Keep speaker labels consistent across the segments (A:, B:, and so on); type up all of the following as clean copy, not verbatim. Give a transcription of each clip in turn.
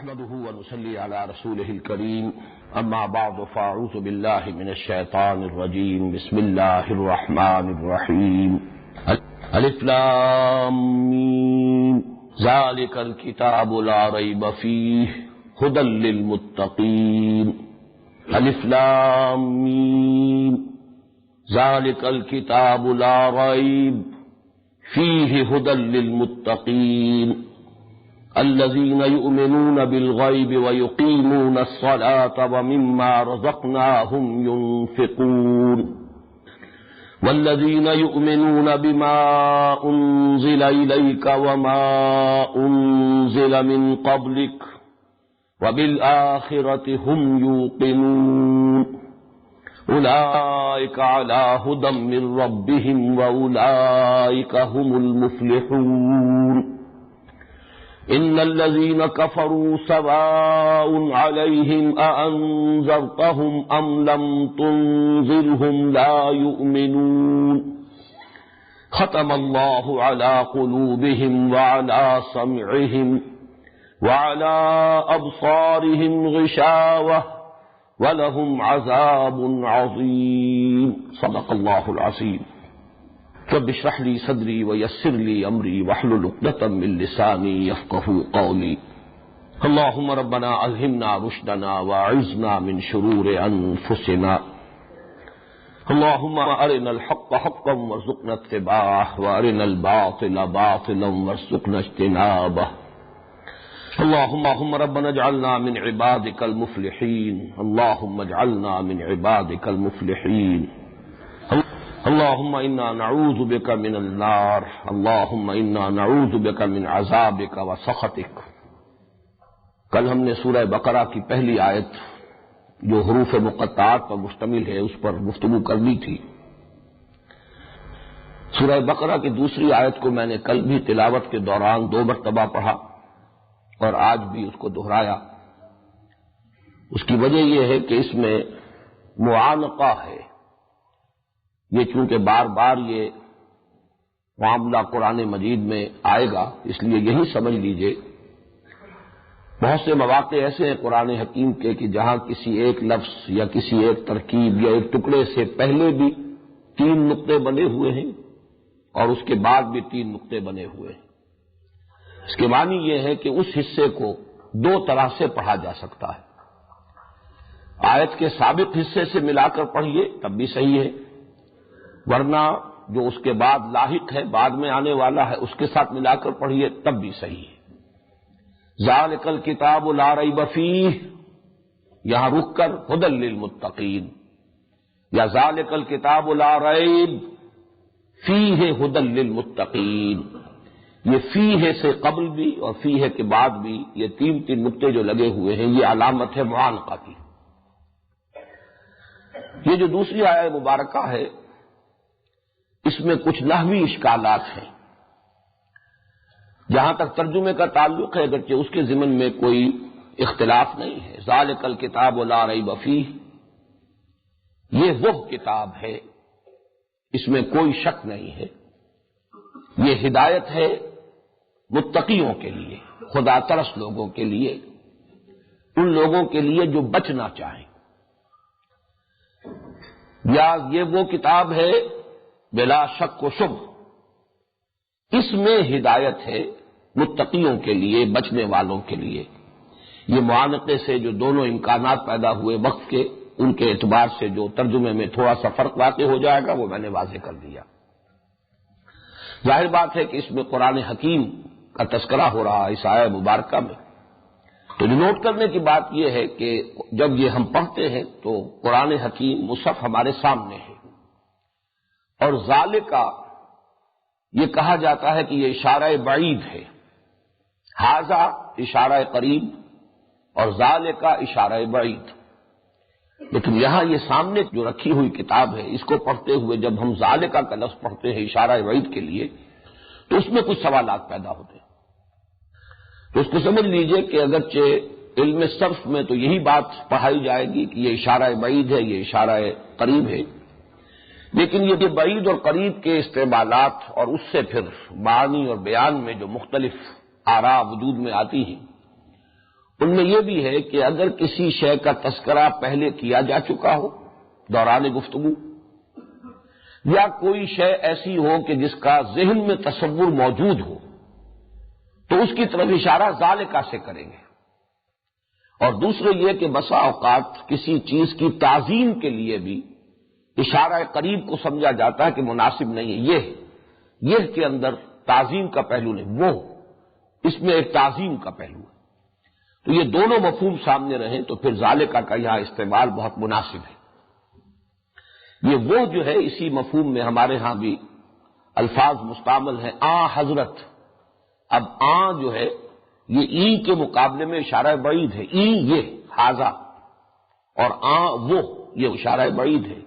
A: نحمده ونصلي على رسوله الكريم اما بعد فاعوذ بالله من الشيطان الرجيم بسم الله الرحمن الرحيم الف لام ميم ذلك الكتاب لا ريب فيه هدى للمتقين الف لام ميم ذلك الكتاب لا ريب فيه هدى للمتقين الذين يؤمنون بالغيب ويقيمون الصلاة ومما رزقناهم ينفقون والذين يؤمنون بما أنزل إليك وما أنزل من قبلك وبالآخرة هم يوقنون أولئك على هدى من ربهم وأولئك هم المفلحون إن الذين كفروا سواء عليهم أأنذرتهم أم لم تنذرهم لا يؤمنون ختم الله على قلوبهم وعلى سمعهم وعلى أبصارهم غشاوة ولهم عذاب عظيم صدق الله العظيم رب اشرح لي صدري ويسر لي امري واحلل عقدة من لساني يفقهوا قولي اللهم ربنا الهمنا رشدنا واعذنا من شرور انفسنا اللهم ارنا الحق حقا وارزقنا اتباعه وارنا الباطل باطلا وارزقنا اجتنابه اللهم ربنا اجعلنا من عبادك المفلحين اللهم اجعلنا من عبادك المفلحين اللهم انا نعوذ بك من النار اللهم انا نعوذ بك من عذابك وسخطك۔ کل ہم نے سورہ بقرہ کی پہلی آیت جو حروف مقطعات پر مشتمل ہے اس پر گفتگو کرنی تھی۔ سورہ بقرہ کی دوسری آیت کو میں نے کل بھی تلاوت کے دوران 2 مرتبہ پڑھا اور آج بھی اس کو دہرایا۔ اس کی وجہ یہ ہے کہ اس میں معانقہ ہے، یہ چونکہ بار بار یہ معاملہ قرآن مجید میں آئے گا اس لیے یہی سمجھ لیجئے بہت سے مواقع ایسے ہیں قرآن حکیم کے کہ جہاں کسی ایک لفظ یا کسی ایک ترکیب یا ایک ٹکڑے سے پہلے بھی 3 نقطے بنے ہوئے ہیں اور اس کے بعد بھی 3 نقطے بنے ہوئے ہیں۔ اس کے معنی یہ ہے کہ اس حصے کو 2 طرح سے پڑھا جا سکتا ہے۔ آیت کے سابق حصے سے ملا کر پڑھیے تب بھی صحیح ہے، ورنہ جو اس کے بعد لاحق ہے بعد میں آنے والا ہے اس کے ساتھ ملا کر پڑھیے تب بھی صحیح ہے۔ ذالک الکتاب لا ریب فیہ، یہاں رک کر ھدی للمتقین، یا ذالک الکتاب لا ریب فیہ ھدی للمتقین۔ یہ فیہ سے قبل بھی اور فیہ کے بعد بھی یہ 3 نقطے جو لگے ہوئے ہیں یہ علامت ہے معانقہ کی۔ یہ جو دوسری آیت مبارکہ ہے اس میں کچھ نحوی اشکالات ہیں۔ جہاں تک ترجمے کا تعلق ہے اگرچہ اس کے ضمن میں کوئی اختلاف نہیں ہے۔ ذالک الکتاب لا ریب فیہ، یہ وہ کتاب ہے، اس میں کوئی شک نہیں ہے، یہ ہدایت ہے متقیوں کے لیے، خدا ترس لوگوں کے لیے، ان لوگوں کے لیے جو بچنا چاہیں، یا یہ وہ کتاب ہے بلا شک و شبہ، اس میں ہدایت ہے متقیوں کے لیے، بچنے والوں کے لیے۔ یہ معانقے سے جو دونوں امکانات پیدا ہوئے وقت کے، ان کے اعتبار سے جو ترجمے میں تھوڑا سا فرق واقع ہو جائے گا وہ میں نے واضح کر دیا۔ ظاہر بات ہے کہ اس میں قرآن حکیم کا تذکرہ ہو رہا ہے اس آیہ مبارکہ میں، تو جو نوٹ کرنے کی بات یہ ہے کہ جب یہ ہم پڑھتے ہیں تو قرآن حکیم مصحف ہمارے سامنے ہے، اور ذالکہ یہ کہا جاتا ہے کہ یہ اشارہ بعید ہے، ھذا اشارہ قریب اور ذالکہ اشارہ بعید۔ لیکن یہاں یہ سامنے جو رکھی ہوئی کتاب ہے اس کو پڑھتے ہوئے جب ہم ذالکہ کا لفظ پڑھتے ہیں اشارہ بعید کے لیے تو اس میں کچھ سوالات پیدا ہوتے ہیں۔ تو اس کو سمجھ لیجئے کہ اگرچہ علم صرف میں تو یہی بات پڑھائی جائے گی کہ یہ اشارہ بعید ہے، یہ اشارہ قریب ہے، لیکن یہ بعید اور قریب کے استعمالات اور اس سے پھر معنی اور بیان میں جو مختلف آراء وجود میں آتی ہیں ان میں یہ بھی ہے کہ اگر کسی شے کا تذکرہ پہلے کیا جا چکا ہو دوران گفتگو، یا کوئی شے ایسی ہو کہ جس کا ذہن میں تصور موجود ہو، تو اس کی طرف اشارہ ذالکہ سے کریں گے۔ اور دوسرے یہ کہ بسا اوقات کسی چیز کی تعظیم کے لیے بھی اشارہ قریب کو سمجھا جاتا ہے کہ مناسب نہیں ہے، یہ کے اندر تعظیم کا پہلو نہیں، وہ اس میں ایک تعظیم کا پہلو ہے۔ تو یہ دونوں مفہوم سامنے رہیں تو پھر ذالکہ کا یہاں استعمال بہت مناسب ہے۔ یہ وہ جو ہے اسی مفہوم میں ہمارے ہاں بھی الفاظ مستعمل ہیں، حضرت۔ اب جو ہے یہ ای کے مقابلے میں اشارہ بعید ہے، ای یہ حاضہ، اور وہ یہ اشارہ بعید ہے۔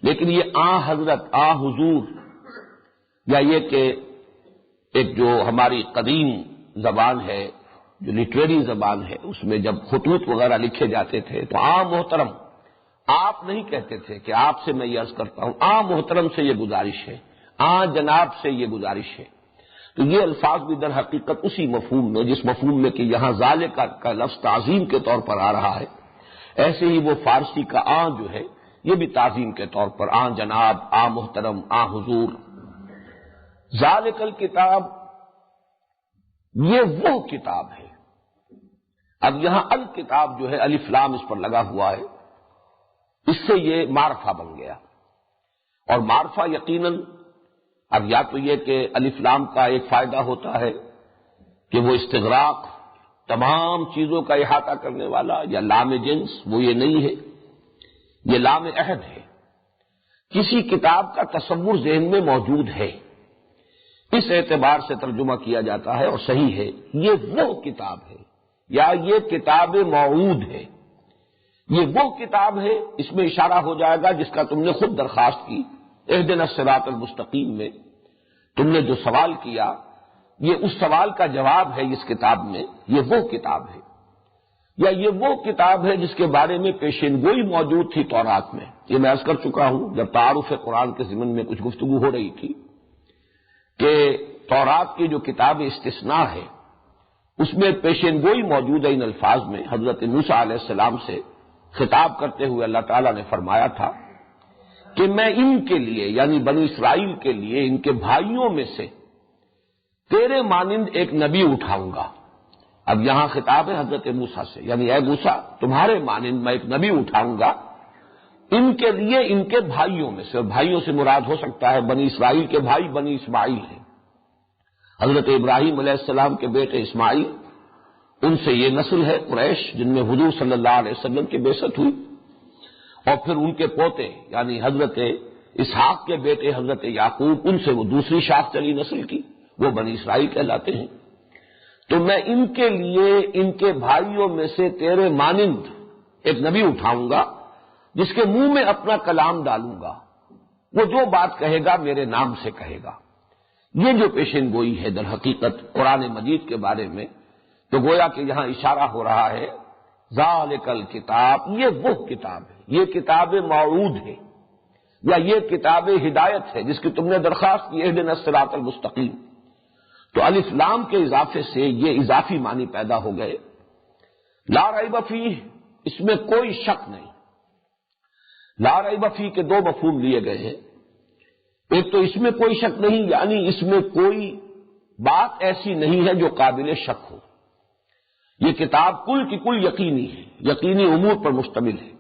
A: لیکن یہ حضرت، حضور، یا یہ کہ ایک جو ہماری قدیم زبان ہے، جو لٹریری زبان ہے، اس میں جب خطوط وغیرہ لکھے جاتے تھے تو محترم آپ نہیں کہتے تھے کہ آپ سے میں یہ عرض کرتا ہوں، محترم سے یہ گزارش ہے، جناب سے یہ گزارش ہے۔ تو یہ الفاظ بھی در حقیقت اسی مفہوم میں، جس مفہوم میں کہ یہاں ذالکہ کا لفظ تعظیم کے طور پر آ رہا ہے، ایسے ہی وہ فارسی کا جو ہے یہ بھی تعظیم کے طور پر جناب، محترم، حضور۔ ذالک الکتاب، یہ وہ کتاب ہے۔ اب یہاں الکتاب جو ہے الف لام اس پر لگا ہوا ہے، اس سے یہ معرفہ بن گیا، اور معرفہ یقیناً اب یا تو یہ کہ الف لام کا ایک فائدہ ہوتا ہے کہ وہ استغراق، تمام چیزوں کا احاطہ کرنے والا، یا لام جنس، وہ یہ نہیں ہے، یہ لام عہد ہے۔ کسی کتاب کا تصور ذہن میں موجود ہے، اس اعتبار سے ترجمہ کیا جاتا ہے، اور صحیح ہے یہ وہ کتاب ہے، یا یہ کتاب موعود ہے، یہ وہ کتاب ہے، اس میں اشارہ ہو جائے گا جس کا تم نے خود درخواست کی اہدنا الصراط المستقیم میں، تم نے جو سوال کیا، یہ اس سوال کا جواب ہے اس کتاب میں، یہ وہ کتاب ہے، یا یہ وہ کتاب ہے جس کے بارے میں پیشین گوئی موجود تھی تورات میں۔ یہ میں عرض کر چکا ہوں جب تعارف قرآن کے ضمن میں کچھ گفتگو ہو رہی تھی کہ تورات کی جو کتاب استثناء ہے اس میں پیشین گوئی موجود ہے۔ ان الفاظ میں حضرت موسیٰ علیہ السلام سے خطاب کرتے ہوئے اللہ تعالیٰ نے فرمایا تھا کہ میں ان کے لیے، یعنی بنی اسرائیل کے لیے، ان کے بھائیوں میں سے تیرے مانند ایک نبی اٹھاؤں گا۔ اب یہاں خطاب ہے حضرت موسیٰ سے، یعنی اے موسیٰ تمہارے مانند میں ایک نبی اٹھاؤں گا ان کے لیے، ان کے بھائیوں میں سے، اور بھائیوں سے مراد ہو سکتا ہے بنی اسرائیل کے بھائی بنی اسماعیل ہیں، حضرت ابراہیم علیہ السلام کے بیٹے اسماعیل، ان سے یہ نسل ہے قریش جن میں حضور صلی اللہ علیہ وسلم کی بعثت ہوئی، اور پھر ان کے پوتے یعنی حضرت اسحاق کے بیٹے حضرت یعقوب، ان سے وہ دوسری شاخ چلی نسل کی، وہ بنی اسرائیل کہلاتے ہیں۔ تو میں ان کے لیے، ان کے بھائیوں میں سے تیرے مانند ایک نبی اٹھاؤں گا جس کے منہ میں اپنا کلام ڈالوں گا، وہ جو بات کہے گا میرے نام سے کہے گا۔ یہ جو پیشین گوئی ہے در حقیقت قرآن مجید کے بارے میں، تو گویا کہ یہاں اشارہ ہو رہا ہے ذالک الکتاب، یہ وہ کتاب ہے، یہ کتاب موعود ہے، یا یہ کتاب ہدایت ہے جس کی تم نے درخواست کی اہدنا الصراط المستقیم۔ تو الف لام کے اضافے سے یہ اضافی معنی پیدا ہو گئے۔ لا ریب فیہ، اس میں کوئی شک نہیں۔ لا ریب فیہ کے دو مفہوم لیے گئے ہیں، ایک تو اس میں کوئی شک نہیں، یعنی اس میں کوئی بات ایسی نہیں ہے جو قابل شک ہو۔ یہ کتاب کل کی کل یقینی ہے، یقینی امور پر مشتمل ہے۔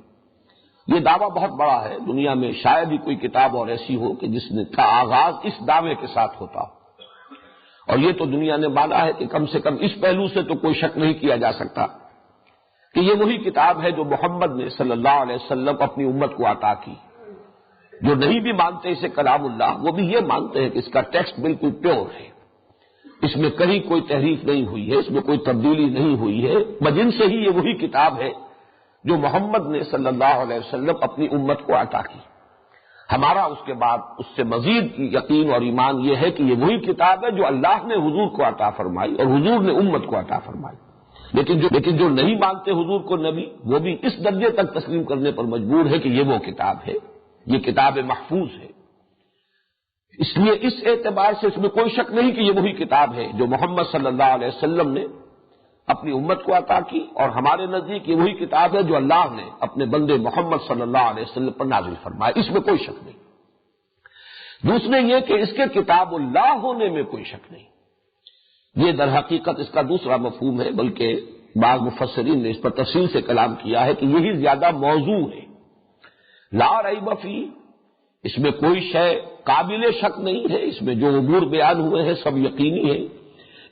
A: یہ دعویٰ بہت بڑا ہے، دنیا میں شاید ہی کوئی کتاب اور ایسی ہو کہ جس کا آغاز اس دعوے کے ساتھ ہوتا ہو، اور یہ تو دنیا نے مانا ہے کہ کم سے کم اس پہلو سے تو کوئی شک نہیں کیا جا سکتا کہ یہ وہی کتاب ہے جو محمد نے صلی اللہ علیہ وسلم اپنی امت کو عطا کی۔ جو نہیں بھی مانتے اسے کلام اللہ، وہ بھی یہ مانتے ہیں کہ اس کا ٹیکسٹ بالکل پیور ہے، اس میں کہیں کوئی تحریف نہیں ہوئی ہے، اس میں کوئی تبدیلی نہیں ہوئی ہے، بجن سے ہی یہ وہی کتاب ہے جو محمد نے صلی اللہ علیہ وسلم اپنی امت کو عطا کی۔ ہمارا اس کے بعد اس سے مزید یقین اور ایمان یہ ہے کہ یہ وہی کتاب ہے جو اللہ نے حضور کو عطا فرمائی اور حضور نے امت کو عطا فرمائی۔ لیکن جو نہیں مانتے حضور کو نبی، وہ بھی اس درجے تک تسلیم کرنے پر مجبور ہے کہ یہ وہ کتاب ہے، یہ کتاب محفوظ ہے۔ اس لیے اس اعتبار سے اس میں کوئی شک نہیں کہ یہ وہی کتاب ہے جو محمد صلی اللہ علیہ وسلم نے اپنی امت کو عطا کی، اور ہمارے نزدیک یہ وہی کتاب ہے جو اللہ نے اپنے بندے محمد صلی اللہ علیہ وسلم پر نازل فرمایا، اس میں کوئی شک نہیں۔ دوسرے یہ کہ اس کے کتاب اللہ ہونے میں کوئی شک نہیں، یہ در حقیقت اس کا دوسرا مفہوم ہے، بلکہ بعض مفسرین نے اس پر تفصیل سے کلام کیا ہے کہ یہی زیادہ موضوع ہے۔ لا ریب فی، اس میں کوئی شے قابل شک نہیں ہے، اس میں جو امور بیان ہوئے ہیں سب یقینی ہیں،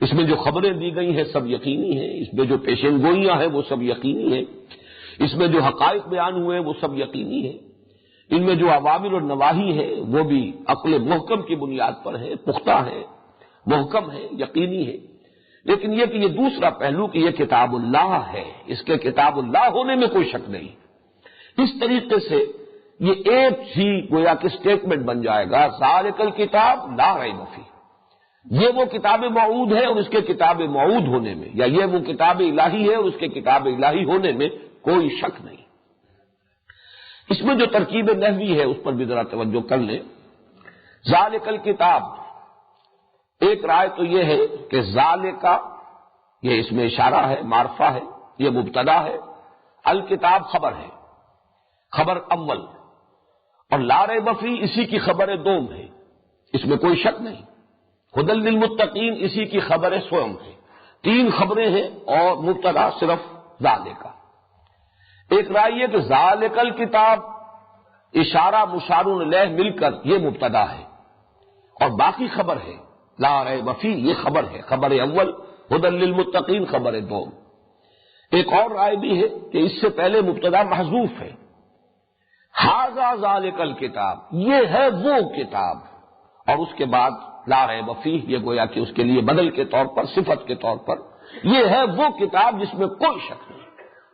A: اس میں جو خبریں دی گئی ہیں سب یقینی ہیں، اس میں جو پیشین گوئیاں ہیں وہ سب یقینی ہیں، اس میں جو حقائق بیان ہوئے ہیں وہ سب یقینی ہیں، ان میں جو عوامر اور نواہی ہیں وہ بھی عقل محکم کی بنیاد پر ہیں، پختہ ہیں، محکم ہیں، یقینی ہے۔ لیکن یہ کہ یہ دوسرا پہلو کہ یہ کتاب اللہ ہے، اس کے کتاب اللہ ہونے میں کوئی شک نہیں۔ اس طریقے سے یہ ایک ہی گویا کہ اسٹیٹمنٹ بن جائے گا، ذالک الکتاب لا ریب فیہ، یہ وہ کتاب موعود ہے اور اس کے کتاب موعود ہونے میں، یا یہ وہ کتاب الہی ہے اور اس کے کتاب الہی ہونے میں کوئی شک نہیں۔ اس میں جو ترکیب نحوی ہے اس پر بھی ذرا توجہ کر لیں۔ ذالک الکتاب، ایک رائے تو یہ ہے کہ ذالک، یہ اس میں اشارہ ہے، معرفہ ہے، یہ مبتدا ہے، الکتاب خبر ہے، خبر اول، اور لا ریب فیہ اسی کی خبر دوم ہے، اس میں کوئی شک نہیں۔ ھدی للمتقین اسی کی خبر سوم ہے، تین خبریں ہیں اور مبتدا صرف ذالک۔ ایک رائے یہ کہ ذالک الکتاب، اشارہ مشار الیہ مل کر یہ مبتدا ہے اور باقی خبر ہے لا ریب فیہ، یہ خبر ہے، خبر اول، ھدی للمتقین خبر دوم۔ ایک اور رائے بھی ہے کہ اس سے پہلے مبتدا محذوف ہے، ھذا ذالک الکتاب، یہ ہے وہ کتاب، اور اس کے بعد لا ریب فیہ، یہ گویا کہ اس کے لیے بدل کے طور پر، صفت کے طور پر، یہ ہے وہ کتاب جس میں کوئی شک نہیں،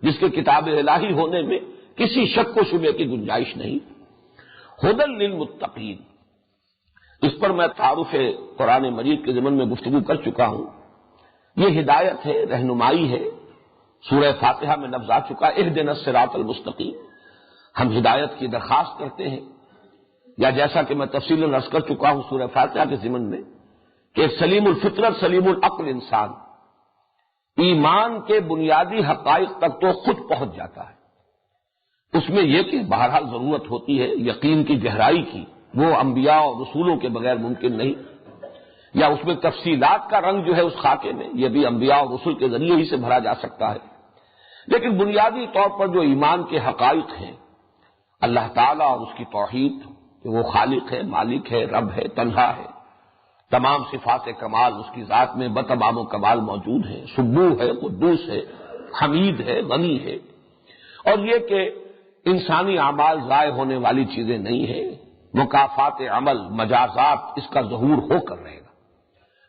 A: جس کے کتاب الہی ہونے میں کسی شک و شبے کی گنجائش نہیں۔ ھدی للمتقین، اس پر میں تعارف قرآن مجید کے ضمن میں گفتگو کر چکا ہوں۔ یہ ہدایت ہے، رہنمائی ہے، سورہ فاتحہ میں لفظ آ چکا اہدنا الصراط المستقیم، ہم ہدایت کی درخواست کرتے ہیں، یا جیسا کہ میں تفصیل عرض کر چکا ہوں سورہ فاتحہ کے ضمن میں کہ ایک سلیم الفطرت، سلیم العقل انسان ایمان کے بنیادی حقائق تک تو خود پہنچ جاتا ہے۔ اس میں یہ کہ بہرحال ضرورت ہوتی ہے یقین کی گہرائی کی، وہ انبیاء اور رسولوں کے بغیر ممکن نہیں، یا اس میں تفصیلات کا رنگ جو ہے اس خاکے میں، یہ بھی انبیاء اور رسول کے ذریعے ہی سے بھرا جا سکتا ہے۔ لیکن بنیادی طور پر جو ایمان کے حقائق ہیں، اللہ تعالیٰ اور اس کی توحید کہ وہ خالق ہے، مالک ہے، رب ہے، تنہا ہے، تمام صفات کمال اس کی ذات میں بتمام و کمال موجود ہیں، سبوح ہے، قدوس ہے، حمید ہے، غنی ہے، اور یہ کہ انسانی اعمال ضائع ہونے والی چیزیں نہیں ہیں، مکافات عمل، مجازات اس کا ظہور ہو کر رہے گا۔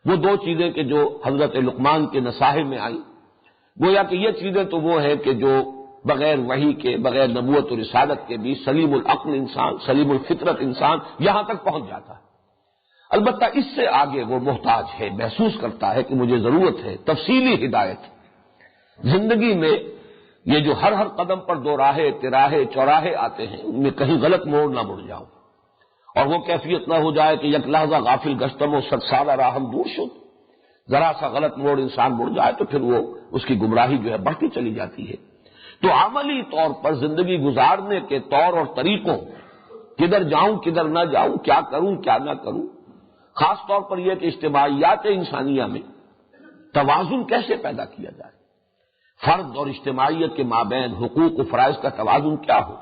A: وہ دو چیزیں کہ جو حضرت لقمان کے نصائح میں آئیں، گویا کہ یہ چیزیں تو وہ ہیں کہ جو بغیر وحی کے، بغیر نبوت و رسالت کے بھی سلیم العقل انسان، سلیم الفطرت انسان یہاں تک پہنچ جاتا ہے۔ البتہ اس سے آگے وہ محتاج ہے، محسوس کرتا ہے کہ مجھے ضرورت ہے تفصیلی ہدایت۔ زندگی میں یہ جو ہر قدم پر دو راہیں، تراہے، چوراہے آتے ہیں، ان میں کہیں غلط موڑ نہ مڑ جاؤں، اور وہ کیفیت نہ ہو جائے کہ یک لحظہ غافل گشتم و صد سالہ راہم دور شد، ذرا سا غلط موڑ انسان مڑ جائے تو پھر وہ اس کی گمراہی جو ہے بڑھتی چلی جاتی ہے۔ تو عملی طور پر زندگی گزارنے کے طور اور طریقوں، کدھر جاؤں کدھر نہ جاؤں، کیا کروں کیا نہ کروں، خاص طور پر یہ کہ اجتماعیات انسانیہ میں توازن کیسے پیدا کیا جائے، فرد اور اجتماعیت کے مابین حقوق و فرائض کا توازن کیا ہو،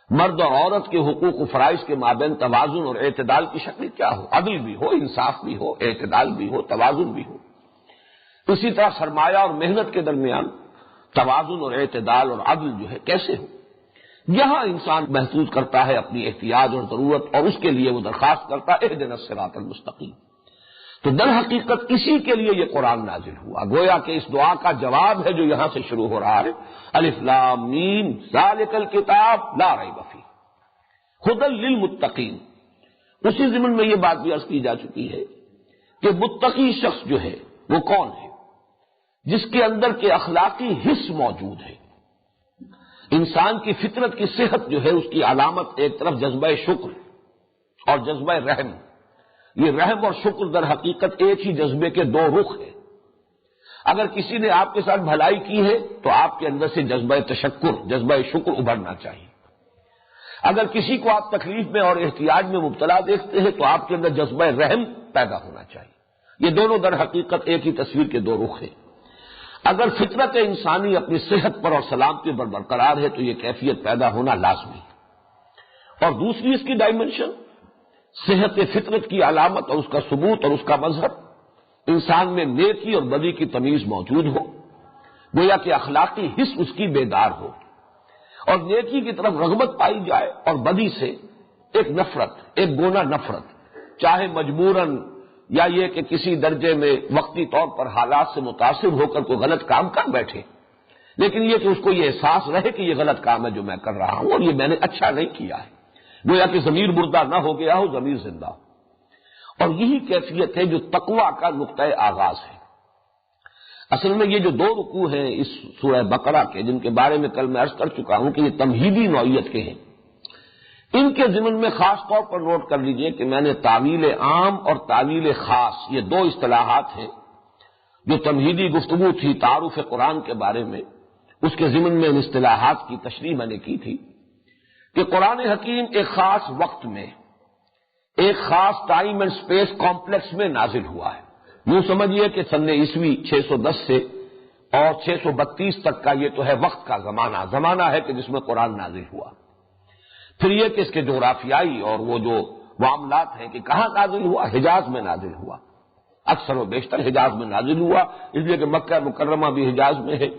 A: مرد اور عورت کے حقوق و فرائض کے مابین توازن اور اعتدال کی شکل کیا ہو، عدل بھی ہو، انصاف بھی ہو، اعتدال بھی ہو، توازن بھی ہو۔ اسی طرح سرمایہ اور محنت کے درمیان توازن اور اعتدال اور عدل جو ہے کیسے ہو، یہاں انسان محسوس کرتا ہے اپنی احتیاج اور ضرورت، اور اس کے لیے وہ درخواست کرتا ہے اہدنا الصراط المستقیم۔ تو در حقیقت اسی کے لیے یہ قرآن نازل ہوا، گویا کہ اس دعا کا جواب ہے جو یہاں سے شروع ہو رہا ہے، الف لام میم ذالک الکتاب لا ریب فیہ ھدی للمتقین۔ اسی ضمن میں یہ بات بھی عرض کی جا چکی ہے کہ متقی شخص جو ہے وہ کون ہے؟ جس کے اندر کے اخلاقی حص موجود ہے۔ انسان کی فطرت کی صحت جو ہے اس کی علامت ایک طرف جذبہ شکر اور جذبہ رحم، یہ رحم اور شکر در حقیقت ایک ہی جذبے کے دو رخ ہیں۔ اگر کسی نے آپ کے ساتھ بھلائی کی ہے تو آپ کے اندر سے جذبہ تشکر، جذبہ شکر ابھرنا چاہیے۔ اگر کسی کو آپ تکلیف میں اور احتیاج میں مبتلا دیکھتے ہیں تو آپ کے اندر جذبہ رحم پیدا ہونا چاہیے۔ یہ دونوں در حقیقت ایک ہی تصویر کے دو رخ ہیں۔ اگر فطرت انسانی اپنی صحت پر اور سلامتی پر برقرار ہے تو یہ کیفیت پیدا ہونا لازمی ہے۔ اور دوسری اس کی ڈائمنشن، صحت فطرت کی علامت اور اس کا ثبوت اور اس کا مظہر، انسان میں نیکی اور بدی کی تمیز موجود ہو، گویا کہ اخلاقی حس اس کی بیدار ہو، اور نیکی کی طرف رغبت پائی جائے اور بدی سے ایک نفرت، ایک گونا نفرت، چاہے مجبوراً یا یہ کہ کسی درجے میں وقتی طور پر حالات سے متاثر ہو کر کوئی غلط کام کر بیٹھے، لیکن یہ کہ اس کو یہ احساس رہے کہ یہ غلط کام ہے جو میں کر رہا ہوں اور یہ میں نے اچھا نہیں کیا ہے، گویا کہ ضمیر مردہ نہ ہو گیا ہو، ضمیر زندہ ہو۔ اور یہی کیفیت ہے جو تقویٰ کا نقطۂ آغاز ہے۔ اصل میں یہ جو دو رکوع ہیں اس سورہ بقرہ کے، جن کے بارے میں کل میں عرض کر چکا ہوں کہ یہ تمہیدی نوعیت کے ہیں، ان کے ضمن میں خاص طور پر نوٹ کر لیجئے کہ میں نے تعویل عام اور تعویل خاص، یہ دو اصطلاحات ہیں جو تمہیدی گفتگو تھی تعارف قرآن کے بارے میں، اس کے ضمن میں ان اصطلاحات کی تشریح میں نے کی تھی کہ قرآن حکیم ایک خاص وقت میں، ایک خاص ٹائم اینڈ سپیس کمپلیکس میں نازل ہوا ہے۔ یوں سمجھیے کہ سن عیسوی 610 سے اور 632 تک کا یہ تو ہے وقت کا زمانہ ہے کہ جس میں قرآن نازل ہوا۔ پھر یہ کہ اس کے جغرافیائی اور وہ جو معاملات ہیں کہ کہاں نازل ہوا، حجاز میں نازل ہوا، اکثر و بیشتر حجاز میں نازل ہوا، اس لیے کہ مکہ مکرمہ بھی حجاز میں ہے،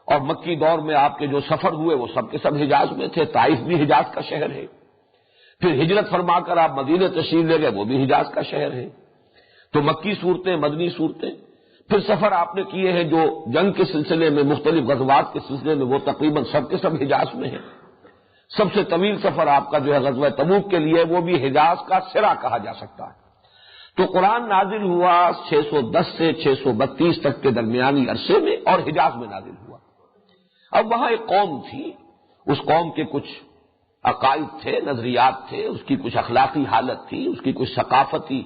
A: اور مکی دور میں آپ کے جو سفر ہوئے وہ سب کے سب حجاز میں تھے، طائف بھی حجاز کا شہر ہے، پھر ہجرت فرما کر آپ مدینہ تشریف لے گئے، وہ بھی حجاز کا شہر ہے۔ تو مکی صورتیں، مدنی صورتیں، پھر سفر آپ نے کیے ہیں جو جنگ کے سلسلے میں، مختلف غزوات کے سلسلے میں، وہ تقریباً سب کے سب حجاز میں ہیں۔ سب سے طویل سفر آپ کا جو ہے غزوہ تبوک کے لیے، وہ بھی حجاز کا سرا کہا جا سکتا ہے۔ تو قرآن نازل ہوا 610 سے 632 تک کے درمیانی عرصے میں، اور حجاز میں نازل ہوا۔ اب وہاں ایک قوم تھی، اس قوم کے کچھ عقائد تھے، نظریات تھے، اس کی کچھ اخلاقی حالت تھی، اس کی کچھ ثقافتی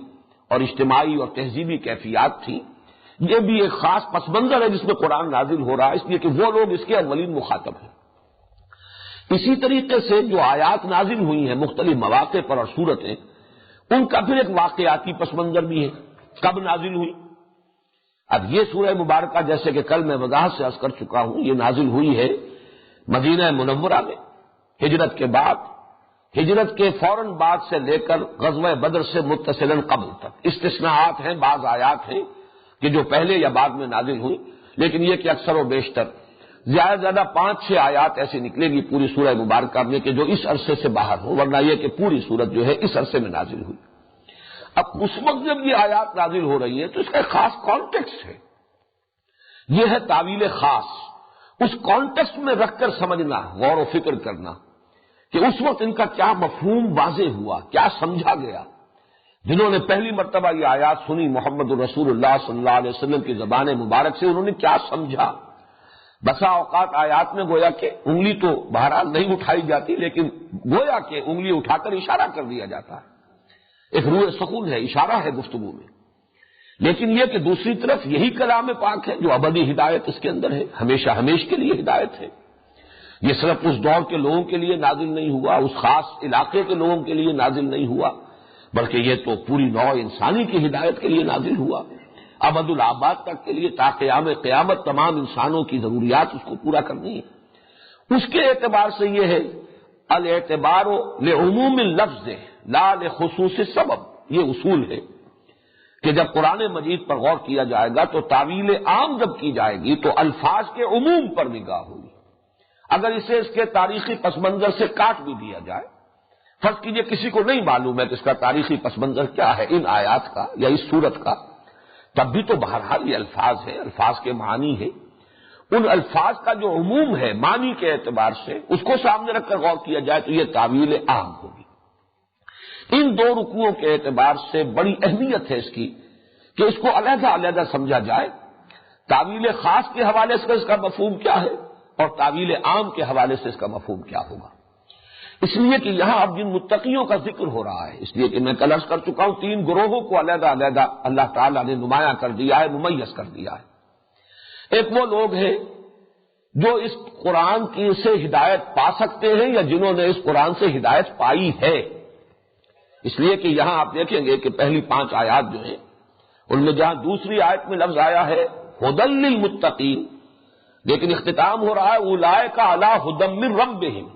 A: اور اجتماعی اور تہذیبی کیفیات تھی۔ یہ بھی ایک خاص پس منظر ہے جس میں قرآن نازل ہو رہا ہے، اس لیے کہ وہ لوگ اس کے اولین مخاطب ہیں۔ اسی طریقے سے جو آیات نازل ہوئی ہیں مختلف مواقع پر اور صورتیں، ان کا پھر ایک واقعاتی پس منظر بھی ہے، کب نازل ہوئی۔ اب یہ سورہ مبارکہ جیسے کہ کل میں وضاحت سے عرض کر چکا ہوں، یہ نازل ہوئی ہے مدینہ منورہ میں ہجرت کے بعد، ہجرت کے فوراً بعد سے لے کر غزوہ بدر سے متصلاً قبل تک۔ استثناءات ہیں، بعض آیات ہیں کہ جو پہلے یا بعد میں نازل ہوئی، لیکن یہ کہ اکثر و بیشتر زیادہ زیادہ 5-6 آیات ایسی نکلے گی پوری سورہ مبارکہ میں کہ جو اس عرصے سے باہر ہو، ورنہ یہ کہ پوری سورت جو ہے اس عرصے میں نازل ہوئی۔ اب اس وقت جب یہ آیات نازل ہو رہی ہیں تو اس کا ایک خاص کانٹیکسٹ ہے، یہ ہے تعویل خاص۔ اس کانٹیکسٹ میں رکھ کر سمجھنا، غور و فکر کرنا کہ اس وقت ان کا کیا مفہوم واضح ہوا، کیا سمجھا گیا۔ جنہوں نے پہلی مرتبہ یہ آیات سنی محمد الرسول اللہ صلی اللہ علیہ وسلم کی زبان مبارک سے، انہوں نے کیا سمجھا۔ بسا اوقات آیات میں گویا کہ انگلی تو بہرحال نہیں اٹھائی جاتی، لیکن گویا کہ انگلی اٹھا کر اشارہ کر دیا جاتا ہے، ایک روح سکون ہے، اشارہ ہے گفتگو میں۔ لیکن یہ کہ دوسری طرف یہی کلام پاک ہے جو ابدی ہدایت اس کے اندر ہے، ہمیشہ ہمیش کے لیے ہدایت ہے۔ یہ صرف اس دور کے لوگوں کے لیے نازل نہیں ہوا، اس خاص علاقے کے لوگوں کے لیے نازل نہیں ہوا، بلکہ یہ تو پوری نوع انسانی کی ہدایت کے لیے نازل ہوا، ابد الآباد تک کے لیے، تا قیام قیامت تمام انسانوں کی ضروریات اس کو پورا کرنی ہے۔ اس کے اعتبار سے یہ ہے الاعتبار لعموم اللفظ لا لخصوص السبب، یہ اصول ہے کہ جب قرآن مجید پر غور کیا جائے گا تو تعویل عام جب کی جائے گی تو الفاظ کے عموم پر نگاہ ہوگی۔ اگر اسے اس کے تاریخی پس منظر سے کاٹ بھی دیا جائے، فرض کیجئے کسی کو نہیں معلوم ہے کہ اس کا تاریخی پس منظر کیا ہے ان آیات کا یا اس سورت کا، تب بھی تو بہرحال یہ الفاظ ہے، الفاظ کے معنی ہے، ان الفاظ کا جو عموم ہے معنی کے اعتبار سے اس کو سامنے رکھ کر غور کیا جائے تو یہ تعویل عام ہوگی۔ ان دو رکوعوں کے اعتبار سے بڑی اہمیت ہے اس کی کہ اس کو علیحدہ علیحدہ سمجھا جائے، تعویل خاص کے حوالے سے اس کا مفہوم کیا ہے اور تعویل عام کے حوالے سے اس کا مفہوم کیا ہوگا۔ اس لیے کہ یہاں اب جن متقیوں کا ذکر ہو رہا ہے، اس لیے کہ میں کل عرض کر چکا ہوں 3 گروہوں کو علیحدہ علیحدہ اللہ تعالیٰ نے نمایاں کر دیا ہے، ممیز کر دیا ہے۔ ایک وہ لوگ ہیں جو اس قرآن کی سے ہدایت پا سکتے ہیں یا جنہوں نے اس قرآن سے ہدایت پائی ہے. اس لیے کہ یہاں آپ دیکھیں گے کہ پہلی 5 آیات جو ہیں ان میں جہاں دوسری آیت میں لفظ آیا ہے ہدی للمتقین، لیکن اختتام ہو رہا ہے اولئک علی ھدی من ربہم.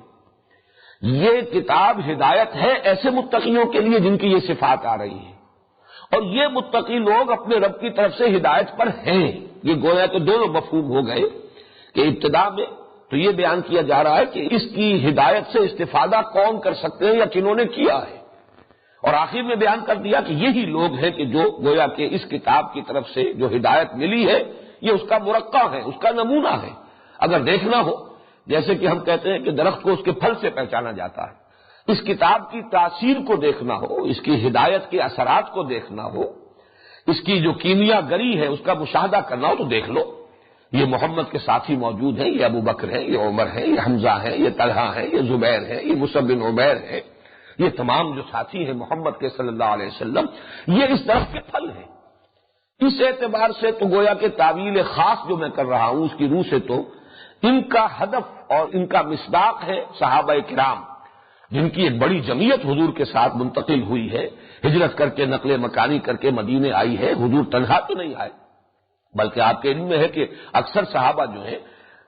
A: یہ کتاب ہدایت ہے ایسے متقیوں کے لیے جن کی یہ صفات آ رہی ہیں، اور یہ متقی لوگ اپنے رب کی طرف سے ہدایت پر ہیں. یہ گویا کہ دونوں مفہوم ہو گئے کہ ابتدا میں تو یہ بیان کیا جا رہا ہے کہ اس کی ہدایت سے استفادہ کون کر سکتے ہیں یا کنہوں نے کیا ہے، اور آخر میں بیان کر دیا کہ یہی لوگ ہیں کہ جو گویا کہ اس کتاب کی طرف سے جو ہدایت ملی ہے یہ اس کا مرقع ہے، اس کا نمونہ ہے. اگر دیکھنا ہو جیسے کہ ہم کہتے ہیں کہ درخت کو اس کے پھل سے پہچانا جاتا ہے، اس کتاب کی تاثیر کو دیکھنا ہو، اس کی ہدایت کے اثرات کو دیکھنا ہو، اس کی جو کیمیا گری ہے اس کا مشاہدہ کرنا ہو تو دیکھ لو. یہ محمد کے ساتھی موجود ہیں، یہ ابو بکر ہیں، یہ عمر ہیں، یہ حمزہ ہیں، یہ طلحہ ہیں، یہ زبیر ہیں، یہ مصعب بن عمیر ہیں. یہ تمام جو ساتھی ہیں محمد کے صلی اللہ علیہ وسلم، یہ اس درخت کے پھل ہیں. اس اعتبار سے تو گویا کہ تعویل خاص جو میں کر رہا ہوں اس کی روح سے تو ان کا ہدف اور ان کا مصداق ہے صحابہ کرام، جن کی ایک بڑی جمعیت حضور کے ساتھ منتقل ہوئی ہے، ہجرت کر کے نقل مکانی کر کے مدینے آئی ہے. حضور تنہا تو نہیں آئے، بلکہ آپ کے علم میں ہے کہ اکثر صحابہ جو ہیں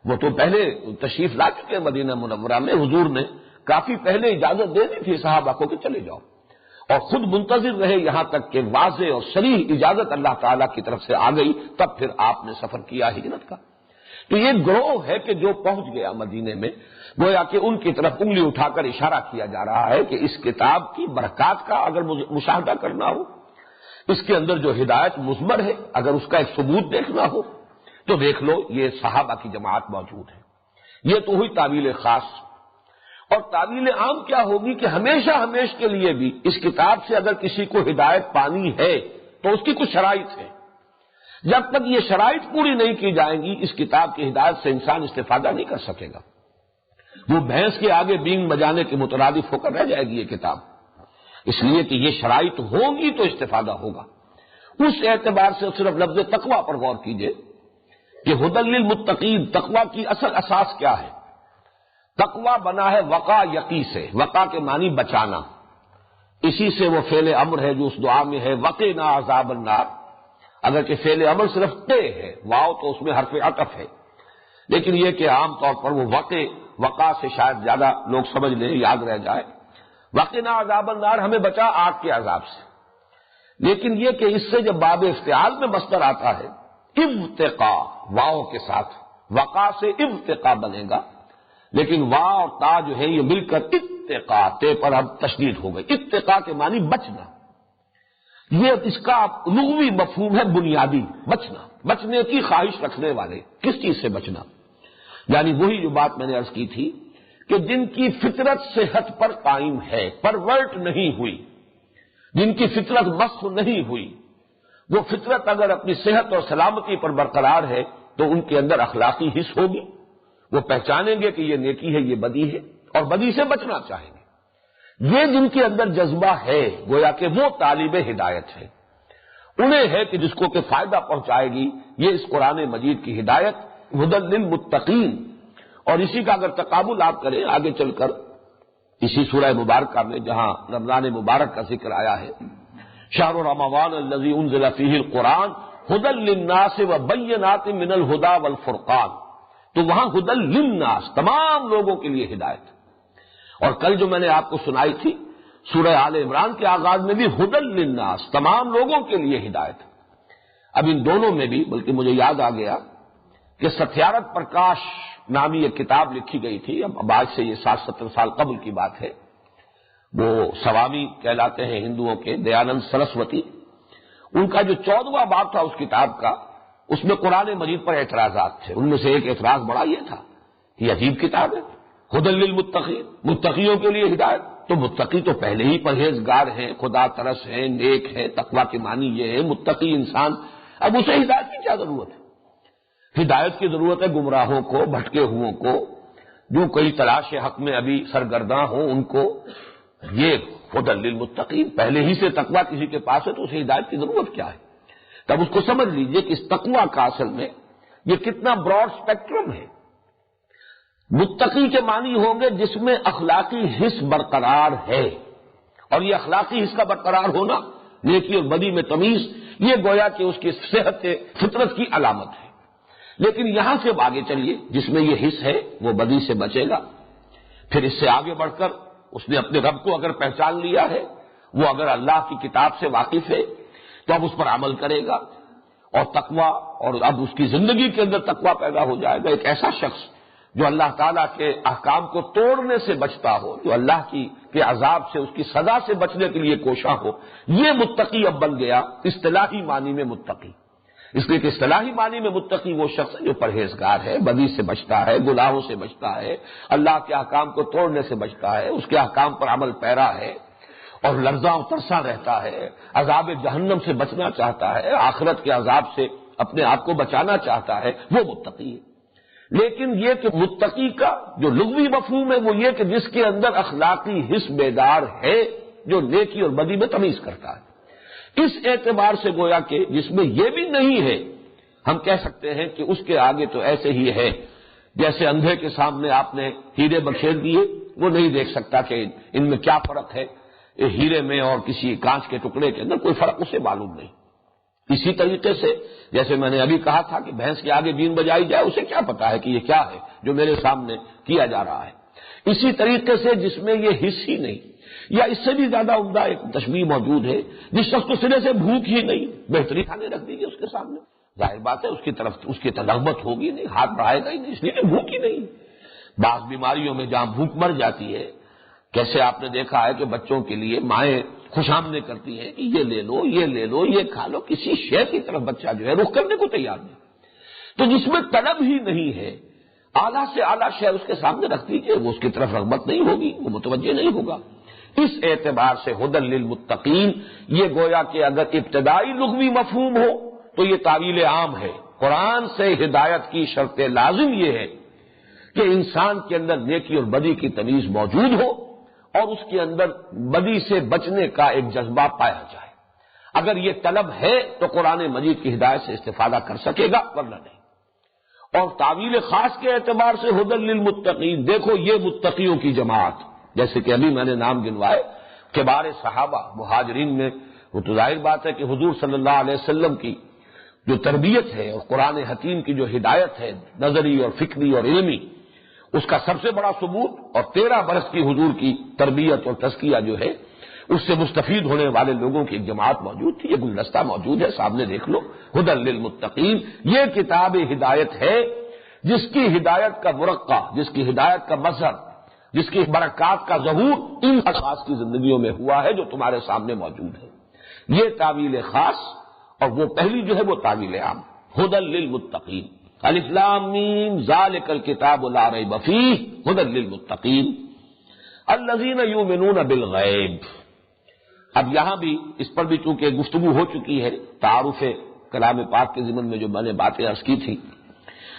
A: وہ تو پہلے تشریف لا چکے ہیں مدینہ منورہ میں. حضور نے کافی پہلے اجازت دے دی تھی صحابہ کو کہ چلے جاؤ، اور خود منتظر رہے یہاں تک کہ واضح اور صریح اجازت اللہ تعالیٰ کی طرف سے آ گئی، تب پھر آپ نے سفر کیا ہجرت کا. تو یہ گروہ ہے کہ جو پہنچ گیا مدینے میں، گویا کہ ان کی طرف انگلی اٹھا کر اشارہ کیا جا رہا ہے کہ اس کتاب کی برکات کا اگر مشاہدہ کرنا ہو، اس کے اندر جو ہدایت مثمر ہے اگر اس کا ایک ثبوت دیکھنا ہو تو دیکھ لو یہ صحابہ کی جماعت موجود ہے. یہ تو ہوئی تعویل خاص. اور تعویل عام کیا ہوگی کہ ہمیشہ ہمیشہ کے لیے بھی اس کتاب سے اگر کسی کو ہدایت پانی ہے تو اس کی کچھ شرائط ہے. جب تک یہ شرائط پوری نہیں کی جائیں گی اس کتاب کی ہدایت سے انسان استفادہ نہیں کر سکے گا. وہ بھینس کے آگے بینگ بجانے کے مترادف ہو کر رہ جائے گی یہ کتاب. اس لیے کہ یہ شرائط ہوں گی تو استفادہ ہوگا. اس اعتبار سے صرف لفظ تقویٰ پر غور کیجئے کہ ھدی للمتقین، تقویٰ کی اصل اساس کیا ہے؟ تقویٰ بنا ہے وقا یقی سے. وقا کے معنی بچانا، اسی سے وہ فعل امر ہے جو اس دعا میں ہے وقنا عذاب النار. اگر کہ فعل امر صرف تے ہے، واو تو اس میں حرف عطف ہے، لیکن یہ کہ عام طور پر وہ وقا سے شاید زیادہ لوگ سمجھ لیں، یاد رہ جائے. وقنا عذاب النار ہمیں بچا آگ کے عذاب سے. لیکن یہ کہ اس سے جب باب افتعال میں مصدر آتا ہے ابتقا واو کے ساتھ، وقا سے ابتقا بنے گا، لیکن وا اور تا جو ہے یہ مل کر اتقا، تے پر اب تشدید ہو گئی. اتقا کے معنی بچنا. یہ اس کا لغوی مفہوم ہے بنیادی، بچنا، بچنے کی خواہش رکھنے والے. کس چیز سے بچنا؟ یعنی وہی جو بات میں نے عرض کی تھی کہ جن کی فطرت صحت پر قائم ہے، پرورٹ نہیں ہوئی، جن کی فطرت مسخ نہیں ہوئی، وہ فطرت اگر اپنی صحت اور سلامتی پر برقرار ہے تو ان کے اندر اخلاقی حس ہوگی. وہ پہچانیں گے کہ یہ نیکی ہے، یہ بدی ہے، اور بدی سے بچنا چاہیں گے. یہ جن کے اندر جذبہ ہے گویا کہ وہ طالب ہدایت ہے. انہیں ہے کہ جس کو کہ فائدہ پہنچائے گی یہ اس قرآن مجید کی ہدایت ھدی للمتقین. اور اسی کا اگر تقابل آپ کریں آگے چل کر اسی سورہ مبارکہ میں جہاں رمضان مبارک کا ذکر آیا ہے شہر رمضان الذی انزل فیہ القرآن ھدی للناس وبینات من الھدی والفرقان، تو وہاں ھدی للناس تمام لوگوں کے لیے ہدایت. اور کل جو میں نے آپ کو سنائی تھی سورہ آل عمران کے آغاز میں بھی ھدی للناس تمام لوگوں کے لیے ہدایت. اب ان دونوں میں بھی بلکہ مجھے یاد آ گیا کہ ستیارتھ پرکاش نامی ایک کتاب لکھی گئی تھی، اب آج سے یہ 60-70 سال قبل کی بات ہے. وہ سوامی کہلاتے ہیں ہندوؤں کے، دیانند سرسوتی. ان کا جو 14واں باب تھا اس کتاب کا، اس میں قرآن مجید پر اعتراضات تھے. ان میں سے ایک اعتراض بڑا یہ تھا کہ یہ عجیب کتاب ہے، ھدی للمتقین، متقیوں کے لیے ہدایت. تو متقی تو پہلے ہی پرہیزگار ہیں، خدا ترس ہیں، نیک ہیں. تقویٰ کے معنی یہ ہے متقی انسان. اب اسے ہدایت کی کیا ضرورت ہے؟ ہدایت کی ضرورت ہے گمراہوں کو، بھٹکے ہوئوں کو، جو کوئی تلاش حق میں ابھی سرگرداں ہوں ان کو. یہ ھدی للمتقین، پہلے ہی سے تقویٰ کسی کے پاس ہے تو اسے ہدایت کی ضرورت کیا ہے؟ تب اس کو سمجھ لیجئے کہ اس تقویٰ کا اصل میں یہ کتنا براڈ اسپیکٹرم ہے۔ متقی کے معنی ہوں گے جس میں اخلاقی حس برقرار ہے، اور یہ اخلاقی حس کا برقرار ہونا، نیکی اور بدی میں تمیز، یہ گویا کہ اس کی صحت فطرت کی علامت ہے۔ لیکن یہاں سے آگے چلیے، جس میں یہ حس ہے وہ بدی سے بچے گا، پھر اس سے آگے بڑھ کر اس نے اپنے رب کو اگر پہچان لیا ہے، وہ اگر اللہ کی کتاب سے واقف ہے تو اب اس پر عمل کرے گا، اور تقوی، اور اب اس کی زندگی کے اندر تقوی پیدا ہو جائے گا۔ ایک ایسا شخص جو اللہ تعالیٰ کے احکام کو توڑنے سے بچتا ہو، جو اللہ کے عذاب سے، اس کی سزا سے بچنے کے لیے کوشاں ہو، یہ متقی اب بن گیا اصطلاحی معنی میں متقی۔ اس لیے کہ اصطلاحی معنی میں متقی وہ شخص ہے جو پرہیزگار ہے، بدی سے بچتا ہے، گناہوں سے بچتا ہے، اللہ کے احکام کو توڑنے سے بچتا ہے، اس کے احکام پر عمل پیرا ہے، اور لرزاں و ترساں رہتا ہے، عذاب جہنم سے بچنا چاہتا ہے، آخرت کے عذاب سے اپنے آپ کو بچانا چاہتا ہے، وہ متقی ہے۔ لیکن یہ کہ متقی کا جو لغوی مفہوم ہے وہ یہ کہ جس کے اندر اخلاقی حس بیدار ہے، جو نیکی اور بدی میں تمیز کرتا ہے۔ اس اعتبار سے گویا کہ جس میں یہ بھی نہیں ہے، ہم کہہ سکتے ہیں کہ اس کے آگے تو ایسے ہی ہے جیسے اندھے کے سامنے آپ نے ہیرے بکھیر دیے، وہ نہیں دیکھ سکتا کہ ان میں کیا فرق ہے، ہیرے میں اور کسی کانچ کے ٹکڑے کے اندر کوئی فرق اسے معلوم نہیں۔ اسی طریقے سے جیسے میں نے ابھی کہا تھا کہ بھینس کے آگے بین بجائی جائے، اسے کیا پتا ہے کہ یہ کیا ہے جو میرے سامنے کیا جا رہا ہے۔ اسی طریقے سے جس میں یہ حس ہی نہیں، یا اس سے بھی زیادہ عمدہ ایک تشبیہ موجود ہے، جس شخص کو سرے سے بھوک ہی نہیں، بہترین کھانے رکھ دیجیے اس کے سامنے، ظاہر بات ہے اس کی طرف اس کی رغبت ہوگی نہیں، ہاتھ بڑھائے گا ہی نہیں، اس لیے کہ بھوک ہی نہیں۔ بعض بیماریوں میں جہاں بھوک مر جاتی ہے، کیسے آپ نے دیکھا ہے کہ بچوں کے لیے مائیں خوش آمدید کرتی ہیں کہ یہ لے لو، یہ لے لو، یہ کھا لو، کسی شے کی طرف بچہ جو ہے رخ کرنے کو تیار نہیں۔ تو جس میں طلب ہی نہیں ہے، اعلیٰ سے اعلیٰ شے اس کے سامنے رکھ دیجیے، وہ اس کی طرف رغبت نہیں ہوگی، وہ متوجہ نہیں ہوگا۔ اس اعتبار سے ہدی للمتقین، یہ گویا کہ اگر ابتدائی لغوی مفہوم ہو تو یہ تعویل عام ہے۔ قرآن سے ہدایت کی شرط لازم یہ ہے کہ انسان کے اندر نیکی اور بدی کی تمیز موجود ہو، اور اس کے اندر بدی سے بچنے کا ایک جذبہ پایا جائے۔ اگر یہ طلب ہے تو قرآن مجید کی ہدایت سے استفادہ کر سکے گا، ورنہ نہیں۔ اور تعویل خاص کے اعتبار سے ہدی للمتقین، دیکھو یہ متقیوں کی جماعت، جیسے کہ ابھی میں نے نام گنوائے، کبار صحابہ مہاجرین میں، وہ تو ظاہر بات ہے کہ حضور صلی اللہ علیہ وسلم کی جو تربیت ہے اور قرآن حکیم کی جو ہدایت ہے نظری اور فکری اور علمی، اس کا سب سے بڑا ثبوت، اور 13 برس کی حضور کی تربیت اور تزکیہ جو ہے اس سے مستفید ہونے والے لوگوں کی ایک جماعت موجود تھی، یہ گلدستہ موجود ہے، سامنے دیکھ لو، ہدی للمتقین۔ یہ کتاب ہدایت ہے جس کی ہدایت کا مرقع، جس کی ہدایت کا مظہر، جس کی برکات کا ظہور ان اشخاص کی زندگیوں میں ہوا ہے جو تمہارے سامنے موجود ہے۔ یہ تعویل خاص، اور وہ پہلی جو ہے وہ تعویل عام، ہدی للمتقین۔ الف لام میم ذالک الکتاب لا ریب فیہ ہدی للمتقین الذین یؤمنون بالغیب۔ اب یہاں بھی اس پر بھی چونکہ گفتگو ہو چکی ہے، تعارف کلام پاک کے ضمن میں جو میں نے باتیں عرض کی تھی،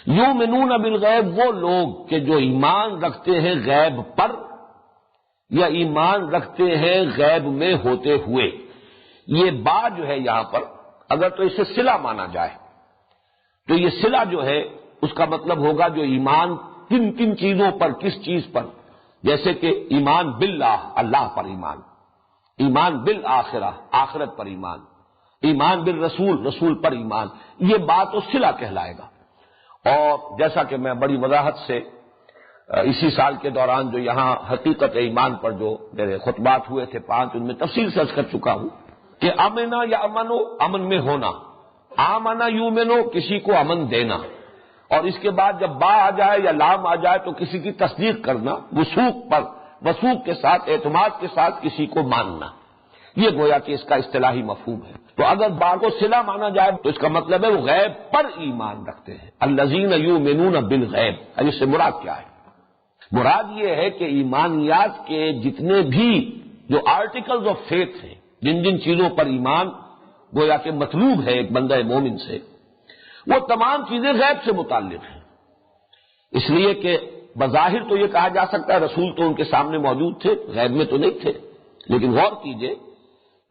A: یؤمنون بالغیب، وہ لوگ کہ جو ایمان رکھتے ہیں غیب پر، یا ایمان رکھتے ہیں غیب میں ہوتے ہوئے۔ یہ بات جو ہے یہاں پر اگر تو اسے صلہ مانا جائے تو یہ صلہ جو ہے اس کا مطلب ہوگا جو ایمان کن کن چیزوں پر، کس چیز پر، جیسے کہ ایمان باللہ، اللہ پر ایمان، ایمان بالآخرہ، آخرت پر ایمان، ایمان بالرسول، رسول پر ایمان، یہ بات اس صلہ کہلائے گا۔ اور جیسا کہ میں بڑی وضاحت سے اسی سال کے دوران جو یہاں حقیقت ایمان پر جو میرے خطبات ہوئے تھے 5، ان میں تفصیل سے عرض کر چکا ہوں کہ امنا یا امنو، امن میں ہونا، آمنا یومنو، کسی کو امن دینا، اور اس کے بعد جب با آ جائے یا لام آ جائے تو کسی کی تصدیق کرنا، وثوق پر، وثوق کے ساتھ، اعتماد کے ساتھ کسی کو ماننا، یہ گویا کہ اس کا اصطلاحی مفہوم ہے۔ تو اگر با کو صلہ مانا جائے تو اس کا مطلب ہے وہ غیب پر ایمان رکھتے ہیں، الذین یؤمنون بالغیب۔ اب اس سے مراد کیا ہے؟ مراد یہ ہے کہ ایمانیات کے جتنے بھی جو آرٹیکلز آف فیتھ ہیں، جن جن چیزوں پر ایمان گویا کہ مطلوب ہے ایک بندہ مومن سے، وہ تمام چیزیں غیب سے متعلق ہیں۔ اس لیے کہ بظاہر تو یہ کہا جا سکتا ہے رسول تو ان کے سامنے موجود تھے، غیب میں تو نہیں تھے، لیکن غور کیجئے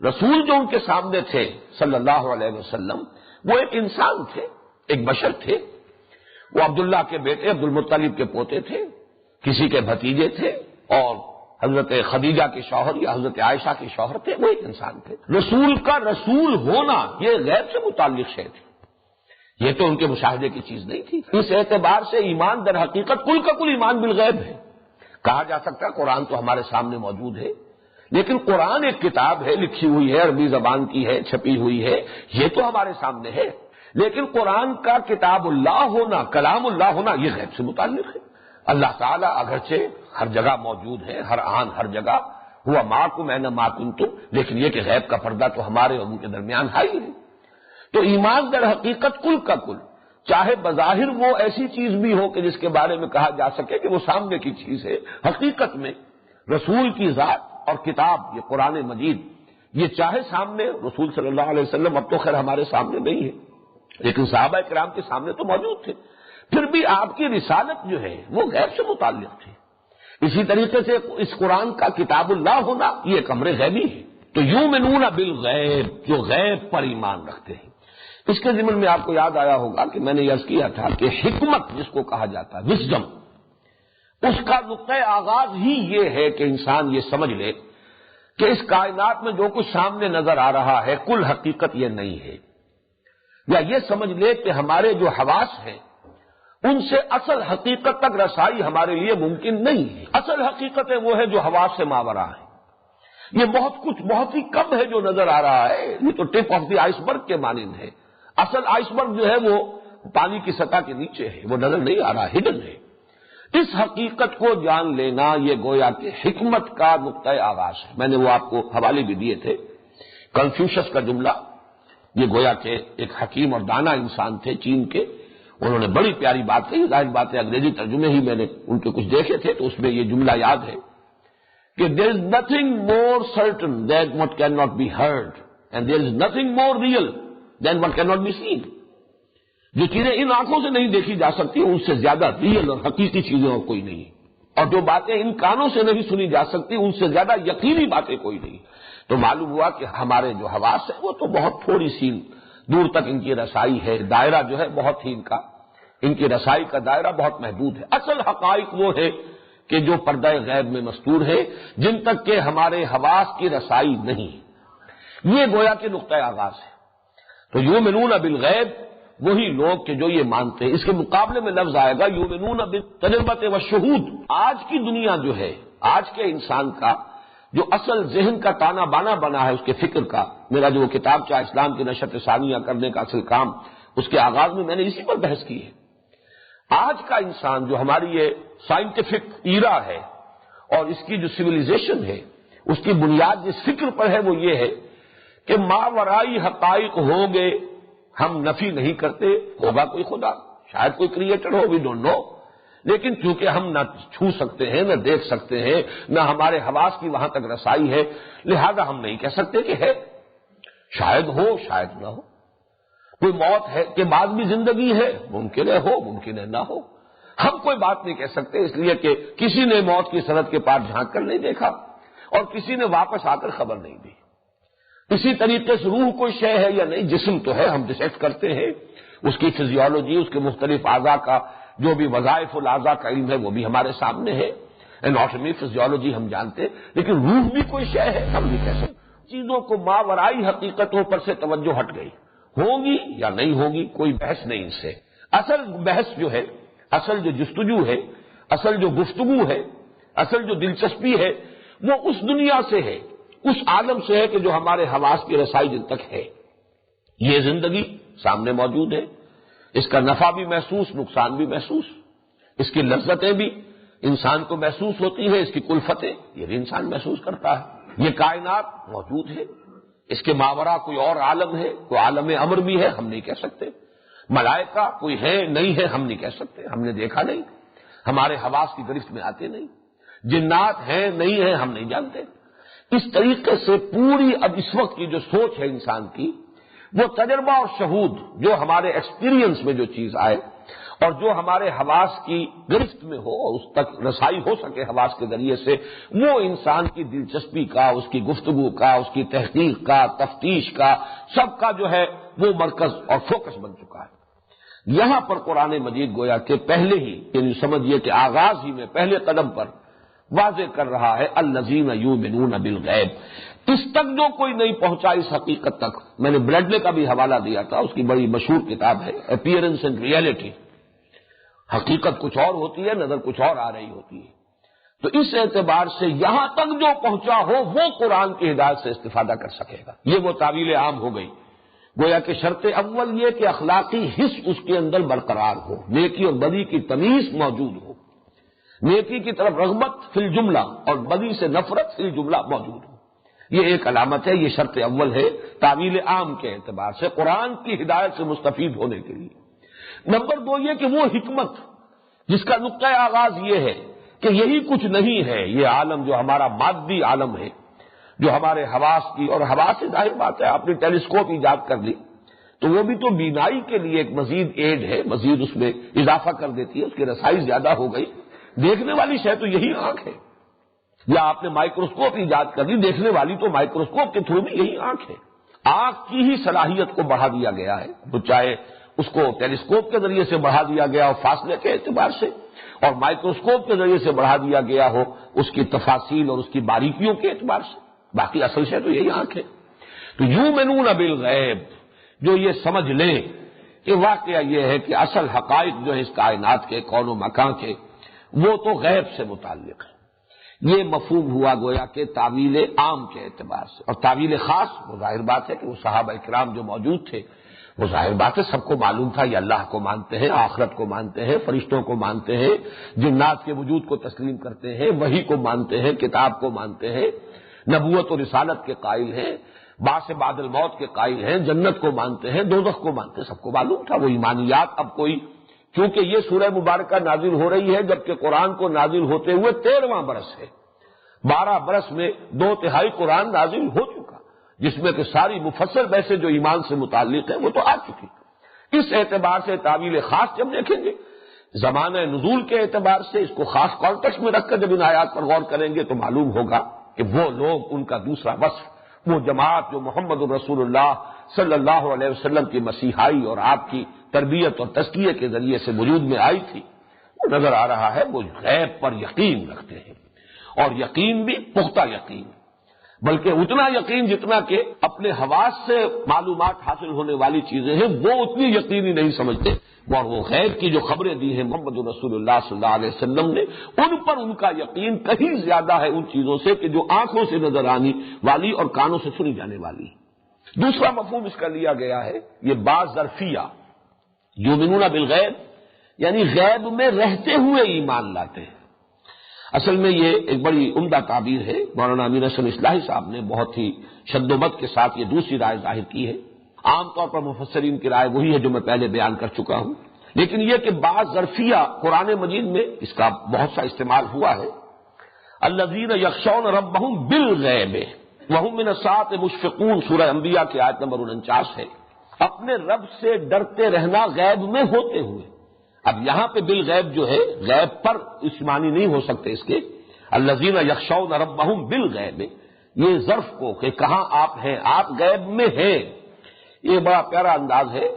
A: رسول جو ان کے سامنے تھے صلی اللہ علیہ وسلم، وہ ایک انسان تھے، ایک بشر تھے، وہ عبداللہ کے بیٹے عبد المطلب کے پوتے تھے، کسی کے بھتیجے تھے، اور حضرت خدیجہ کے شوہر یا حضرت عائشہ کے شوہر تھے، وہ ایک انسان تھے۔ رسول کا رسول ہونا یہ غیب سے متعلق شے تھی، یہ تو ان کے مشاہدے کی چیز نہیں تھی۔ اس اعتبار سے ایمان در حقیقت کل کا کل ایمان بالغیب ہے۔ کہا جا سکتا ہے قرآن تو ہمارے سامنے موجود ہے، لیکن قرآن ایک کتاب ہے، لکھی ہوئی ہے، عربی زبان کی ہے، چھپی ہوئی ہے، یہ تو ہمارے سامنے ہے، لیکن قرآن کا کتاب اللہ ہونا، کلام اللہ ہونا، یہ غیب سے متعلق ہے۔ اللہ تعالیٰ اگرچہ ہر جگہ موجود ہے، ہر آن ہر جگہ، ہوا معکم اینما کنتم، لیکن یہ کہ غیب کا پردہ تو ہمارے اور ان کے درمیان ہے۔ تو ایمان در حقیقت کل کا کل، چاہے بظاہر وہ ایسی چیز بھی ہو کہ جس کے بارے میں کہا جا سکے کہ وہ سامنے کی چیز ہے، حقیقت میں رسول کی ذات اور کتاب یہ قرآن مجید، یہ چاہے سامنے رسول صلی اللہ علیہ وسلم اب تو خیر ہمارے سامنے نہیں ہے، لیکن صحابہ کرام کے سامنے تو موجود تھے، پھر بھی آپ کی رسالت جو ہے وہ غیب سے متعلق تھی۔ اسی طریقے سے اس قرآن کا کتاب اللہ ہونا یہ ایک امر غیبی ہے۔ تو یؤمنون بالغیب، جو غیب پر ایمان رکھتے ہیں۔ اس کے ضمن میں آپ کو یاد آیا ہوگا کہ میں نے عرض کیا تھا کہ حکمت جس کو کہا جاتا ہے، وزڈم، اس کا نقطۂ آغاز ہی یہ ہے کہ انسان یہ سمجھ لے کہ اس کائنات میں جو کچھ سامنے نظر آ رہا ہے کل حقیقت یہ نہیں ہے، یا یہ سمجھ لے کہ ہمارے جو حواس ہیں ان سے اصل حقیقت تک رسائی ہمارے لیے ممکن نہیں ہے۔ اصل حقیقتیں وہ ہے جو حواس سے ماورا ہے، یہ بہت ہی کم ہے جو نظر آ رہا ہے، یہ تو ٹپ آف دی آئس برگ کے مانند ہے۔ اصل آئس برگ جو ہے وہ پانی کی سطح کے نیچے ہے، وہ نظر نہیں آ رہا، ہڈن ہے۔ اس حقیقت کو جان لینا یہ گویا کہ حکمت کا نقطۂ آغاز ہے۔ میں نے وہ آپ کو حوالے بھی دیے تھے، کنفیوشس کا جملہ، یہ گویا کہ ایک حکیم اور دانا انسان تھے چین کے، انہوں نے بڑی پیاری بات کہی، ظاہر بات ہے انگریزی ترجمے ہی میں نے ان کے کچھ دیکھے تھے تو اس میں یہ جملہ یاد ہے کہ there is nothing more certain than what cannot be heard and there is nothing more real than what cannot be seen۔ جو چیزیں ان آنکھوں سے نہیں دیکھی جا سکتی ان سے زیادہ ریئل اور حقیقی چیزیں اور کوئی نہیں، اور جو باتیں ان کانوں سے نہیں سنی جا سکتی ان سے زیادہ یقینی باتیں کوئی نہیں۔ تو معلوم ہوا کہ ہمارے جو حواس ہیں وہ تو بہت تھوڑی سی دور تک ان کی رسائی ہے، دائرہ جو ہے بہت ہی ان کی رسائی کا دائرہ بہت محدود ہے۔ اصل حقائق وہ ہے کہ جو پردہ غیب میں مستور ہے، جن تک کہ ہمارے حواس کی رسائی نہیں، یہ گویا کہ نقطۂ آغاز ہے۔ تو یؤمنون بالغیب، وہی لوگ کہ جو یہ مانتے ہیں۔ اس کے مقابلے میں لفظ آئے گا یؤمنون بالتجربۃ والشہود۔ آج کی دنیا جو ہے، آج کے انسان کا جو اصل ذہن کا تانا بانا بنا ہے اس کے فکر کا، میرا جو کتاب چاہ اسلام کی نشر ثانیہ کرنے کا اصل کام، اس کے آغاز میں میں نے اسی پر بحث کی ہے۔ آج کا انسان جو ہماری یہ سائنٹیفک ایرا ہے اور اس کی جو سویلائزیشن ہے، اس کی بنیاد جس فکر پر ہے وہ یہ ہے کہ ماورائی حقائق ہوں گے، ہم نفی نہیں کرتے، ہوگا کوئی خدا، شاید کوئی creator who, we don't know, لیکن چونکہ ہم نہ چھو سکتے ہیں، نہ دیکھ سکتے ہیں، نہ ہمارے حواس کی وہاں تک رسائی ہے، لہذا ہم نہیں کہہ سکتے کہ ہے، شاید ہو شاید نہ ہو۔ کوئی موت ہے کہ بعد بھی زندگی ہے، ممکن ہے ہو ممکن ہے نہ ہو، ہم کوئی بات نہیں کہہ سکتے، اس لیے کہ کسی نے موت کی سرحد کے پار جھانک کر نہیں دیکھا اور کسی نے واپس آ کر خبر نہیں دی۔ اسی طریقے سے روح کوئی شے ہے یا نہیں، جسم تو ہے، ہم ڈسیکٹ کرتے ہیں، اس کی فزیولوجی، اس کے مختلف اعضاء کا جو بھی وظائف الاعضاء کا علم ہے وہ بھی ہمارے سامنے ہے، اناٹمی فزیولوجی ہم جانتے ہیں، لیکن روح بھی کوئی شے ہے ہم نہیں کہہ سکتے۔ چیزوں کو ماورائی حقیقتوں پر سے توجہ ہٹ گئی، ہوگی یا نہیں ہوگی کوئی بحث نہیں ان سے۔ اصل بحث جو ہے، اصل جو جستجو ہے، اصل جو گفتگو ہے، اصل جو دلچسپی ہے وہ اس دنیا سے ہے، اس عالم سے ہے کہ جو ہمارے حواس کی رسائی جن تک ہے۔ یہ زندگی سامنے موجود ہے، اس کا نفع بھی محسوس، نقصان بھی محسوس، اس کی لذتیں بھی انسان کو محسوس ہوتی ہیں، اس کی کلفتیں یہ بھی انسان محسوس کرتا ہے۔ یہ کائنات موجود ہے، اس کے ماورا کوئی اور عالم ہے، کوئی عالم امر بھی ہے، ہم نہیں کہہ سکتے۔ ملائکہ کوئی ہے نہیں ہے، ہم نہیں کہہ سکتے، ہم نے دیکھا نہیں، ہمارے حواس کی گرفت میں آتے نہیں۔ جنات ہیں نہیں ہیں، ہم نہیں جانتے۔ اس طریقے سے پوری اب اس وقت کی جو سوچ ہے انسان کی، وہ تجربہ اور شہود، جو ہمارے ایکسپیرینس میں جو چیز آئے اور جو ہمارے حواس کی گرفت میں ہو اور اس تک رسائی ہو سکے حواس کے ذریعے سے، وہ انسان کی دلچسپی کا، اس کی گفتگو کا، اس کی تحقیق کا، تفتیش کا، سب کا جو ہے وہ مرکز اور فوکس بن چکا ہے۔ یہاں پر قرآن مجید گویا کہ پہلے ہی یعنی سمجھیے کہ آغاز ہی میں پہلے قدم پر واضح کر رہا ہے الذین یؤمنون بالغیب. اس تک جو کوئی نہیں پہنچا اس حقیقت تک، میں نے بریڈلے کا بھی حوالہ دیا تھا، اس کی بڑی مشہور کتاب ہے اپیئرنس اینڈ ریئلٹی. حقیقت کچھ اور ہوتی ہے، نظر کچھ اور آ رہی ہوتی ہے. تو اس اعتبار سے یہاں تک جو پہنچا ہو وہ قرآن کی ہدایت سے استفادہ کر سکے گا. یہ وہ تعویل عام ہو گئی. گویا کہ شرط اول یہ کہ اخلاقی حس اس کے اندر برقرار ہو، نیکی اور بدی کی تمیز موجود ہو، نیکی کی طرف رغبت فی الجملہ اور بدی سے نفرت فی الجملہ موجود ہو. یہ ایک علامت ہے، یہ شرط اول ہے تعویل عام کے اعتبار سے قرآن کی ہدایت سے مستفید ہونے کے لیے. نمبر دو یہ کہ وہ حکمت جس کا نقطۂ آغاز یہ ہے کہ یہی کچھ نہیں ہے، یہ عالم جو ہمارا مادی عالم ہے، جو ہمارے حواس کی، اور حواس سے ظاہر بات ہے آپ نے ٹیلیسکوپ ایجاد کر لی تو وہ بھی تو بینائی کے لیے ایک مزید ایڈ ہے، مزید اس میں اضافہ کر دیتی ہے، اس کی رسائی زیادہ ہو گئی. دیکھنے والی شے تو یہی آنکھ ہے. یا آپ نے مائکروسکوپ ایجاد کر لی، دیکھنے والی تو مائکروسکوپ کے تھرو بھی یہی آنکھ ہے. آنکھ کی ہی صلاحیت کو بڑھا دیا گیا ہے، تو چاہے اس کو ٹیلیسکوپ کے ذریعے سے بڑھا دیا گیا ہو فاصلے کے اعتبار سے، اور مائکروسکوپ کے ذریعے سے بڑھا دیا گیا ہو اس کی تفاصیل اور اس کی باریکیوں کے اعتبار سے. باقی اصل شے تو یہی آنکھ ہے. تو یؤمنون بالغیب، جو یہ سمجھ لیں کہ واقعہ یہ ہے کہ اصل حقائق جو ہے اس کائنات کے کون و مکان کے وہ تو غیب سے متعلق ہے. یہ مفہوم ہوا گویا کہ تعویل عام کے اعتبار سے. اور تعویل خاص، وہ ظاہر بات ہے کہ وہ صحابہ کرام جو موجود تھے وہ ظاہر بات ہے سب کو معلوم تھا یہ اللہ کو مانتے ہیں، آخرت کو مانتے ہیں، فرشتوں کو مانتے ہیں، جنات کے وجود کو تسلیم کرتے ہیں، وحی کو مانتے ہیں، کتاب کو مانتے ہیں، نبوت و رسالت کے قائل ہیں، بعث بعد الموت کے قائل ہیں، جنت کو مانتے ہیں، دوزخ کو مانتے ہیں. سب کو معلوم تھا وہ ایمانیات. اب کوئی کیونکہ یہ سورہ مبارکہ نازل ہو رہی ہے جبکہ قرآن کو نازل ہوتے ہوئے 13واں برس ہے، 12 برس میں 2/3 قرآن نازل ہو چکا، جس میں کہ ساری مفصل بحثیں جو ایمان سے متعلق ہیں وہ تو آ چکی. اس اعتبار سے تعویل خاص جب دیکھیں گے، زمانہ نزول کے اعتبار سے اس کو خاص کانٹیکسٹ میں رکھ کر جب ان آیات پر غور کریں گے تو معلوم ہوگا کہ وہ لوگ، ان کا دوسرا وصف، وہ جماعت جو محمد رسول اللہ صلی اللہ علیہ وسلم کی مسیحائی اور آپ کی تربیت اور تزکیے کے ذریعے سے وجود میں آئی تھی، وہ نظر آ رہا ہے وہ غیب پر یقین رکھتے ہیں، اور یقین بھی پختہ یقین، بلکہ اتنا یقین جتنا کہ اپنے حواس سے معلومات حاصل ہونے والی چیزیں ہیں وہ اتنی یقینی نہیں سمجھتے. اور وہ غیب کی جو خبریں دی ہیں محمد رسول اللہ صلی اللہ علیہ وسلم نے، ان پر ان کا یقین کہیں زیادہ ہے ان چیزوں سے کہ جو آنکھوں سے نظر آنے والی اور کانوں سے سنی جانے والی. دوسرا مفہوم اس کا لیا گیا ہے یہ بعض ظرفیہ، یؤمنون بالغیب یعنی غیب میں رہتے ہوئے ایمان لاتے ہیں. اصل میں یہ ایک بڑی عمدہ تعبیر ہے. مولانا امین حسن اصلاحی صاحب نے بہت ہی شد و مد کے ساتھ یہ دوسری رائے ظاہر کی ہے. عام طور پر مفسرین کی رائے وہی ہے جو میں پہلے بیان کر چکا ہوں، لیکن یہ کہ بعض ظرفیہ قرآن مجید میں اس کا بہت سا استعمال ہوا ہے. الذین یخشون ربہم بالغیب وہم من الساعۃ مشفقون، سورہ انبیاء کی آیت نمبر 49 ہے. اپنے رب سے ڈرتے رہنا غیب میں ہوتے ہوئے. اب یہاں پہ بالغیب جو ہے غیب پر اس معنی نہیں ہو سکتے اس کے. الذین یخشون ربہم بالغیب، یہ ظرف کو کہ کہاں آپ ہیں، آپ غیب میں ہیں، یہ بڑا پیارا انداز ہے.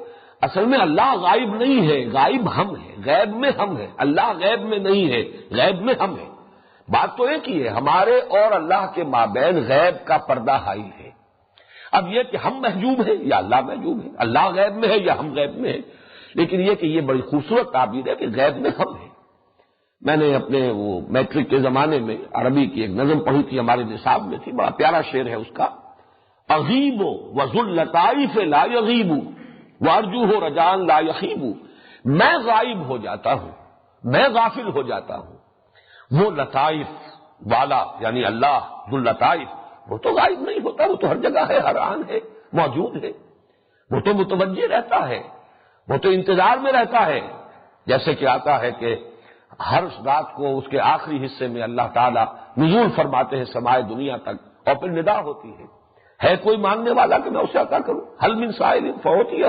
A: اصل میں اللہ غائب نہیں ہے، غائب ہم ہیں، غیب میں ہم ہیں. اللہ غیب میں نہیں ہے، غیب میں ہم ہیں. بات تو ایک ہی ہے، ہمارے اور اللہ کے مابین غیب کا پردہ حائل ہے. اب یہ کہ ہم محجوب ہیں یا اللہ محجوب ہے، اللہ غیب میں ہے یا ہم غیب میں ہیں، لیکن یہ کہ یہ بڑی خوبصورت تعبیر ہے کہ غیب میں ہم ہیں. میں نے اپنے وہ میٹرک کے زمانے میں عربی کی ایک نظم پڑھی تھی، ہمارے نصاب میں تھی، بڑا پیارا شعر ہے اس کا. اغیب وذو اللطائف لا یغیب وارجوہ رجان لا یخیب. میں غائب ہو جاتا ہوں، میں غافل ہو جاتا ہوں، وہ لطائف والا یعنی اللہ ذو اللطائف وہ تو غائب نہیں ہوتا، وہ تو ہر جگہ ہے، ہر آن ہے، موجود ہے، وہ تو متوجہ رہتا ہے، وہ تو انتظار میں رہتا ہے. جیسے کہ آتا ہے کہ ہر رات کو اس کے آخری حصے میں اللہ تعالیٰ نزول فرماتے ہیں سمائے دنیا تک، اور پھر ندا ہوتی ہے کوئی مانگنے والا کہ میں اسے عطا کروں، حل من سائل فأعطیہ،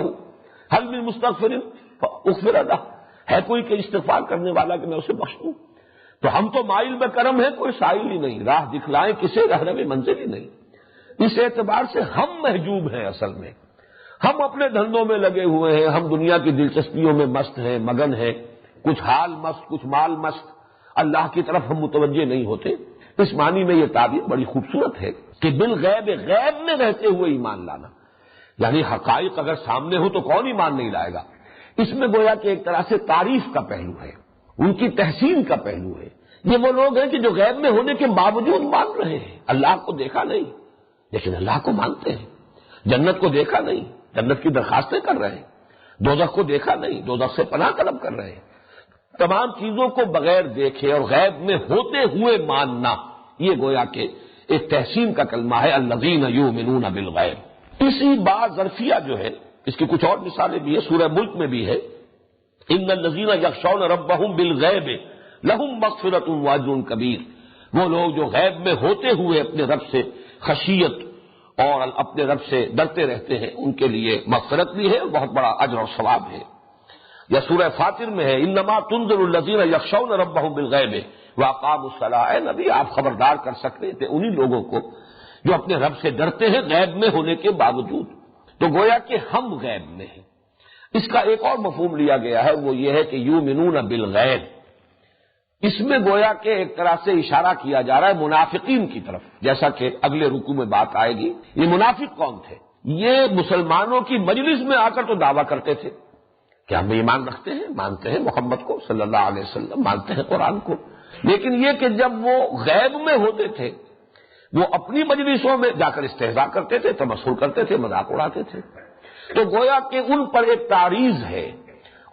A: حل من مستغفر فاغفر لہ، ہے کوئی کہ استغفار کرنے والا کہ میں اسے بخش دوں. تو ہم تو مائل میں کرم ہے، کوئی سائل ہی نہیں، راہ دکھلائیں کسے رہنم منزل ہی نہیں. اس اعتبار سے ہم محجوب ہیں اصل میں، ہم اپنے دھندوں میں لگے ہوئے ہیں، ہم دنیا کی دلچسپیوں میں مست ہیں، مگن ہیں، کچھ حال مست، کچھ مال مست، اللہ کی طرف ہم متوجہ نہیں ہوتے۔ اس معنی میں یہ تعبیر بڑی خوبصورت ہے کہ بالغیب، غیب میں رہتے ہوئے ایمان لانا، یعنی حقائق اگر سامنے ہو تو کون ایمان نہیں لائے گا۔ اس میں گویا کہ ایک طرح سے تعریف کا پہلو ہے، ان کی تحسین کا پہلو ہے۔ یہ وہ لوگ ہیں کہ جو غیب میں ہونے کے باوجود مان رہے ہیں، اللہ کو دیکھا نہیں لیکن اللہ کو مانتے ہیں، جنت کو دیکھا نہیں، جنت کی درخواستیں کر رہے ہیں، دوزخ کو دیکھا نہیں، دوزخ سے پناہ طلب کر رہے ہیں۔ تمام چیزوں کو بغیر دیکھے اور غیب میں ہوتے ہوئے ماننا، یہ گویا کہ ایک تحسین کا کلمہ ہے، الذین یؤمنون بالغیب۔ اسی بات ظرفیہ جو ہے، اس کی کچھ اور مثالیں بھی ہیں، سورہ ملک میں بھی ہے، ان الذین یخشون ربہم بالغیب لہم مغفرۃ واجر کبیر۔ وہ لوگ جو غیب میں ہوتے ہوئے اپنے رب سے خشیت اور اپنے رب سے ڈرتے رہتے ہیں، ان کے لیے مغفرت بھی ہے اور بہت بڑا اجر اور ثواب ہے۔ یا سورہ فاطر میں ہے، انما تنذر الذین یخشون ربہم بالغیب واقاموا الصلاۃ۔ اے نبی، آپ خبردار کر سکتے تھے انہی لوگوں کو جو اپنے رب سے ڈرتے ہیں غیب میں ہونے کے باوجود۔ تو گویا کہ ہم غیب میں ہیں۔ اس کا ایک اور مفہوم لیا گیا ہے، وہ یہ ہے کہ یؤمنون بالغیب۔ اس میں گویا کہ ایک طرح سے اشارہ کیا جا رہا ہے منافقین کی طرف، جیسا کہ اگلے رکوع میں بات آئے گی۔ یہ منافق کون تھے؟ یہ مسلمانوں کی مجلس میں آ کر تو دعویٰ کرتے تھے کہ ہم ایمان رکھتے ہیں، مانتے ہیں محمد کو صلی اللہ علیہ وسلم، مانتے ہیں قرآن کو، لیکن یہ کہ جب وہ غیب میں ہوتے تھے، وہ اپنی مجلسوں میں جا کر استہزاء کرتے تھے، تمسخر کرتے تھے، مذاق اڑاتے تھے۔ تو گویا کہ ان پر ایک تعریض ہے،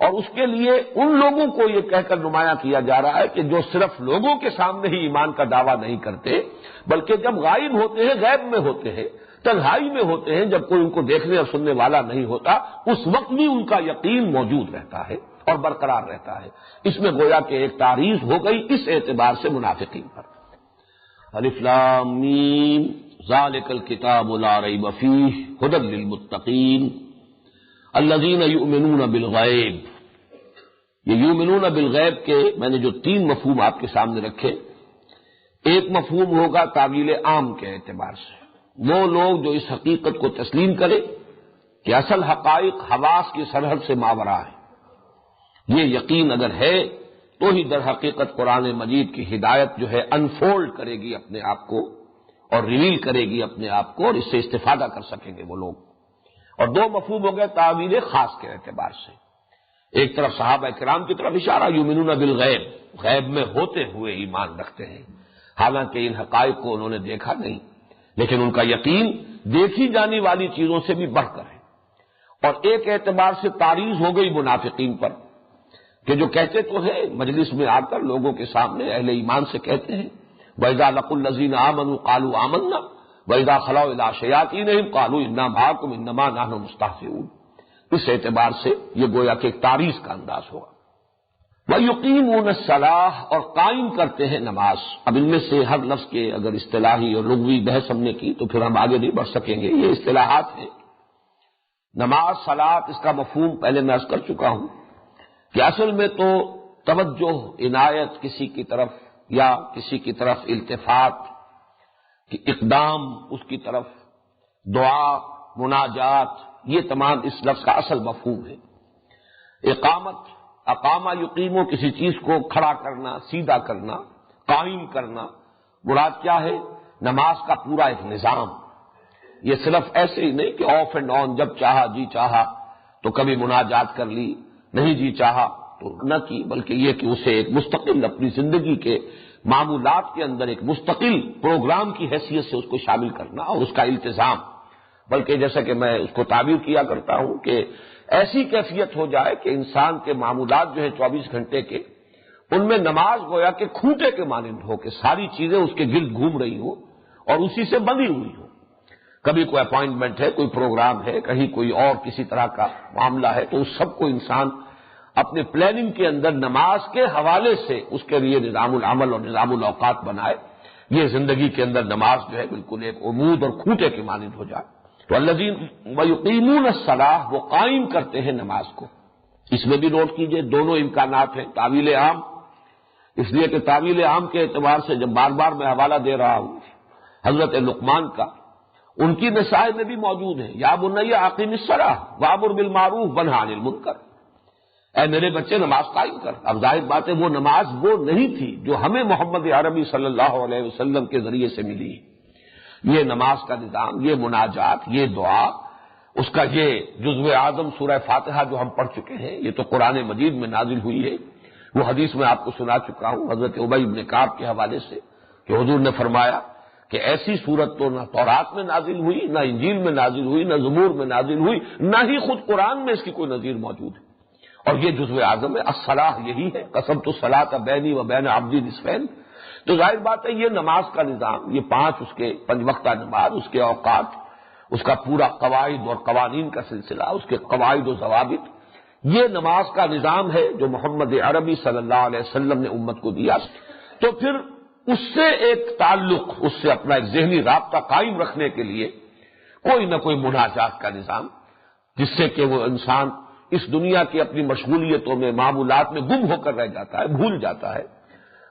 A: اور اس کے لیے ان لوگوں کو یہ کہہ کر نمایاں کیا جا رہا ہے کہ جو صرف لوگوں کے سامنے ہی ایمان کا دعویٰ نہیں کرتے، بلکہ جب غائب ہوتے ہیں، غیب میں ہوتے ہیں، تنہائی میں ہوتے ہیں، جب کوئی ان کو دیکھنے اور سننے والا نہیں ہوتا، اس وقت بھی ان کا یقین موجود رہتا ہے اور برقرار رہتا ہے۔ اس میں گویا کہ ایک تعریض ہو گئی اس اعتبار سے منافقین پر۔ الف لام میم ذالک الکتاب لا ریب فیہ ھدی للمتقین الذین یؤمنون بالغیب۔ یہ یؤمنون بالغیب کے میں نے جو 3 مفہوم آپ کے سامنے رکھے، ایک مفہوم ہوگا تعویل عام کے اعتبار سے، وہ لوگ جو اس حقیقت کو تسلیم کرے کہ اصل حقائق حواس کی سرحد سے ماورا ہے۔ یہ یقین اگر ہے تو ہی در حقیقت قرآن مجید کی ہدایت جو ہے انفولڈ کرے گی اپنے آپ کو اور ریویل کرے گی اپنے آپ کو، اور اس سے استفادہ کر سکیں گے وہ لوگ۔ اور 2 مفہوم ہو گئے تعویل خاص کے اعتبار سے، ایک طرف صحابہ کرام کی طرف اشارہ، یؤمنون بالغیب، غیب میں ہوتے ہوئے ایمان رکھتے ہیں، حالانکہ ان حقائق کو انہوں نے دیکھا نہیں، لیکن ان کا یقین دیکھی جانے والی چیزوں سے بھی بڑھ کر ہے۔ اور ایک اعتبار سے تعریض ہو گئی منافقین پر کہ جو کہتے تو ہیں مجلس میں آ کر لوگوں کے سامنے اہل ایمان سے کہتے ہیں، وَإِذَا لَقُوا الَّذِينَ آمَنُوا قَالُوا آمَنَّا وَإِذَا خَلَوْا إِلَىٰ شَيَاطِينِهِمْ قَالُوا إِنَّا مَعَكُمْ إِنَّمَا نَحْنُ مُسْتَهْزِئُونَ۔ اس اعتبار سے یہ گویا کہ ایک تعریض کا انداز ہوگا۔ وَيُقِيمُونَ الصَّلَاةَ، اور قائم کرتے ہیں نماز۔ اب ان میں سے ہر لفظ کے اگر اصطلاحی اور لغوی بحث ہم نے کی تو پھر ہم آگے نہیں بڑھ سکیں گے، یہ اصطلاحات ہیں۔ نماز، صلاۃ، اس کا مفہوم پہلے میں عرض کر چکا ہوں کہ اصل میں تو توجہ، عنایت کسی کی طرف یا کسی کی طرف التفات، اقدام اس کی طرف، دعا، مناجات، یہ تمام اس لفظ کا اصل مفہوم ہے۔ اقامت، اقامہ یقیمو، کسی چیز کو کھڑا کرنا، سیدھا کرنا، قائم کرنا، مراد کیا ہے؟ نماز کا پورا ایک نظام۔ یہ صرف ایسے ہی نہیں کہ آف اینڈ آن، جب چاہا جی چاہا تو کبھی مناجات کر لی، نہیں جی چاہا تو نہ کی، بلکہ یہ کہ اسے ایک مستقل اپنی زندگی کے معمولات کے اندر ایک مستقل پروگرام کی حیثیت سے اس کو شامل کرنا اور اس کا التزام، بلکہ جیسا کہ میں اس کو تعبیر کیا کرتا ہوں کہ ایسی کیفیت ہو جائے کہ انسان کے معمولات جو ہیں 24 گھنٹے کے، ان میں نماز گویا کہ کھوٹے کے مانند ہو کہ ساری چیزیں اس کے گرد گھوم رہی ہوں اور اسی سے بندھی ہوئی ہوں۔ کبھی کوئی اپائنٹمنٹ ہے، کوئی پروگرام ہے، کہیں کوئی اور کسی طرح کا معاملہ ہے، تو اس سب کو انسان اپنے پلاننگ کے اندر نماز کے حوالے سے اس کے لیے نظام العمل اور نظام الاوقات بنائے۔ یہ زندگی کے اندر نماز جو ہے بالکل ایک عمود اور کھوٹے کے مانند ہو جائے۔ تو الذین ویقیمون الصلاۃ، وہ قائم کرتے ہیں نماز کو۔ اس میں بھی نوٹ کیجئے دونوں امکانات ہیں، تعویل عام، اس لیے کہ تعویل عام کے اعتبار سے جب بار بار میں حوالہ دے رہا ہوں حضرت لقمان کا، ان کی نصائح میں بھی موجود ہیں، یا بنی اقیم الصلاۃ وامر بالمعروف وانہی عن المنکر، اے میرے بچے نماز قائم کر۔ اب ظاہر بات ہے وہ نماز وہ نہیں تھی جو ہمیں محمد عربی صلی اللہ علیہ وسلم کے ذریعے سے ملی۔ یہ نماز کا نظام، یہ مناجات، یہ دعا، اس کا یہ جزو اعظم سورہ فاتحہ جو ہم پڑھ چکے ہیں، یہ تو قرآن مجید میں نازل ہوئی ہے۔ وہ حدیث میں آپ کو سنا چکا ہوں حضرت ابی بن کعب کے حوالے سے کہ حضور نے فرمایا کہ ایسی صورت تو نہ تورات میں نازل ہوئی، نہ انجیل میں نازل ہوئی، نہ زبور میں نازل ہوئی، نہ ہی خود قرآن میں اس کی کوئی نظیر موجود ہے۔ اور یہ جزو اعظم ہے، الصلاۃ یہی ہے، قسمت الصلاۃ بینی و بین عبدی نصفین۔ تو ظاہر بات ہے یہ نماز کا نظام، یہ 5 اس کے 5 وقتہ نماز، اس کے اوقات، اس کا پورا قواعد اور قوانین کا سلسلہ، اس کے قواعد و ضوابط، یہ نماز کا نظام ہے جو محمد عربی صلی اللہ علیہ وسلم نے امت کو دیا۔ تو پھر اس سے ایک تعلق، اس سے اپنا ایک ذہنی رابطہ قائم رکھنے کے لیے کوئی نہ کوئی مناجات کا نظام، جس سے کہ وہ انسان اس دنیا کی اپنی مشغولیتوں میں، معمولات میں گم ہو کر رہ جاتا ہے، بھول جاتا ہے۔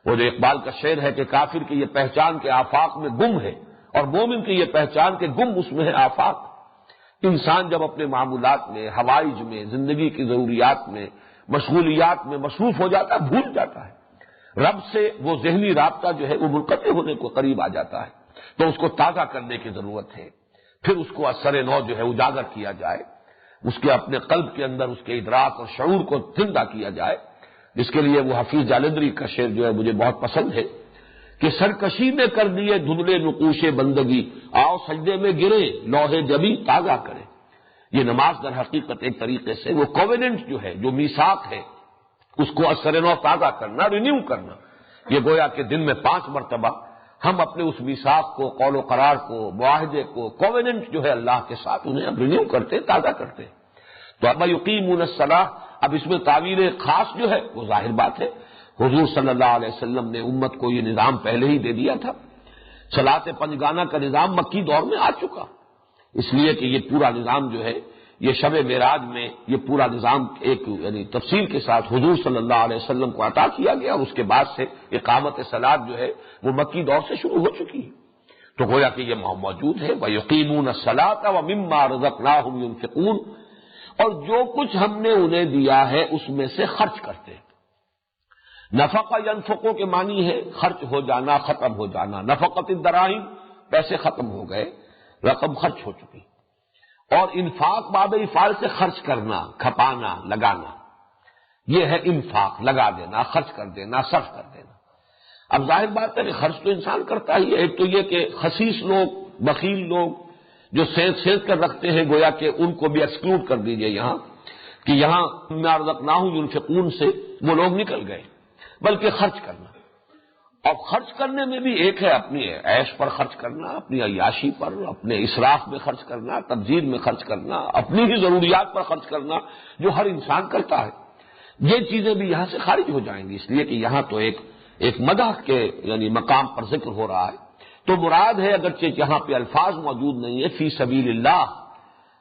A: وہ جو اقبال کا شعر ہے کہ کافر کی یہ پہچان کے آفاق میں گم ہے، اور مومن کی یہ پہچان کے گم اس میں ہے آفاق۔ انسان جب اپنے معمولات میں، حوائج میں، زندگی کی ضروریات میں، مشغولیات میں مصروف ہو جاتا ہے، بھول جاتا ہے رب سے، وہ ذہنی رابطہ جو ہے وہ منقطع ہونے کو قریب آ جاتا ہے۔ تو اس کو تازہ کرنے کی ضرورت ہے، پھر اس کو اثر نو جو ہے اجاگر کیا جائے، اس کے اپنے قلب کے اندر اس کے ادراک اور شعور کو زندہ کیا جائے، جس کے لیے وہ حفیظ جالندری کا شعر جو ہے مجھے بہت پسند ہے کہ سرکشی نے کر دیے دھندلے نقوش بندگی، آؤ سجدے میں گرے لوح جبی تازہ کرے۔ یہ نماز در حقیقت ایک طریقے سے وہ کووننٹ جو ہے، جو میثاق ہے، اس کو اثر نو تازہ کرنا، رینیو کرنا۔ یہ گویا کہ دن میں 5 مرتبہ ہم اپنے اس میثاق کو، قول و قرار کو، معاہدے کو، کووننٹ جو ہے اللہ کے ساتھ، انہیں اب رینیو کرتے، تازہ کرتے۔ تو اب یقیمون الصلاۃ، اب اس میں تعبیر خاص جو ہے وہ ظاہر بات ہے، حضور صلی اللہ علیہ وسلم نے امت کو یہ نظام پہلے ہی دے دیا تھا۔ صلاۃ پنجگانہ کا نظام مکی دور میں آ چکا، اس لیے کہ یہ پورا نظام جو ہے یہ شب معراج میں یہ پورا نظام ایک یعنی تفصیل کے ساتھ حضور صلی اللہ علیہ وسلم کو عطا کیا گیا، اور اس کے بعد سے اقامت صلاۃ جو ہے وہ مکی دور سے شروع ہو چکی ہے۔ تو گویا کہ یہ موجود ہے، وَيُقِيمُونَ الصَّلَاةَ وَمِمَّا رَزَقْنَاهُمْ يُنْفِقُونَ، اور جو کچھ ہم نے انہیں دیا ہے اس میں سے خرچ کرتے ہیں۔ نفقہ ینفقو کے معنی ہے خرچ ہو جانا، ختم ہو جانا۔ نفقت الدراہم، پیسے ختم ہو گئے، رقم خرچ ہو چکی۔ اور انفاق باب افعال سے خرچ کرنا، کھپانا، لگانا، یہ ہے انفاق، لگا دینا، خرچ کر دینا، صرف کر دینا۔ اب ظاہر بات ہے کہ خرچ تو انسان کرتا ہی ہے۔ ایک تو یہ کہ خسیس لوگ، بخیل لوگ جو سینچ کر رکھتے ہیں، گویا کہ ان کو بھی ایکسکلوڈ کر دیجئے یہاں، کہ یہاں مما رزقناہم ينفقون سے وہ لوگ نکل گئے، بلکہ خرچ کرنا۔ اور خرچ کرنے میں بھی ایک ہے اپنی عیش پر خرچ کرنا، اپنی عیاشی پر، اپنے اسراف میں خرچ کرنا، تبذیر میں خرچ کرنا، اپنی ہی ضروریات پر خرچ کرنا جو ہر انسان کرتا ہے۔ یہ چیزیں بھی یہاں سے خارج ہو جائیں گی، اس لیے کہ یہاں تو ایک مدح کے یعنی مقام پر ذکر ہو رہا ہے۔ تو مراد ہے، اگرچہ یہاں پہ الفاظ موجود نہیں ہے، فی سبیل اللہ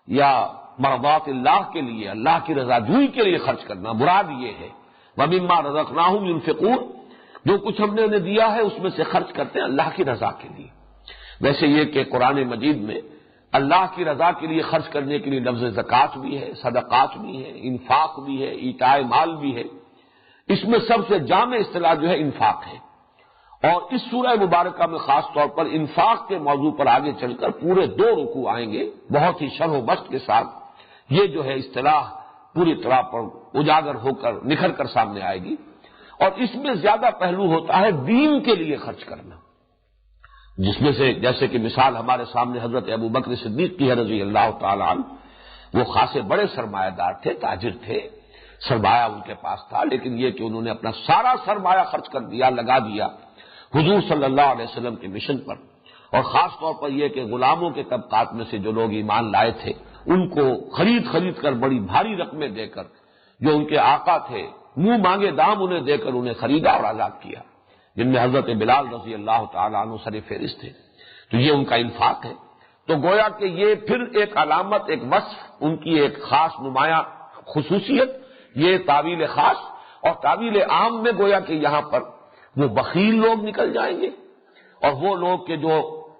A: یا مرضات اللہ کے لیے، اللہ کی رضا جوئی کے لیے خرچ کرنا، مراد یہ ہے وَمِمَّا رَزَقْنَاهُمْ يُنْفِقُونَ، جو کچھ ہم نے انہیں دیا ہے اس میں سے خرچ کرتے ہیں اللہ کی رضا کے لیے۔ ویسے یہ کہ قرآن مجید میں اللہ کی رضا کے لیے خرچ کرنے کے لیے لفظ زکوٰۃ بھی ہے، صدقات بھی ہے، انفاق بھی ہے، ایتاء مال بھی ہے۔ اس میں سب سے جامع اصطلاح جو ہے انفاق ہے، اور اس سورہ مبارکہ میں خاص طور پر انفاق کے موضوع پر آگے چل کر پورے 2 رکوع آئیں گے، بہت ہی شرح و بسط کے ساتھ یہ جو ہے اصطلاح پوری طرح پر اجاگر ہو کر نکھر کر سامنے آئے گی۔ اور اس میں زیادہ پہلو ہوتا ہے دین کے لیے خرچ کرنا، جس میں سے جیسے کہ مثال ہمارے سامنے حضرت ابوبکر صدیق کی ہے رضی اللہ تعالی عنہ۔ وہ خاصے بڑے سرمایہ دار تھے، تاجر تھے، سرمایہ ان کے پاس تھا، لیکن یہ کہ انہوں نے اپنا سارا سرمایہ خرچ کر دیا، لگا دیا حضور صلی اللہ علیہ وسلم کے مشن پر۔ اور خاص طور پر یہ کہ غلاموں کے طبقات میں سے جو لوگ ایمان لائے تھے ان کو خرید کر بڑی بھاری رقمیں دے کر، جو ان کے آقا تھے منہ مانگے دام انہیں دے کر انہیں خریدا اور آزاد کیا، جن میں حضرت بلال رضی اللہ تعالیٰ عنہ سر فہرست تھے۔ تو یہ ان کا انفاق ہے۔ تو گویا کہ یہ پھر ایک علامت، ایک وصف، ان کی ایک خاص نمایاں خصوصیت، یہ تعویل خاص۔ اور تعویل عام میں گویا کہ یہاں پر وہ بخیل لوگ نکل جائیں گے، اور وہ لوگ کہ جو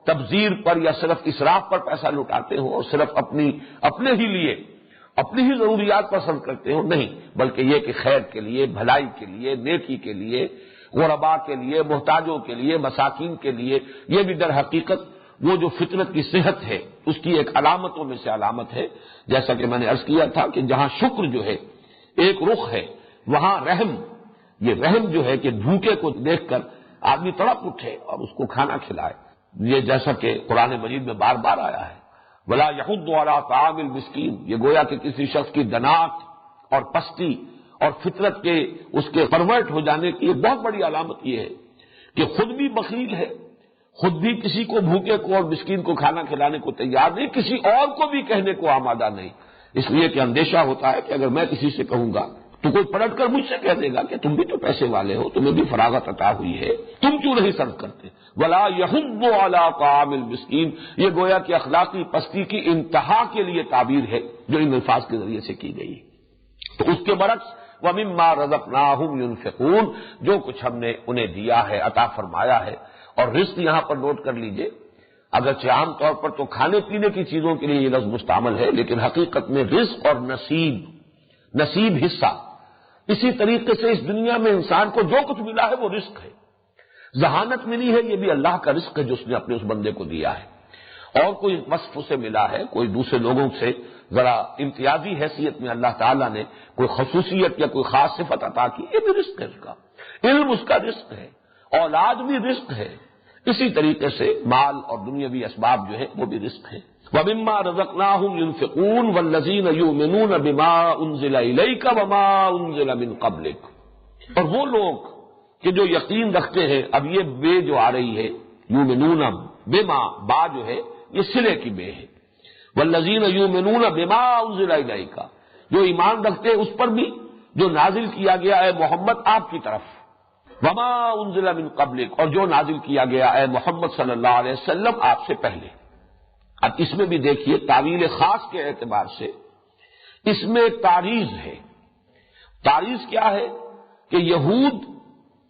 A: تبذیر پر یا صرف اسراف پر پیسہ لٹاتے ہوں اور صرف اپنے ہی لیے اپنی ہی ضروریات پسند کرتے ہوں، نہیں، بلکہ یہ کہ خیر کے لیے، بھلائی کے لیے، نیکی کے لیے، غرباء کے لیے، محتاجوں کے لیے، مساکین کے لیے، یہ بھی در حقیقت وہ جو فطرت کی صحت ہے اس کی ایک علامتوں میں سے علامت ہے۔ جیسا کہ میں نے عرض کیا تھا کہ جہاں شکر جو ہے ایک رخ ہے، وہاں رحم، یہ رحم جو ہے کہ بھوکے کو دیکھ کر آدمی تڑپ اٹھے اور اس کو کھانا کھلائے، یہ جیسا کہ قرآن مجید میں بار بار آیا ہے، وَلَا يَحُضُّ عَلَىٰ طَعَامِ الْمِسْكِينِ، یہ گویا کہ کسی شخص کی دنات اور پستی اور فطرت کے اس کے پرورٹ ہو جانے کی ایک بہت بڑی علامت یہ ہے کہ خود بھی بخیل ہے، خود بھی کسی کو بھوکے کو اور مسکین کو کھانا کھلانے کو تیار نہیں، کسی اور کو بھی کہنے کو آمادہ نہیں، اس لیے کہ اندیشہ ہوتا ہے کہ اگر میں کسی سے کہوں گا تو کوئی پلٹ کر مجھ سے کہہ دے گا کہ تم بھی تو پیسے والے ہو، تمہیں بھی فراغت عطا ہوئی ہے، تم کیوں نہیں صرف کرتے؟ وَلَا يَحُضُّ عَلَىٰ طَعَامِ الْمِسْكِينِ، یہ گویا کہ اخلاقی پستی کی انتہا کے لیے تعبیر ہے جو ان الفاظ کے ذریعے سے کی گئی۔ تو اس کے برعکس وَمِمَّا رَزَقْنَاهُمْ يُنْفِقُونَ، جو کچھ ہم نے انہیں دیا ہے، عطا فرمایا ہے، اور رزق یہاں پر نوٹ کر لیجئے، اگرچہ عام طور پر تو کھانے پینے کی چیزوں کے لیے یہ لفظ مستعمل ہے، لیکن حقیقت میں رزق اور نصیب حصہ، اسی طریقے سے اس دنیا میں انسان کو جو کچھ ملا ہے وہ رزق ہے، ذہانت ملی ہے، یہ بھی اللہ کا رزق ہے جو اس نے اپنے اس بندے کو دیا ہے، اور کوئی وصف اسے ملا ہے، کوئی دوسرے لوگوں سے ذرا امتیازی حیثیت میں اللہ تعالیٰ نے کوئی خصوصیت یا کوئی خاص صفت عطا کی، یہ بھی رزق ہے اس کا، علم اس کا رزق ہے، اولاد بھی رزق ہے، اسی طریقے سے مال اور دنیاوی اسباب جو ہے وہ بھی رزق ہے۔ وَمِمَّا رَزَقْنَاهُمْ يُنْفِقُونَ وَالَّذِينَ يُؤْمِنُونَ بِمَا أُنزِلَ إِلَيْكَ وَمَا أُنزِلَ مِن قَبْلِكَ، اور وہ لوگ کہ جو یقین رکھتے ہیں، اب یہ بے جو آ رہی ہے یؤمنون بما، با جو ہے یہ صلے کی بے ہے، والذین یؤمنون بما انزل الیک، جو ایمان رکھتے ہیں اس پر بھی جو نازل کیا گیا ہے محمد آپ کی طرف، وما انزل من قبلک، اور جو نازل کیا گیا ہے محمد صلی اللہ علیہ وسلم آپ سے پہلے۔ اب اس میں بھی دیکھیے تعویل خاص کے اعتبار سے اس میں تعریض ہے۔ تعریض کیا ہے کہ یہود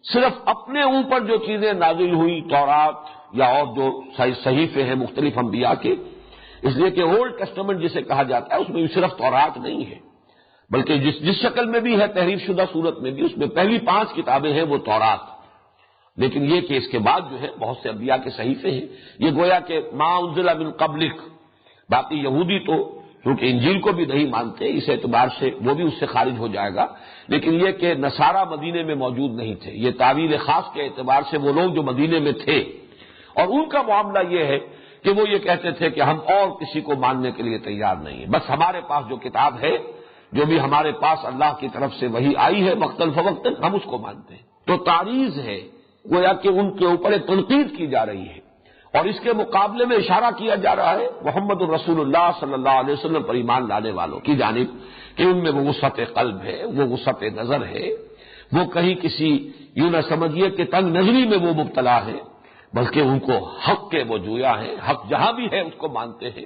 A: صرف اپنے اوپر جو چیزیں نازل ہوئی، تورات یا اور جو صحیفے ہیں مختلف انبیاء کے، اس لیے کہ اولڈ ٹیسٹمنٹ جسے کہا جاتا ہے اس میں صرف تورات نہیں ہے، بلکہ جس شکل میں بھی ہے تحریف شدہ صورت میں بھی، اس میں پہلی 5 کتابیں ہیں وہ تورات، لیکن یہ کہ اس کے بعد جو ہے بہت سے انبیاء کے صحیفے ہیں، یہ گویا کہ ما انزل من قبلک۔ باقی یہودی تو کیونکہ انجیل کو بھی نہیں مانتے، اس اعتبار سے وہ بھی اس سے خارج ہو جائے گا، لیکن یہ کہ نصارہ مدینے میں موجود نہیں تھے، یہ تعویل خاص کے اعتبار سے وہ لوگ جو مدینے میں تھے، اور ان کا معاملہ یہ ہے کہ وہ یہ کہتے تھے کہ ہم اور کسی کو ماننے کے لیے تیار نہیں ہیں، بس ہمارے پاس جو کتاب ہے، جو بھی ہمارے پاس اللہ کی طرف سے وحی آئی ہے وقتاً فوقتاً، ہم اس کو مانتے ہیں۔ تو تعریض ہے، گویا کہ ان کے اوپر ایک تنقید کی جا رہی ہے، اور اس کے مقابلے میں اشارہ کیا جا رہا ہے محمد الرسول اللہ صلی اللہ علیہ وسلم پر ایمان لانے والوں کی جانب کہ ان میں وہ وسعت قلب ہے، وہ وسعت نظر ہے، وہ کہیں کسی یوں نہ سمجھیے کہ تنگ نظری میں وہ مبتلا ہے، بلکہ ان کو حق کے وہ جویا ہیں، حق جہاں بھی ہے اس کو مانتے ہیں،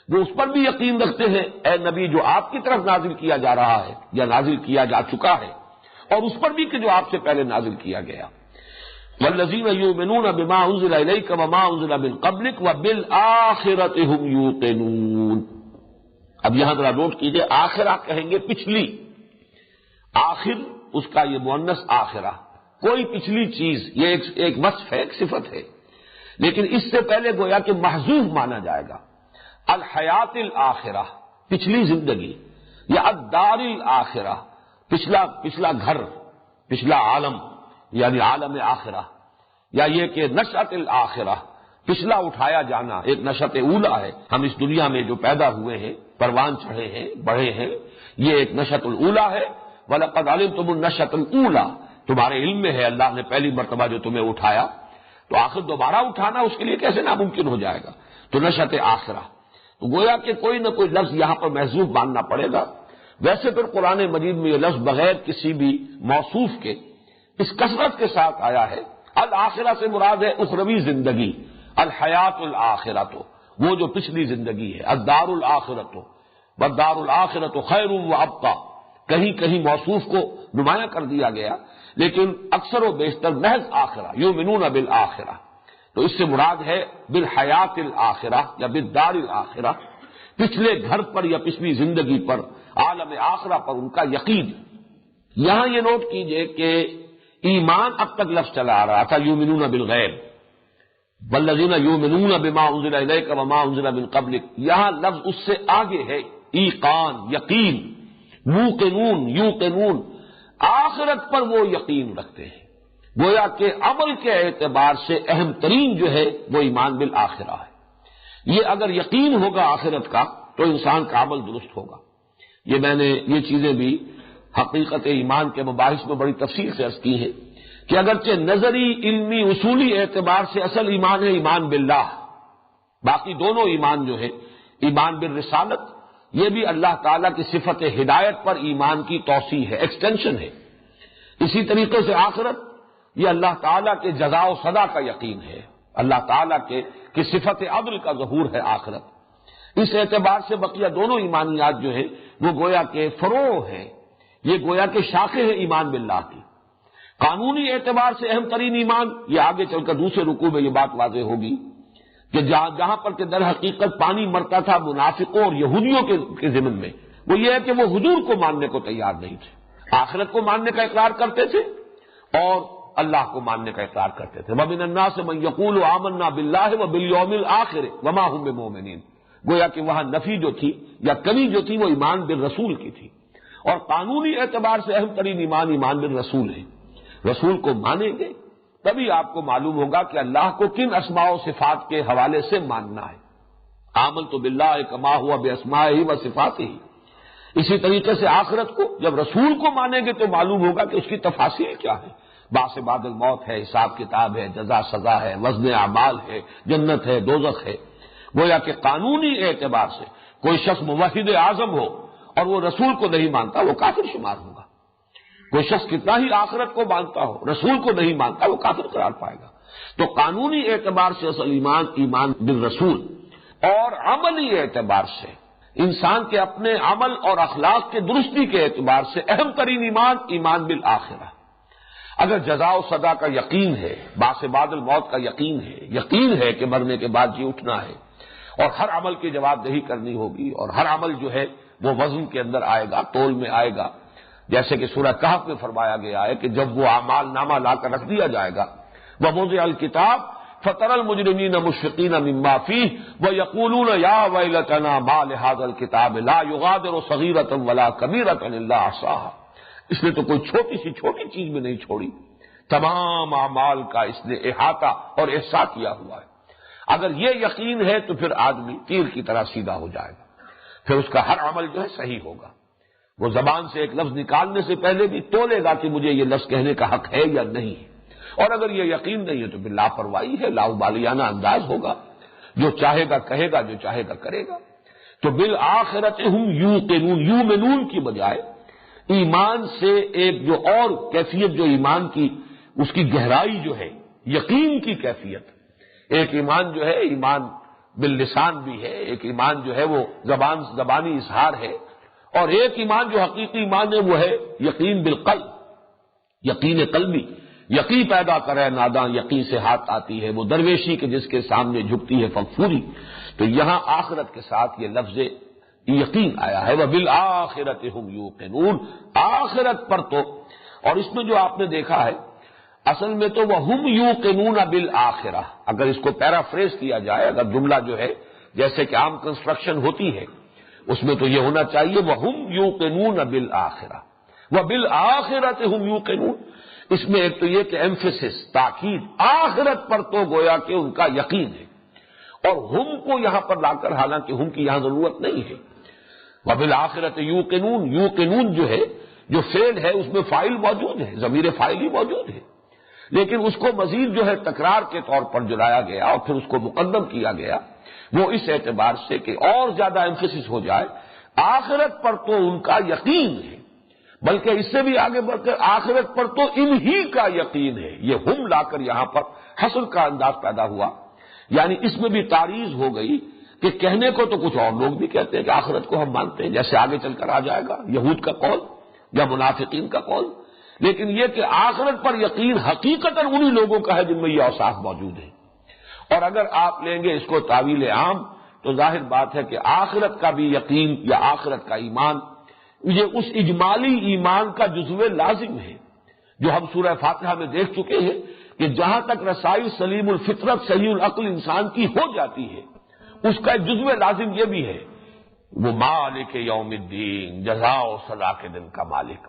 A: وہ اس پر بھی یقین رکھتے ہیں اے نبی جو آپ کی طرف نازل کیا جا رہا ہے یا نازل کیا جا چکا ہے، اور اس پر بھی کہ جو آپ سے پہلے نازل کیا گیا۔ والذین یؤمنون بما انزل الیک وما انزل من قبلک وبالآخرۃ هم یوقنون۔ اب یہاں ذرا نوٹ کیجئے، آخرہ کہیں گے پچھلی، آخر اس کا یہ مؤنث آخرہ، کوئی پچھلی چیز، یہ ایک وصف ہے، ایک صفت ہے، لیکن اس سے پہلے گویا کہ محذوف مانا جائے گا، الحیات الآخرہ، پچھلی زندگی، یا الدار الآخرہ، پچھلا گھر، پچھلا عالم یعنی عالم آخرہ، یا یہ کہ نشأۃ الآخرہ، پچھلا اٹھایا جانا، ایک نشأۃ اولا ہے، ہم اس دنیا میں جو پیدا ہوئے ہیں، پروان چڑھے ہیں، بڑھے ہیں، یہ ایک نشأۃ الاولا ہے۔ وَلَقَدْ عَلِمْتُمُ النَّشْأَةَ الْأُولَىٰ، تمہارے علم میں ہے اللہ نے پہلی مرتبہ جو تمہیں اٹھایا، تو آخر دوبارہ اٹھانا اس کے لیے کیسے ناممکن ہو جائے گا، تو نشأۃ آخرہ، تو گویا کہ کوئی نہ کوئی لفظ یہاں پر محذوف ماننا پڑے گا۔ ویسے پھر قرآن مجید میں یہ لفظ بغیر کسی بھی موصوف کے اس کثرت کے ساتھ آیا ہے۔ الآخرہ سے مراد ہے اخروی زندگی، الحیات الآخرۃ، وہ جو پچھلی زندگی ہے، الدار الآخرۃ والدار الآخرۃ خیر وابقیٰ، کہیں کہیں موصوف کو نمایاں کر دیا گیا، لیکن اکثر و بیشتر محض آخرہ، یؤمنون بالآخرہ، تو اس سے مراد ہے بالحیات الآخرہ یا بالدار الآخرہ، پچھلے گھر پر یا پچھلی زندگی پر، عالم آخرہ پر ان کا یقین۔ یہاں یہ نوٹ کیجئے کہ ایمان اب تک لفظ چلا آ رہا تھا یؤمنون بالغیب، والذین یؤمنون بما انزل الیک وما انزل من قبلک، یہاں لفظ اس سے آگے ہے ایقان، یقین، موقنون، یوقنون، آخرت پر وہ یقین رکھتے ہیں۔ گویا کہ عمل کے اعتبار سے اہم ترین جو ہے وہ ایمان بالآخرہ ہے۔ یہ اگر یقین ہوگا آخرت کا تو انسان کا عمل درست ہوگا۔ یہ میں نے یہ چیزیں بھی حقیقت ایمان کے مباحث میں بڑی تفصیل سے عرض کی ہیں کہ اگرچہ نظری، علمی، اصولی اعتبار سے اصل ایمان ہے ایمان باللہ، باقی دونوں ایمان جو ہے، ایمان بالرسالت یہ بھی اللہ تعالیٰ کی صفت ہدایت پر ایمان کی توسیع ہے، ایکسٹینشن ہے۔ اسی طریقے سے آخرت یہ اللہ تعالیٰ کے جزا و سزا کا یقین ہے، اللہ تعالیٰ کی صفت عدل کا ظہور ہے آخرت۔ اس اعتبار سے بقیہ دونوں ایمانیات جو ہیں وہ گویا کہ فروع ہیں، یہ گویا کہ شاخیں ہیں ایمان باللہ کی۔ قانونی اعتبار سے اہم ترین ایمان، یہ آگے چل کر دوسرے رکوع میں یہ بات واضح ہوگی کہ جہاں پر کہ در حقیقت پانی مرتا تھا منافقوں اور یہودیوں کے ضمن میں، وہ یہ ہے کہ وہ حضور کو ماننے کو تیار نہیں تھے، آخرت کو ماننے کا اقرار کرتے تھے اور اللہ کو ماننے کا اقرار کرتے تھے۔ وَمِنَ النَّاسِ مَن يَقُولُ آمَنَّا بِاللَّهِ وَبِالْيَوْمِ الْآخِرِ وَمَا هُم بِمُؤْمِنِينَ، گویا کہ وہاں نفی جو تھی یا کمی جو تھی وہ ایمان بالرسول کی تھی، اور قانونی اعتبار سے اہم ترین ایمان ایمان بالرسول ہے۔ رسول کو مانیں گے تبھی آپ کو معلوم ہوگا کہ اللہ کو کن اسماء و صفات کے حوالے سے ماننا ہے۔ آمنت باللہ کما ہوا باسمائہ و صفاتہ۔ اسی طریقے سے آخرت کو جب رسول کو مانیں گے تو معلوم ہوگا کہ اس کی تفاصیل کیا ہے، بعث بعد الموت ہے، حساب کتاب ہے، جزا سزا ہے، وزن اعمال ہے، جنت ہے، دوزخ ہے۔ گویا کہ قانونی اعتبار سے کوئی شخص موحد اعظم ہو اور وہ رسول کو نہیں مانتا وہ کافر شمار ہوگا۔ کوئی شخص کتنا ہی آخرت کو مانتا ہو رسول کو نہیں مانتا وہ کافر قرار پائے گا۔ تو قانونی اعتبار سے اصل ایمان ایمان بالرسول، اور عملی اعتبار سے انسان کے اپنے عمل اور اخلاق کے درستی کے اعتبار سے اہم ترین ایمان ایمان بالآخرہ۔ اگر جزا و سزا کا یقین ہے، بعث بعد الموت کا یقین ہے کہ مرنے کے بعد جی اٹھنا ہے، اور ہر عمل کی جواب دہی کرنی ہوگی، اور ہر عمل جو ہے وہ وزن کے اندر آئے گا، تول میں آئے گا، جیسے کہ سورہ کہف میں فرمایا گیا ہے کہ جب وہ اعمال نامہ لا کر رکھ دیا جائے گا، وَوُضِعَ الْكِتَابُ فَتَرَى الْمُجْرِمِينَ مُشْفِقِينَ مِمَّا فِيهِ وَيَقُولُونَ يَا وَيْلَتَنَا مَا لِهَذَا الْكِتَابِ لَا يُغَادِرُ صَغِيرَةً وَلَا كَبِيرَةً إِلَّا أَحْصَاهَا، اس نے تو کوئی چھوٹی چیز بھی نہیں چھوڑی، تمام اعمال کا اس نے احاطہ اور احصاء کیا ہوا ہے۔ اگر یہ یقین ہے تو پھر آدمی تیر کی طرح سیدھا ہو جائے گا، پھر اس کا ہر عمل جو ہے صحیح ہوگا۔ وہ زبان سے ایک لفظ نکالنے سے پہلے بھی تولے گا کہ مجھے یہ لفظ کہنے کا حق ہے یا نہیں ہے، اور اگر یہ یقین نہیں ہے تو پھر لاپرواہی ہے، لاؤبالیانہ انداز ہوگا، جو چاہے گا کہے گا، جو چاہے گا کرے گا۔ تو بالآخرت ہم یؤمنون کی بجائے ایمان سے ایک جو اور کیفیت جو ایمان کی اس کی گہرائی جو ہے، یقین کی کیفیت، ایک ایمان جو ہے ایمان باللسان بھی ہے، ایک ایمان جو ہے وہ زبانی اظہار ہے، اور ایک ایمان جو حقیقی ایمان ہے وہ ہے یقین بالقلب، یقین قلبی، یقین پیدا کرے ناداں یقین سے ہاتھ آتی ہے، وہ درویشی کے جس کے سامنے جھکتی ہے فغفوری۔ تو یہاں آخرت کے ساتھ یہ لفظ یقین آیا ہے، وَبِالْآخِرَةِ هُمْ يُوقِنُونَ، آخرت پر تو، اور اس میں جو آپ نے دیکھا ہے اصل میں تو وَهُمْ يُوقِنُونَ بِالْآخِرَةِ، اگر اس کو پیرافریز کیا جائے، اگر جملہ جو ہے جیسے کہ عام کنسٹرکشن ہوتی ہے اس میں تو یہ ہونا چاہیے وَهُمْ يُوقِنُونَ بِالْآخِرَةِ، وَبِالْآخِرَةِ هُمْ يُوقِنُونَ۔ اس میں ایک تو یہ کہ ایمفیسس، تاکید، آخرت پر تو گویا کہ ان کا یقین ہے، اور ہم کو یہاں پر لا کر حالانکہ ہم کی یہاں ضرورت نہیں ہے، وَبِالْآخِرَةِ يُوقِنُونَ، یوقنون جو ہے جو فعل ہے اس میں فاعل موجود ہے، ضمیر فاعل ہی موجود ہے، لیکن اس کو مزید جو ہے تکرار کے طور پر جلایا گیا اور پھر اس کو مقدم کیا گیا، وہ اس اعتبار سے کہ اور زیادہ ایمفیسس ہو جائے، آخرت پر تو ان کا یقین ہے، بلکہ اس سے بھی آگے بڑھ کر آخرت پر تو انہی کا یقین ہے، یہ ہم لا کر یہاں پر حصر کا انداز پیدا ہوا، یعنی اس میں بھی تعریض ہو گئی کہ کہنے کو تو کچھ اور لوگ بھی کہتے ہیں کہ آخرت کو ہم مانتے ہیں، جیسے آگے چل کر آ جائے گا یہود کا قول یا منافقین کا قول، لیکن یہ کہ آخرت پر یقین حقیقتاً انہی لوگوں کا ہے جن میں یہ اوصاف موجود ہیں، اور اگر آپ لیں گے اس کو تعویل عام تو ظاہر بات ہے کہ آخرت کا بھی یقین یا آخرت کا ایمان یہ اس اجمالی ایمان کا جزو لازم ہے جو ہم سورہ فاتحہ میں دیکھ چکے ہیں کہ جہاں تک رسائی سلیم الفطرت صحیح العقل انسان کی ہو جاتی ہے اس کا ایک جزو لازم یہ بھی ہے وہ مالک یوم الدین، جزا و سزا کے دن کا مالک۔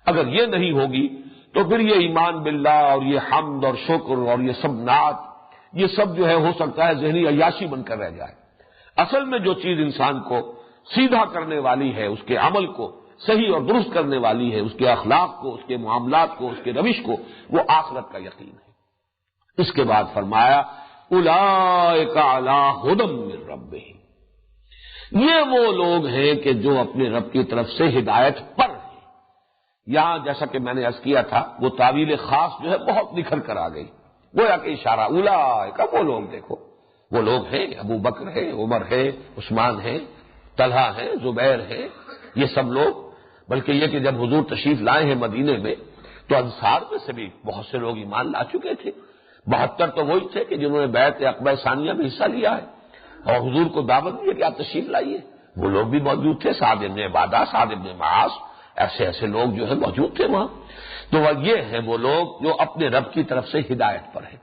A: اگر یہ نہیں ہوگی تو پھر یہ ایمان باللہ اور یہ حمد اور شکر اور یہ سب نعت یہ سب جو ہے ہو سکتا ہے ذہنی عیاشی بن کر رہ جائے۔ اصل میں جو چیز انسان کو سیدھا کرنے والی ہے، اس کے عمل کو صحیح اور درست کرنے والی ہے، اس کے اخلاق کو، اس کے معاملات کو، اس کے روش کو، وہ آخرت کا یقین ہے۔ اس کے بعد فرمایا اولئک علی ھدی من ربہم، یہ وہ لوگ ہیں کہ جو اپنے رب کی طرف سے ہدایت پر ہیں۔ یہاں جیسا کہ میں نے عرض کیا تھا وہ تعویل خاص جو ہے بہت نکھر کر آ گئی، گویا کہ اشارہ اولئک، وہ لوگ دیکھو وہ لوگ ہیں، ابو بکر ہے، عمر ہے، عثمان ہے، طلحہ ہے، زبیر ہے، یہ سب لوگ، بلکہ یہ کہ جب حضور تشریف لائے ہیں مدینے میں تو انصار میں سے بھی بہت سے لوگ ایمان لا چکے تھے، 72 تو وہی تھے کہ جنہوں نے بیعت عقبہ ثانیہ میں حصہ لیا ہے اور حضور کو دعوت دی کہ آپ تشریف لائیے، وہ لوگ بھی موجود تھے، سعد بن عبادہ، سعد بن معاذ، ایسے لوگ جو ہے موجود تھے وہاں۔ تو یہ ہیں وہ لوگ جو اپنے رب کی طرف سے ہدایت پر ہیں۔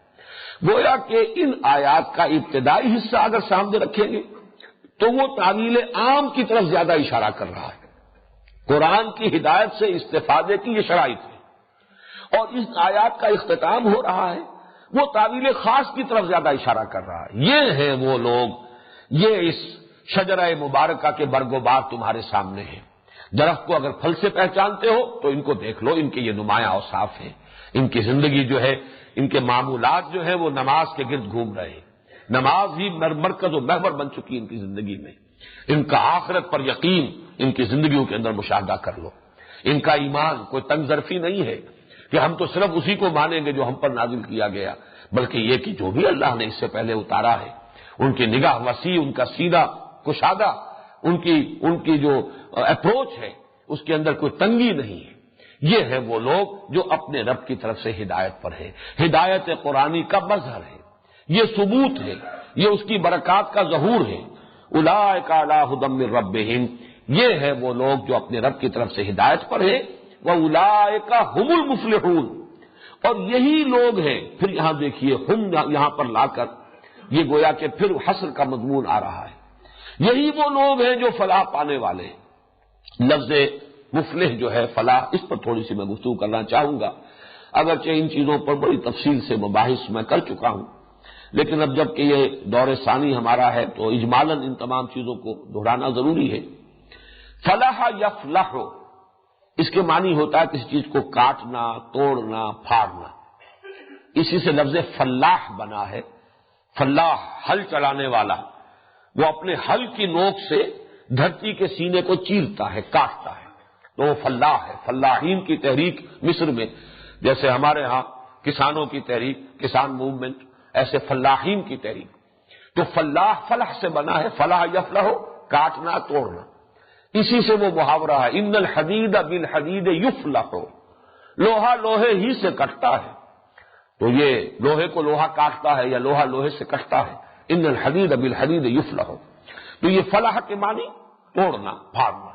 A: گویا کہ ان آیات کا ابتدائی حصہ اگر سامنے رکھیں گے تو وہ تعویل عام کی طرف زیادہ اشارہ کر رہا ہے، قرآن کی ہدایت سے استفادے کی یہ شرائط ہے، اور اس آیات کا اختتام ہو رہا ہے وہ تعویل خاص کی طرف زیادہ اشارہ کر رہا ہے۔ یہ ہیں وہ لوگ، یہ اس شجرہ مبارکہ کے برگ و بار تمہارے سامنے ہیں، درخت کو اگر پھل سے پہچانتے ہو تو ان کو دیکھ لو، ان کے یہ نمایاں اوصاف ہیں، ان کی زندگی جو ہے، ان کے معمولات جو ہے وہ نماز کے گرد گھوم رہے ہیں، نماز ہی مرکز و محور بن چکی ان کی زندگی میں، ان کا آخرت پر یقین ان کی زندگیوں کے اندر مشاہدہ کر لو، ان کا ایمان کوئی تنگ ظرفی نہیں ہے کہ ہم تو صرف اسی کو مانیں گے جو ہم پر نازل کیا گیا، بلکہ یہ کہ جو بھی اللہ نے اس سے پہلے اتارا ہے ان کی نگاہ وسیع، ان کا سیدھا کشادہ، ان کی جو اپروچ ہے اس کے اندر کوئی تنگی نہیں ہے۔ یہ ہے وہ لوگ جو اپنے رب کی طرف سے ہدایت پر ہے، ہدایت قرآنی کا مظہر ہے، یہ ثبوت ہے، یہ اس کی برکات کا ظہور ہے۔ اولئک علی ھدی من ربہم، یہ ہے وہ لوگ جو اپنے رب کی طرف سے ہدایت پر ہیں، واولئک ھم المفلحون، اور یہی لوگ ہیں، پھر یہاں دیکھیے ہم یہاں پر لا کر یہ گویا کہ پھر حسر کا مضمون آ رہا ہے، یہی وہ لوگ ہیں جو فلاح پانے والے ہیں۔ لفظ مفلح جو ہے فلاح، اس پر تھوڑی سی میں گفتگو کرنا چاہوں گا، اگرچہ ان چیزوں پر بڑی تفصیل سے مباحث میں کر چکا ہوں، لیکن اب جب کہ یہ دور ثانی ہمارا ہے تو اجمالاً ان تمام چیزوں کو دہرانا ضروری ہے۔ فلاح یفلح، اس کے معنی ہوتا ہے کسی چیز کو کاٹنا، توڑنا، پھاڑنا، اسی سے لفظ فلاح بنا ہے۔ فلاح ہل چلانے والا، وہ اپنے ہل کی نوک سے دھرتی کے سینے کو چیرتا ہے، کاٹتا ہے، تو وہ فلاح ہے۔ فلاحین کی تحریک مصر میں، جیسے ہمارے ہاں کسانوں کی تحریک، کسان موومنٹ، ایسے فلاحین کی تحریک، تو فلاح فلاح سے بنا ہے، فلاح یفلح، کاٹنا، توڑنا، اسی سے وہ محاورہ ہے، ان الحدید بالحدید یفلح، لوہا لوہے ہی سے کٹتا ہے، تو یہ لوہے کو لوہا کاٹتا ہے یا لوہا لوہے سے کٹتا ہے، ان الحدید بالحدید یفلح، تو یہ فلاح کے معنی توڑنا، پھاڑنا۔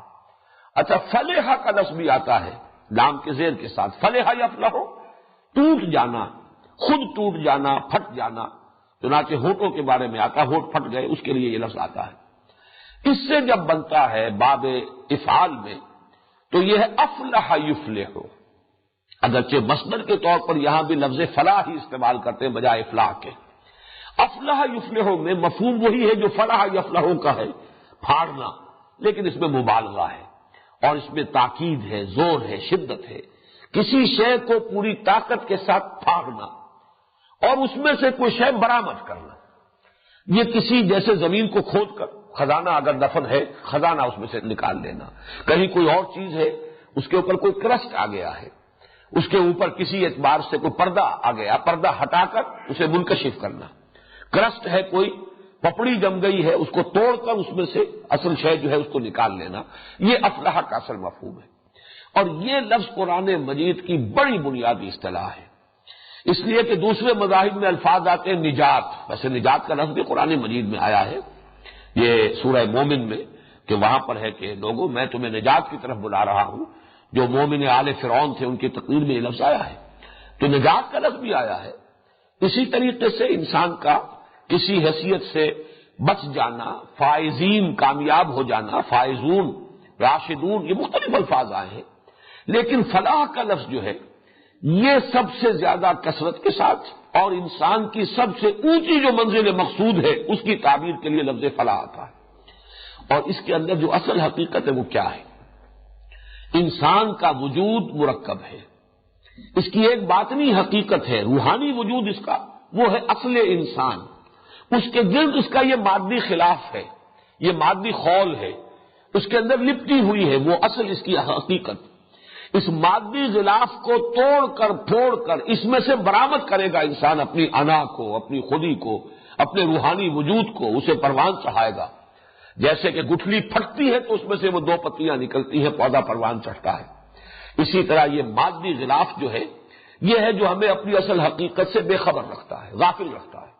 A: اچھا فلح کا لفظ بھی آتا ہے لام کے زیر کے ساتھ، فلح یفلح، ٹوٹ جانا، خود ٹوٹ جانا، پھٹ جانا، چنانچہ ہونٹوں کے بارے میں آتا، ہونٹ پھٹ گئے، اس کے لیے یہ لفظ آتا ہے۔ اس سے جب بنتا ہے باب افعال میں تو یہ ہے افلح یفلح، اگرچہ مصدر کے طور پر یہاں بھی لفظ فلاح ہی استعمال کرتے ہیں بجائے افلاح کے۔ افلح یفلح میں مفہوم وہی ہے جو فلاح یفلح کا ہے، پھاڑنا، لیکن اس میں مبالغہ ہے اور اس میں تاکید ہے، زور ہے، شدت ہے، کسی شے کو پوری طاقت کے ساتھ پھاڑنا اور اس میں سے کوئی شے برآمد کرنا۔ یہ کسی جیسے زمین کو کھود کر خزانہ اگر دفن ہے، خزانہ اس میں سے نکال لینا، کہیں کوئی اور چیز ہے اس کے اوپر کوئی کرسٹ آ گیا ہے، اس کے اوپر کسی اعتبار سے کوئی پردہ آ گیا، پردہ ہٹا کر اسے منکشف کرنا، کرسٹ ہے کوئی پپڑی جم گئی ہے اس کو توڑ کر اس میں سے اصل شے جو ہے اس کو نکال لینا، یہ افلاح کا اصل مفہوم ہے۔ اور یہ لفظ قرآن مجید کی بڑی بنیادی اصطلاح ہے، اس لیے کہ دوسرے مذاہب میں الفاظ آتے ہیں نجات، ویسے نجات کا لفظ بھی قرآن مجید میں آیا ہے، یہ سورہ مومن میں، کہ وہاں پر ہے کہ لوگوں میں تمہیں نجات کی طرف بلا رہا ہوں۔ جو مومن آل فرعون تھے ان کی تقریر میں یہ لفظ آیا ہے، تو نجات کا لفظ بھی آیا ہے۔ اسی طریقے سے انسان کا کسی حیثیت سے بچ جانا، فائزین کامیاب ہو جانا، فائزون راشدون، یہ مختلف الفاظ آئے ہیں، لیکن فلاح کا لفظ جو ہے یہ سب سے زیادہ کثرت کے ساتھ اور انسان کی سب سے اونچی جو منزل مقصود ہے اس کی تعبیر کے لیے لفظ فلاح آتا ہے۔ اور اس کے اندر جو اصل حقیقت ہے وہ کیا ہے؟ انسان کا وجود مرکب ہے، اس کی ایک باطنی حقیقت ہے، روحانی وجود اس کا، وہ ہے اصل انسان، اس کے گرد اس کا یہ مادی خلاف ہے، یہ مادی خول ہے، اس کے اندر لپٹی ہوئی ہے وہ اصل اس کی حقیقت۔ اس مادی غلاف کو توڑ کر پھوڑ کر اس میں سے برآمد کرے گا انسان اپنی انا کو، اپنی خودی کو، اپنے روحانی وجود کو، اسے پروان چڑھائے گا۔ جیسے کہ گٹھلی پھٹتی ہے تو اس میں سے وہ دو پتیاں نکلتی ہیں، پودا پروان چڑھتا ہے، اسی طرح یہ مادی غلاف جو ہے یہ ہے جو ہمیں اپنی اصل حقیقت سے بے خبر رکھتا ہے، غافل رکھتا ہے۔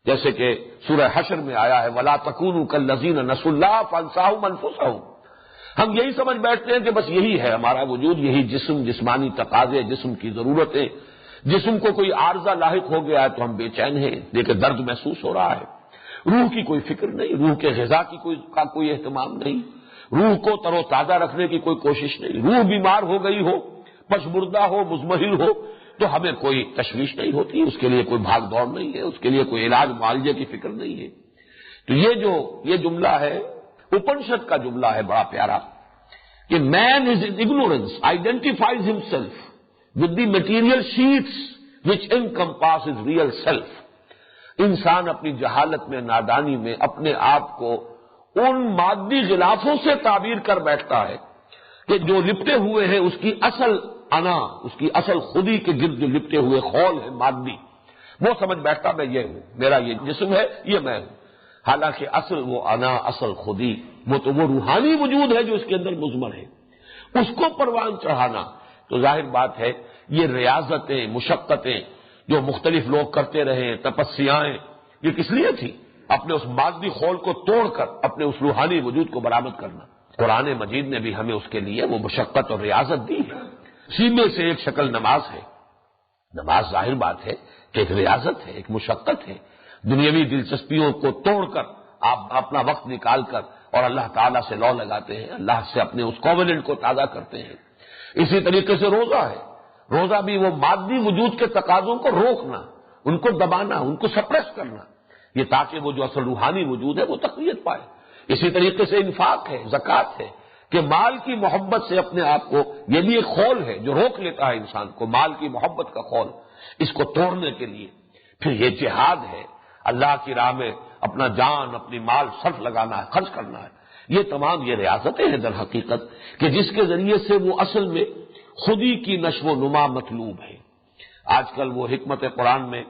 A: جیسے کہ سورہ حشر میں آیا ہے وَلَا تَكُونُوا كَالَّذِينَ نَسُوا اللَّهَ فَأَنسَاهُمْ أَنفُسَهُمْ، ہم یہی سمجھ بیٹھتے ہیں کہ بس یہی ہے ہمارا وجود، یہی جسم، جسمانی تقاضے، جسم کی ضرورتیں، جسم کو کوئی عارضہ لاحق ہو گیا ہے تو ہم بے چین ہیں، دیکھیں درد محسوس ہو رہا ہے، روح کی کوئی فکر نہیں، روح کے غذا کی کوئی اہتمام نہیں، روح کو تر و تازہ رکھنے کی کوئی کوشش نہیں، روح بیمار ہو گئی ہو، پشمردہ ہو، مزمحل ہو تو ہمیں کوئی تشویش نہیں ہوتی، اس کے لیے کوئی بھاگ دوڑ نہیں ہے، اس کے لیے کوئی علاج معالجے کی فکر نہیں ہے۔ تو یہ جملہ ہے، اپنشد کا جملہ ہے بڑا پیارا، کہ مین از ان ignorance identifies himself with the material sheets which encompass his real self۔ انسان اپنی جہالت میں، نادانی میں اپنے آپ کو ان مادی غلافوں سے تعبیر کر بیٹھتا ہے کہ جو لپٹے ہوئے ہیں اس کی اصل انا، اس کی اصل خودی کے گرد جو لپٹے ہوئے خول ہے مادی، وہ سمجھ بیٹھتا میں یہ ہوں، میرا یہ جسم ہے، یہ میں ہوں، حالانکہ اصل وہ انا، اصل خودی، وہ تو وہ روحانی وجود ہے جو اس کے اندر مضمر ہے، اس کو پروان چڑھانا۔ تو ظاہر بات ہے یہ ریاضتیں، مشقتیں جو مختلف لوگ کرتے رہے، تپسیائیں، یہ کس لیے تھی؟ اپنے اس مادی خول کو توڑ کر اپنے اس روحانی وجود کو برآمد کرنا۔ قرآن مجید نے بھی ہمیں اس کے لیے وہ مشقت اور ریاضت دی ہے، اسی میں سے ایک شکل نماز ہے۔ نماز ظاہر بات ہے کہ ایک ریاضت ہے، ایک مشقت ہے، دنیاوی دلچسپیوں کو توڑ کر آپ اپنا وقت نکال کر اور اللہ تعالیٰ سے لو لگاتے ہیں، اللہ سے اپنے اس کووننٹ کو تازہ کرتے ہیں۔ اسی طریقے سے روزہ ہے، روزہ بھی وہ مادی وجود کے تقاضوں کو روکنا، ان کو دبانا، ان کو سپریس کرنا، یہ تاکہ وہ جو اصل روحانی وجود ہے وہ تقویت پائے۔ اسی طریقے سے انفاق ہے، زکوٰۃ ہے، کہ مال کی محبت سے اپنے آپ کو، یہ بھی ایک خول ہے جو روک لیتا ہے انسان کو، مال کی محبت کا خول، اس کو توڑنے کے لیے۔ پھر یہ جہاد ہے، اللہ کی راہ میں اپنا جان، اپنی مال صرف لگانا ہے، خرچ کرنا ہے۔ یہ تمام یہ ریاضتیں ہیں در حقیقت کہ جس کے ذریعے سے وہ اصل میں خودی کی نشو و نما مطلوب ہے۔ آج کل وہ حکمت قرآن میں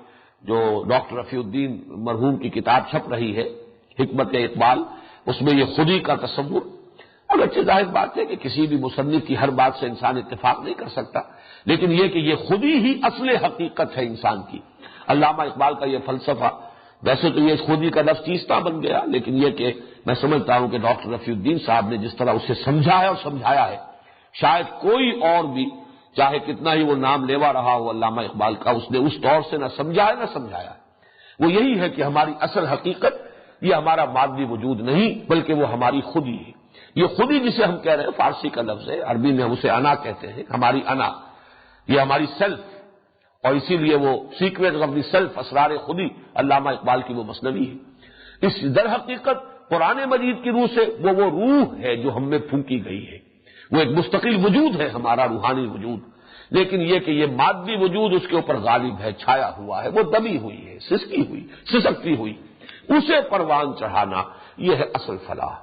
A: جو ڈاکٹر رفیع الدین مرحوم کی کتاب چھپ رہی ہے، حکمت اقبال، اس میں یہ خودی کا تصور، اگرچہ ظاہر بات ہے کہ کسی بھی مصنف کی ہر بات سے انسان اتفاق نہیں کر سکتا، لیکن یہ کہ یہ خودی ہی اصل حقیقت ہے انسان کی۔ علامہ اقبال کا یہ فلسفہ، ویسے تو یہ خودی کا لفظ چیستہ بن گیا، لیکن یہ کہ میں سمجھتا ہوں کہ ڈاکٹر رفیع الدین صاحب نے جس طرح اسے سمجھا ہے اور سمجھایا ہے، شاید کوئی اور بھی چاہے کتنا ہی وہ نام لیوا رہا ہو علامہ اقبال کا، اس نے اس طور سے نہ سمجھا ہے نہ سمجھایا ہے۔ وہ یہی ہے کہ ہماری اصل حقیقت یہ ہمارا مادی وجود نہیں بلکہ وہ ہماری خودی ہے۔ یہ خودی جسے ہم کہہ رہے ہیں فارسی کا لفظ ہے، عربی میں ہم اسے انا کہتے ہیں، ہماری انا، یہ ہماری سیلف، اور اسی لیے وہ سیکریٹس آف دی سیلف، اسرار خودی، علامہ اقبال کی وہ مثنوی ہے۔ اس در حقیقت قرآن مجید کی روح سے وہ روح ہے جو ہم میں پھونکی گئی ہے، وہ ایک مستقل وجود ہے ہمارا روحانی وجود، لیکن یہ کہ یہ مادی وجود اس کے اوپر غالب ہے، چھایا ہوا ہے، وہ دبی ہوئی ہے، سسکی ہوئی، سسکتی ہوئی، اسے پروان چڑھانا یہ ہے اصل فلاح۔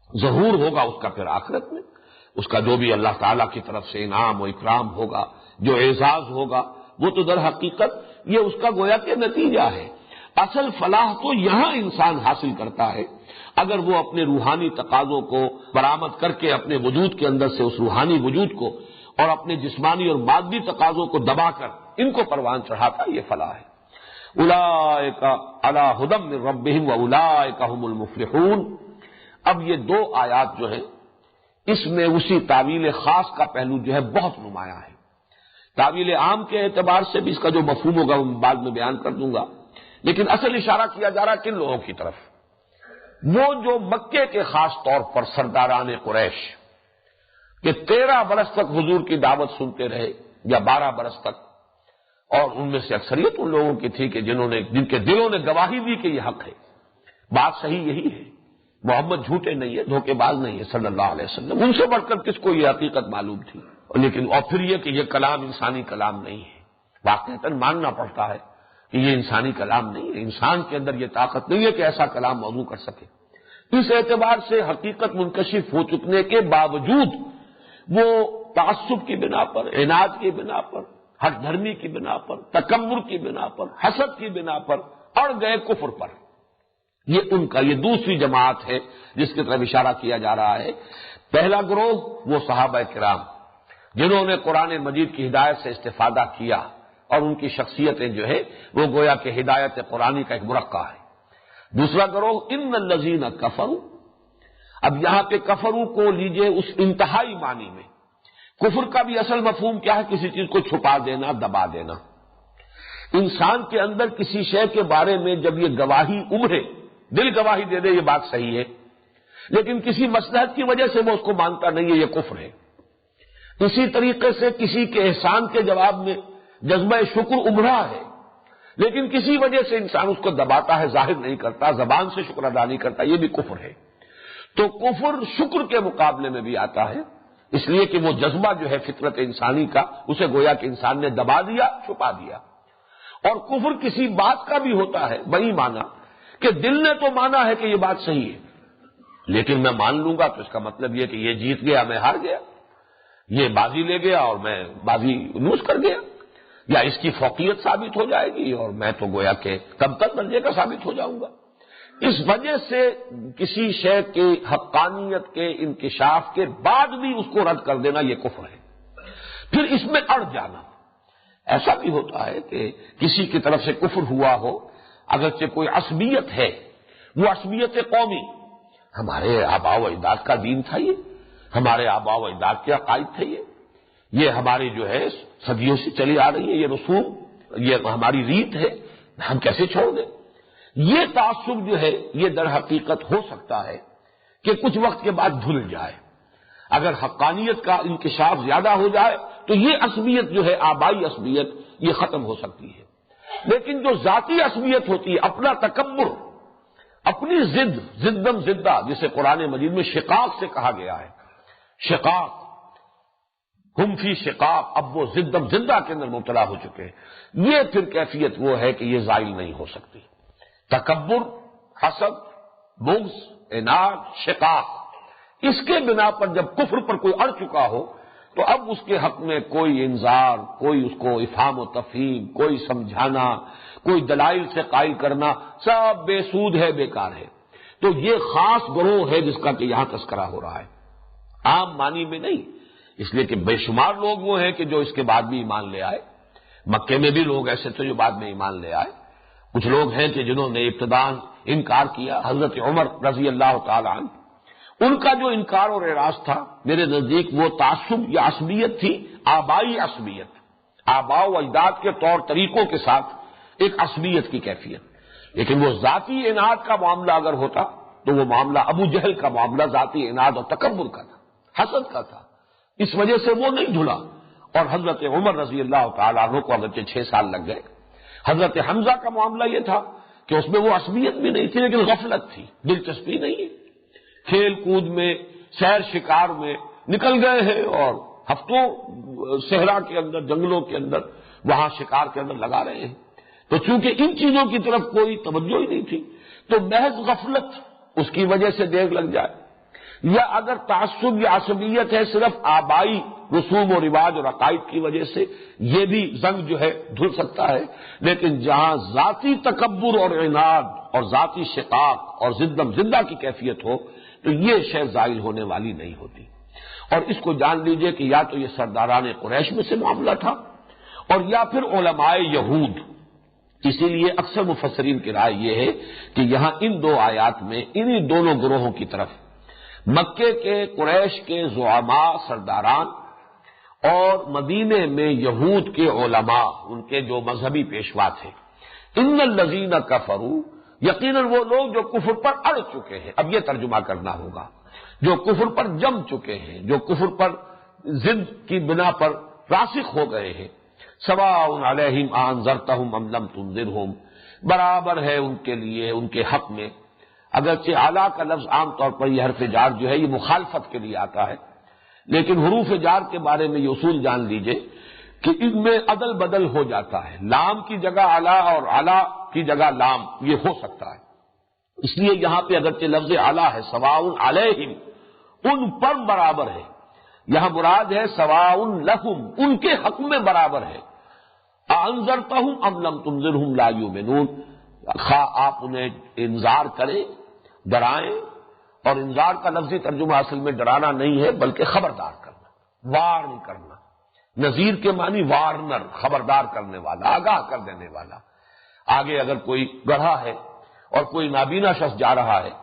A: ظہور ہوگا اس کا پھر آخرت میں، اس کا جو بھی اللہ تعالیٰ کی طرف سے انعام و اکرام ہوگا، جو اعزاز ہوگا، وہ تو در حقیقت یہ اس کا گویا کہ نتیجہ ہے۔ اصل فلاح تو یہاں انسان حاصل کرتا ہے اگر وہ اپنے روحانی تقاضوں کو برآمد کر کے اپنے وجود کے اندر سے اس روحانی وجود کو اور اپنے جسمانی اور مادی تقاضوں کو دبا کر ان کو پروان چڑھاتا، یہ فلاح ہے۔ اولئک علی ھدی من ربہم واولئک ھم المفلحون۔ اب یہ دو آیات جو ہیں اس میں اسی تعویل خاص کا پہلو جو ہے بہت نمایاں ہے۔ تعویل عام کے اعتبار سے بھی اس کا جو مفہوم ہوگا وہ بعد میں بیان کر دوں گا، لیکن اصل اشارہ کیا جا رہا ہے کن لوگوں کی طرف؟ وہ جو مکے کے خاص طور پر سرداران قریش کہ 13 برس تک حضور کی دعوت سنتے رہے یا 12 برس تک، اور ان میں سے اکثریت ان لوگوں کی تھی کہ جن کے دلوں نے گواہی دی کہ یہ حق ہے، بات صحیح یہی ہے، محمد جھوٹے نہیں ہے، دھوکے باز نہیں ہے صلی اللہ علیہ وسلم۔ ان سے بڑھ کر کس کو یہ حقیقت معلوم تھی؟ لیکن اور پھر یہ کہ یہ کلام انسانی کلام نہیں ہے، واقعتاً ماننا پڑتا ہے کہ یہ انسانی کلام نہیں ہے، انسان کے اندر یہ طاقت نہیں ہے کہ ایسا کلام موضوع کر سکے۔ اس اعتبار سے حقیقت منکشف ہو چکنے کے باوجود وہ تعصب کی بنا پر، عناد کی بنا پر، ہٹ دھرمی کی بنا پر، تکبر کی بنا پر، حسد کی بنا پر اڑ گئے کفر پر۔ یہ ان کا یہ دوسری جماعت ہے جس کی طرف اشارہ کیا جا رہا ہے۔ پہلا گروہ وہ صحابہ کرام جنہوں نے قرآن مجید کی ہدایت سے استفادہ کیا، اور ان کی شخصیتیں جو ہے وہ گویا کہ ہدایت قرآنی کا ایک مرقع ہے۔ دوسرا گروہ ان الذین کفروا۔ اب یہاں پہ کفروا کو لیجئے اس انتہائی معنی میں۔ کفر کا بھی اصل مفہوم کیا ہے؟ کسی چیز کو چھپا دینا، دبا دینا۔ انسان کے اندر کسی شے کے بارے میں جب یہ گواہی ابھرے، دل گواہی دے دے یہ بات صحیح ہے، لیکن کسی مصلحت کی وجہ سے وہ اس کو مانتا نہیں ہے، یہ کفر ہے۔ اسی طریقے سے کسی کے احسان کے جواب میں جذبہ شکر ابھرا ہے، لیکن کسی وجہ سے انسان اس کو دباتا ہے، ظاہر نہیں کرتا، زبان سے شکر ادا نہیں کرتا، یہ بھی کفر ہے۔ تو کفر شکر کے مقابلے میں بھی آتا ہے، اس لیے کہ وہ جذبہ جو ہے فطرت انسانی کا، اسے گویا کہ انسان نے دبا دیا، چھپا دیا۔ اور کفر کسی بات کا بھی ہوتا ہے، وہی مانا کہ دل نے تو مانا ہے کہ یہ بات صحیح ہے، لیکن میں مان لوں گا تو اس کا مطلب یہ کہ یہ جیت گیا، میں ہار گیا، یہ بازی لے گیا اور میں بازی لوز کر گیا، یا اس کی فوقیت ثابت ہو جائے گی اور میں تو گویا کہ کم تر درجے کا ثابت ہو جاؤں گا۔ اس وجہ سے کسی شے کی حقانیت کے انکشاف کے بعد بھی اس کو رد کر دینا یہ کفر ہے۔ پھر اس میں اڑ جانا، ایسا بھی ہوتا ہے کہ کسی کی طرف سے کفر ہوا ہو، اگرچہ کوئی عصبیت ہے، وہ عصبیت قومی، ہمارے آباء و اجداد کا دین تھا، یہ ہمارے آباء و اجداد کے عقائد تھے، یہ ہماری جو ہے صدیوں سے چلی آ رہی ہے، یہ رسوم، یہ ہماری ریت ہے، ہم کیسے چھوڑ دیں؟ یہ تعصب جو ہے یہ در حقیقت ہو سکتا ہے کہ کچھ وقت کے بعد دھل جائے، اگر حقانیت کا انکشاف زیادہ ہو جائے تو یہ عصبیت جو ہے آبائی عصبیت یہ ختم ہو سکتی ہے، لیکن جو ذاتی عصبیت ہوتی ہے، اپنا تکبر، اپنی زدم زدہ، جسے قرآن مجید میں شقاق سے کہا گیا ہے، شقاق، ہم فی شقاق، اب وہ زدم زدہ کے اندر مبتلا ہو چکے ہیں، یہ پھر کیفیت وہ ہے کہ یہ زائل نہیں ہو سکتی۔ تکبر، حسد، بغض، عناد، شقاق، اس کے بنا پر جب کفر پر کوئی اڑ چکا ہو تو اب اس کے حق میں کوئی انذار، کوئی اس کو افہام و تفہیم، کوئی سمجھانا، کوئی دلائل سے قائل کرنا سب بے سود ہے، بیکار ہے۔ تو یہ خاص گروہ ہے جس کا کہ یہاں تذکرہ ہو رہا ہے، عام معنی میں نہیں، اس لیے کہ بے شمار لوگ وہ ہیں کہ جو اس کے بعد بھی ایمان لے آئے، مکے میں بھی لوگ ایسے تھے جو بعد میں ایمان لے آئے، کچھ لوگ ہیں کہ جنہوں نے ابتداء انکار کیا، حضرت عمر رضی اللہ تعالی عنہ، ان کا جو انکار اور اعراض تھا میرے نزدیک وہ تعصب یا عصبیت تھی، آبائی عصبیت، آباء و اجداد کے طور طریقوں کے ساتھ ایک عصبیت کی کیفیت، لیکن وہ ذاتی اناد کا معاملہ اگر ہوتا تو وہ معاملہ ابو جہل کا معاملہ ذاتی اناد اور تکبر کا تھا، حسد کا تھا، اس وجہ سے وہ نہیں دھلا۔ اور حضرت عمر رضی اللہ تعالیٰ عنہ کو اگرچہ 6 سال لگ گئے، حضرت حمزہ کا معاملہ یہ تھا کہ اس میں وہ عصبیت بھی نہیں تھی لیکن غفلت تھی، دلچسپی نہیں ہے، کھیل کود میں، سیر شکار میں نکل گئے ہیں اور ہفتوں صحرا کے اندر، جنگلوں کے اندر، وہاں شکار کے اندر لگا رہے ہیں، تو چونکہ ان چیزوں کی طرف کوئی توجہ ہی نہیں تھی تو محض غفلت اس کی وجہ سے دیر لگ جائے، یا اگر تعصب یا عصبیت ہے صرف آبائی رسوم و رواج اور عقائد کی وجہ سے، یہ بھی زنگ جو ہے دھل سکتا ہے، لیکن جہاں ذاتی تکبر اور عناد اور ذاتی شقاق اور زدم زدہ کی کیفیت ہو تو یہ شے زائل ہونے والی نہیں ہوتی۔ اور اس کو جان لیجئے کہ یا تو یہ سرداران قریش میں سے معاملہ تھا اور یا پھر علماء یہود. اسی لیے اکثر مفسرین کی رائے یہ ہے کہ یہاں ان دو آیات میں انہی دونوں گروہوں کی طرف مکے کے قریش کے زعماء سرداران اور مدینے میں یہود کے علماء ان کے جو مذہبی پیشوا تھے. ان الذین کفروا، یقیناً وہ لوگ جو کفر پر اڑ چکے ہیں. اب یہ ترجمہ کرنا ہوگا، جو کفر پر جم چکے ہیں، جو کفر پر ضد کی بنا پر راسخ ہو گئے ہیں. سواء علیہم انذرتہم ام لم تنذرہم، برابر ہے ان کے لیے ان کے حق میں. اگرچہ اعلیٰ کا لفظ عام طور پر یہ حرف جار جو ہے یہ مخالفت کے لیے آتا ہے، لیکن حروف جار کے بارے میں یہ اصول جان لیجئے کہ ان میں عدل بدل ہو جاتا ہے. لام کی جگہ اعلیٰ اور اعلیٰ کی جگہ لام یہ ہو سکتا ہے. اس لیے یہاں پہ اگرچہ لفظ اعلیٰ ہے سواء علیہم، ان پر برابر ہے، یہاں مراد ہے سواء لہم، ان کے حق میں برابر ہے. انذرتہم ام لم تنذرہم لا یؤمنون، خواہ آپ انہیں انذار کریں، ڈرائیں. اور انذار کا لفظی ترجمہ اصل میں ڈرانا نہیں ہے بلکہ خبردار کرنا، وارن کرنا. نذیر کے معنی وارنر، خبردار کرنے والا، آگاہ کر دینے والا. آگے اگر کوئی گڑھا ہے اور کوئی نابینا شخص جا رہا ہے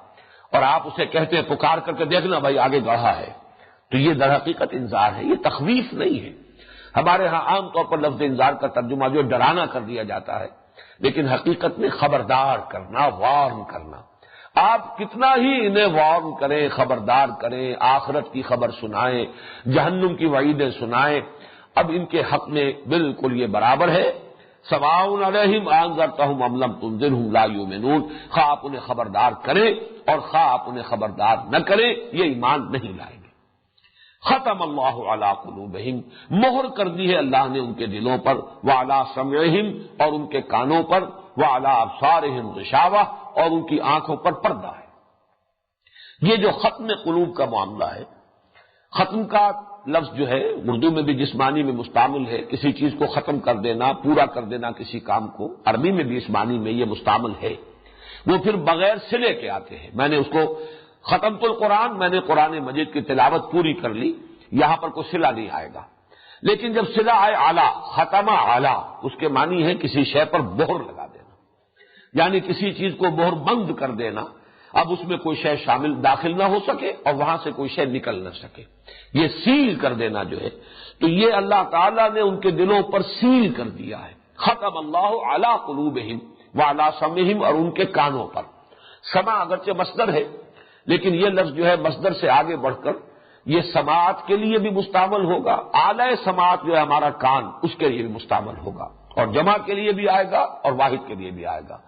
A: اور آپ اسے کہتے ہیں پکار کر کے دیکھنا بھائی آگے گڑھا ہے، تو یہ در حقیقت انذار ہے، یہ تخویف نہیں ہے. ہمارے ہاں عام طور پر لفظ انذار کا ترجمہ جو ڈرانا کر دیا جاتا ہے، لیکن حقیقت میں خبردار کرنا، وارن کرنا. آپ کتنا ہی انہیں وارن کریں، خبردار کریں، آخرت کی خبر سنائیں، جہنم کی وعیدیں سنائیں، اب ان کے حق میں بالکل یہ برابر ہے. سواء علیہم انذرتہم ام لم تنذرہم لا یؤمنون، خواہ آپ انہیں خبردار کریں اور خواہ آپ انہیں خبردار نہ کریں یہ ایمان نہیں لائیں گے. ختم اللہ علی قلوبہم، مہر کر دی ہے اللہ نے ان کے دلوں پر، وعلی سمعہم، اور ان کے کانوں پر، وعلی ابصارہم غشاوہ، اور ان کی آنکھوں پر پردہ ہے. یہ جو ختم قلوب کا معاملہ ہے، ختم کا لفظ جو ہے اردو میں بھی جس معنی میں مستعمل ہے، کسی چیز کو ختم کر دینا، پورا کر دینا کسی کام کو، عربی میں بھی اس معنی میں یہ مستعمل ہے. وہ پھر بغیر صلے کے آتے ہیں. میں نے اس کو ختمت القرآن، میں نے قرآن مجید کی تلاوت پوری کر لی، یہاں پر کوئی صلہ نہیں آئے گا. لیکن جب صلہ آئے اعلیٰ، ختمہ اعلیٰ، اس کے معنی ہے کسی شے پر مہر لگا دینا، یعنی کسی چیز کو مہر بند کر دینا. اب اس میں کوئی شے شامل داخل نہ ہو سکے اور وہاں سے کوئی شے نکل نہ سکے، یہ سیل کر دینا جو ہے، تو یہ اللہ تعالیٰ نے ان کے دلوں پر سیل کر دیا ہے. ختم اللہ علی قلوبہم وعلی سمعہم، اور ان کے کانوں پر. سمع اگرچہ مصدر ہے لیکن یہ لفظ جو ہے مصدر سے آگے بڑھ کر یہ سماعت کے لیے بھی مستعمل ہوگا، اعلی سماعت جو ہے ہمارا کان، اس کے لیے بھی مستعمل ہوگا، اور جمع کے لیے بھی آئے گا اور واحد کے لیے بھی آئے گا.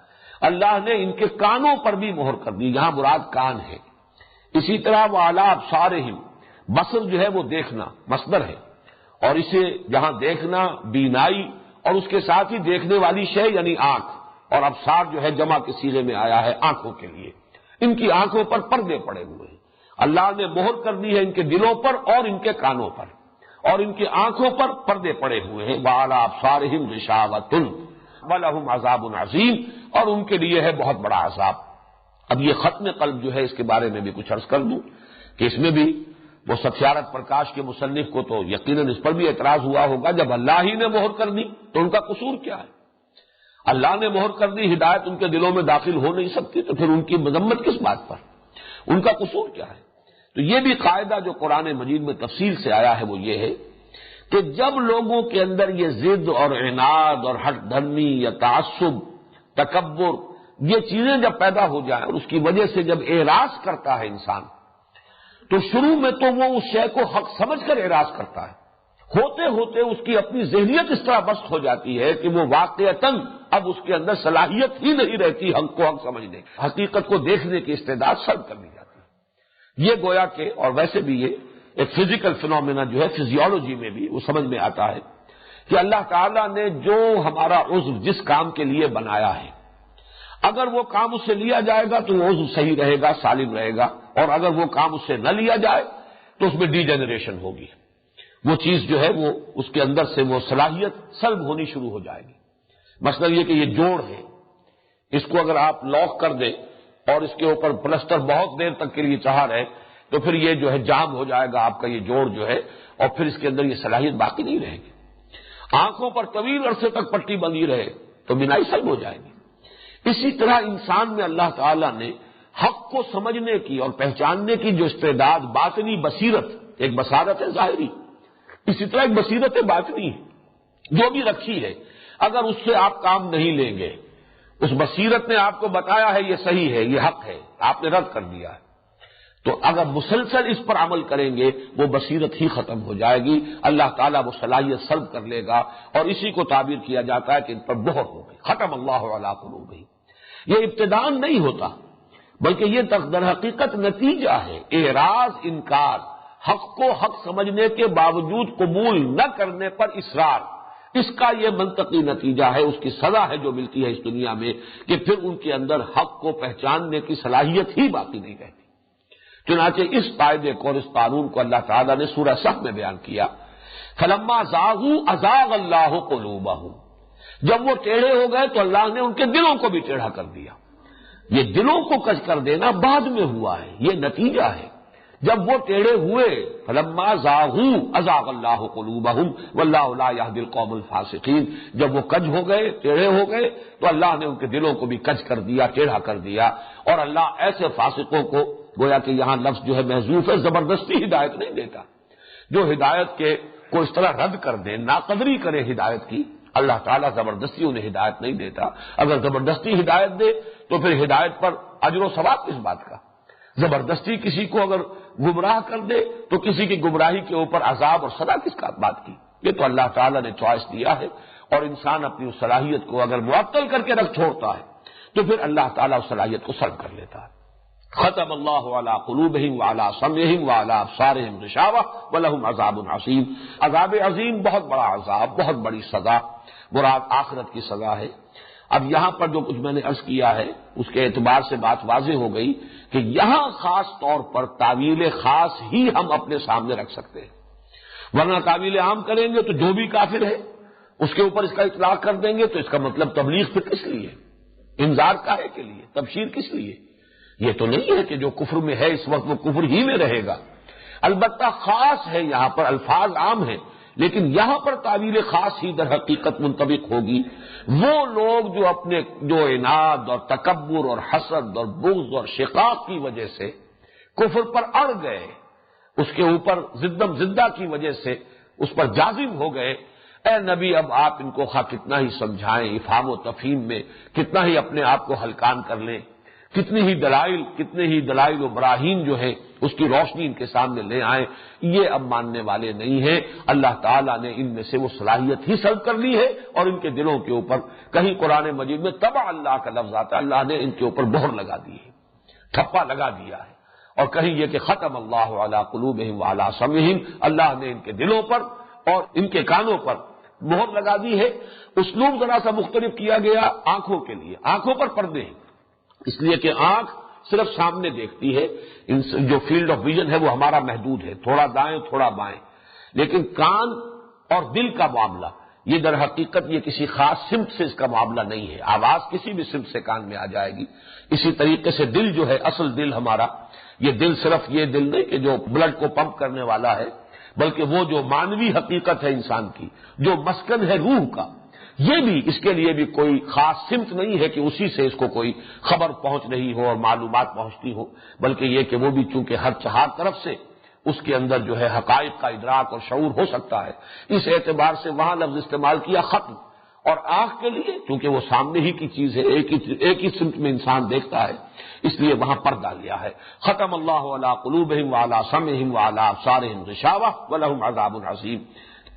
A: اللہ نے ان کے کانوں پر بھی مہر کر دی، یہاں مراد کان ہے. اسی طرح وعلی ابصارہم، بصر جو ہے وہ دیکھنا مصدر ہے، اور اسے جہاں دیکھنا بینائی اور اس کے ساتھ ہی دیکھنے والی شے یعنی آنکھ، اور ابصار جو ہے جمع کے صیغے میں آیا ہے آنکھوں کے لیے. ان کی آنکھوں پر پردے پڑے ہوئے ہیں. اللہ نے مہر کر دی ہے ان کے دلوں پر اور ان کے کانوں پر، اور ان کی آنکھوں پر پردے پڑے ہوئے ہیں. وعلی ابصارہم غشاوۃ ولہم عذاب عظیم، اور ان کے لیے ہے بہت بڑا عذاب. اب یہ ختم قلب جو ہے اس کے بارے میں بھی کچھ عرض کر دوں کہ اس میں بھی وہ ستیارت پرکاش کے مصنف کو تو یقیناً اس پر بھی اعتراض ہوا ہوگا، جب اللہ ہی نے مہر کر دی تو ان کا قصور کیا ہے؟ اللہ نے مہر کر دی، ہدایت ان کے دلوں میں داخل ہو نہیں سکتی، تو پھر ان کی مذمت کس بات پر؟ ان کا قصور کیا ہے؟ تو یہ بھی قاعدہ جو قرآن مجید میں تفصیل سے آیا ہے وہ یہ ہے کہ جب لوگوں کے اندر یہ ضد اور عناد اور ہٹ دھرمی یا تعصب، تکبر، یہ چیزیں جب پیدا ہو جائیں اور اس کی وجہ سے جب اعراض کرتا ہے انسان، تو شروع میں تو وہ اس شے کو حق سمجھ کر اعراض کرتا ہے، ہوتے ہوتے اس کی اپنی ذہنیت اس طرح بست ہو جاتی ہے کہ وہ واقعتاً اب اس کے اندر صلاحیت ہی نہیں رہتی حق کو حق سمجھنے، حقیقت کو دیکھنے کی استعداد سلب کر لی جاتی ہے. یہ گویا کہ، اور ویسے بھی یہ ایک فزیکل فینومینا جو ہے فزیولوجی میں بھی وہ سمجھ میں آتا ہے کہ اللہ تعالیٰ نے جو ہمارا عضو جس کام کے لیے بنایا ہے، اگر وہ کام اس سے لیا جائے گا تو وہ عضو صحیح رہے گا، سالم رہے گا، اور اگر وہ کام اس سے نہ لیا جائے تو اس میں ڈی جنریشن ہوگی، وہ چیز جو ہے وہ اس کے اندر سے وہ صلاحیت سلب ہونی شروع ہو جائے گی. مثلا یہ کہ یہ جوڑ ہے، اس کو اگر آپ لاک کر دیں اور اس کے اوپر پلسٹر بہت دیر تک کے لیے چڑھا رہے، تو پھر یہ جو ہے جام ہو جائے گا آپ کا یہ جوڑ جو ہے، اور پھر اس کے اندر یہ صلاحیت باقی نہیں رہے گی۔ آنکھوں پر طویل عرصے تک پٹی بندھی رہے تو بینائی سلب ہو جائے گی۔ اسی طرح انسان میں اللہ تعالیٰ نے حق کو سمجھنے کی اور پہچاننے کی جو استعداد، باطنی بصیرت، ایک بصارت ہے ظاہری، اسی طرح ایک بصیرت باطنی ہے جو بھی رکھی ہے، اگر اس سے آپ کام نہیں لیں گے، اس بصیرت نے آپ کو بتایا ہے یہ صحیح ہے، یہ حق ہے، آپ نے رد کر دیا ہے، تو اگر مسلسل اس پر عمل کریں گے وہ بصیرت ہی ختم ہو جائے گی، اللہ تعالیٰ وہ صلاحیت سلب کر لے گا، اور اسی کو تعبیر کیا جاتا ہے کہ ان پر مہر ہو گئی، ختم اللہ علی قلوبہم۔ یہ ابتداءً نہیں ہوتا بلکہ یہ در حقیقت نتیجہ ہے، اعراض، انکار، حق کو حق سمجھنے کے باوجود قبول نہ کرنے پر اصرار، اس کا یہ منطقی نتیجہ ہے، اس کی سزا ہے جو ملتی ہے اس دنیا میں، کہ پھر ان کے اندر حق کو پہچاننے کی صلاحیت ہی باقی نہیں رہتی۔ چنانچہ اس قاعدے کو اور اس قانون کو اللہ تعالیٰ نے سورہ صف میں بیان کیا، فلما زاغوا ازاغ اللہ قلوبہم، جب وہ ٹیڑھے ہو گئے تو اللہ نے ان کے دلوں کو بھی ٹیڑھا کر دیا۔ یہ دلوں کو کج کر دینا بعد میں ہوا ہے، یہ نتیجہ ہے۔ جب وہ ٹیڑھے ہوئے، فلما زاغوا ازاغ اللہ قلوبہم واللہ لا یہدی القوم الفاسقین، جب وہ کج ہو گئے، ٹیڑھے ہو گئے، تو اللہ نے ان کے دلوں کو بھی کج کر دیا، ٹیڑھا کر دیا، اور اللہ ایسے فاسقوں کو، گویا کہ یہاں لفظ جو ہے محذوف ہے، زبردستی ہدایت نہیں دیتا۔ جو ہدایت کے کو اس طرح رد کر دے، ناقدری کرے ہدایت کی، اللہ تعالیٰ زبردستی انہیں ہدایت نہیں دیتا۔ اگر زبردستی ہدایت دے تو پھر ہدایت پر اجر و ثواب کس بات کا؟ زبردستی کسی کو اگر گمراہ کر دے تو کسی کی گمراہی کے اوپر عذاب اور سزا کس بات کی؟ یہ تو اللہ تعالیٰ نے چوائس دیا ہے، اور انسان اپنی اس صلاحیت کو اگر معطل کر کے رکھ چھوڑتا ہے تو پھر اللہ تعالیٰ اس صلاحیت کو سلب کر لیتا ہے۔ ختم اللہ علی قلوبہم وعلی سمعہم وعلی ابصارہم غشاوہ ولہم عذاب عظیم۔ عذاب عظیم، بہت بڑا عذاب، بہت بڑی سزا، مراد آخرت کی سزا ہے۔ اب یہاں پر جو کچھ میں نے عرض کیا ہے اس کے اعتبار سے بات واضح ہو گئی کہ یہاں خاص طور پر تعویل خاص ہی ہم اپنے سامنے رکھ سکتے ہیں، ورنہ تعویل عام کریں گے تو جو بھی کافر ہے اس کے اوپر اس کا اطلاق کر دیں گے، تو اس کا مطلب تبلیغ پھر کس لیے؟ انذار کاہے کے لیے؟ تبشیر کس لیے؟ یہ تو نہیں ہے کہ جو کفر میں ہے اس وقت وہ کفر ہی میں رہے گا۔ البتہ خاص ہے، یہاں پر الفاظ عام ہیں، لیکن یہاں پر تعبیر خاص ہی در حقیقت منطبق ہوگی۔ وہ لوگ جو اپنے جو عناد اور تکبر اور حسد اور بغض اور شقاق کی وجہ سے کفر پر اڑ گئے، اس کے اوپر زدم زدہ کی وجہ سے اس پر جازم ہو گئے، اے نبی اب آپ ان کو خواہ کتنا ہی سمجھائیں، افہام و تفہیم میں کتنا ہی اپنے آپ کو ہلکان کر لیں، کتنے ہی دلائل و براہین جو ہیں اس کی روشنی ان کے سامنے لے آئیں، یہ اب ماننے والے نہیں ہیں۔ اللہ تعالیٰ نے ان میں سے وہ صلاحیت ہی سلب کر لی ہے، اور ان کے دلوں کے اوپر کہیں قرآن مجید میں طبع اللہ کا لفظ آتا ہے، اللہ نے ان کے اوپر مہر لگا دی ہے، ٹھپا لگا دیا ہے، اور کہیں یہ کہ ختم اللہ علی قلوبہم وعلی سمعہم، اللہ نے ان کے دلوں پر اور ان کے کانوں پر مہر لگا دی ہے۔ اسلوب ذرا سا مختلف کیا گیا آنکھوں کے لیے، آنکھوں پر پردے ہیں، اس لیے کہ آنکھ صرف سامنے دیکھتی ہے، جو فیلڈ آف ویژن ہے وہ ہمارا محدود ہے، تھوڑا دائیں تھوڑا بائیں، لیکن کان اور دل کا معاملہ یہ در حقیقت یہ کسی خاص سمت سے اس کا معاملہ نہیں ہے، آواز کسی بھی سمت سے کان میں آ جائے گی۔ اسی طریقے سے دل جو ہے، اصل دل ہمارا، یہ دل صرف یہ دل نہیں کہ جو بلڈ کو پمپ کرنے والا ہے، بلکہ وہ جو مانوی حقیقت ہے انسان کی، جو مسکن ہے روح کا، یہ بھی اس کے لیے بھی کوئی خاص سمت نہیں ہے کہ اسی سے اس کو کوئی خبر پہنچ رہی ہو اور معلومات پہنچتی ہو، بلکہ یہ کہ وہ بھی چونکہ ہر طرف سے اس کے اندر جو ہے حقائق کا ادراک اور شعور ہو سکتا ہے، اس اعتبار سے وہاں لفظ استعمال کیا ختم۔ اور آنکھ کے لیے کیونکہ وہ سامنے ہی کی چیز ہے، ایک ہی سمت میں انسان دیکھتا ہے، اس لیے وہاں پردہ لیا ہے۔ ختم اللہ علی قلوبہم وعلی سمعہم وعلی ابصارہم غشاوہ ولہم عذاب عظیم۔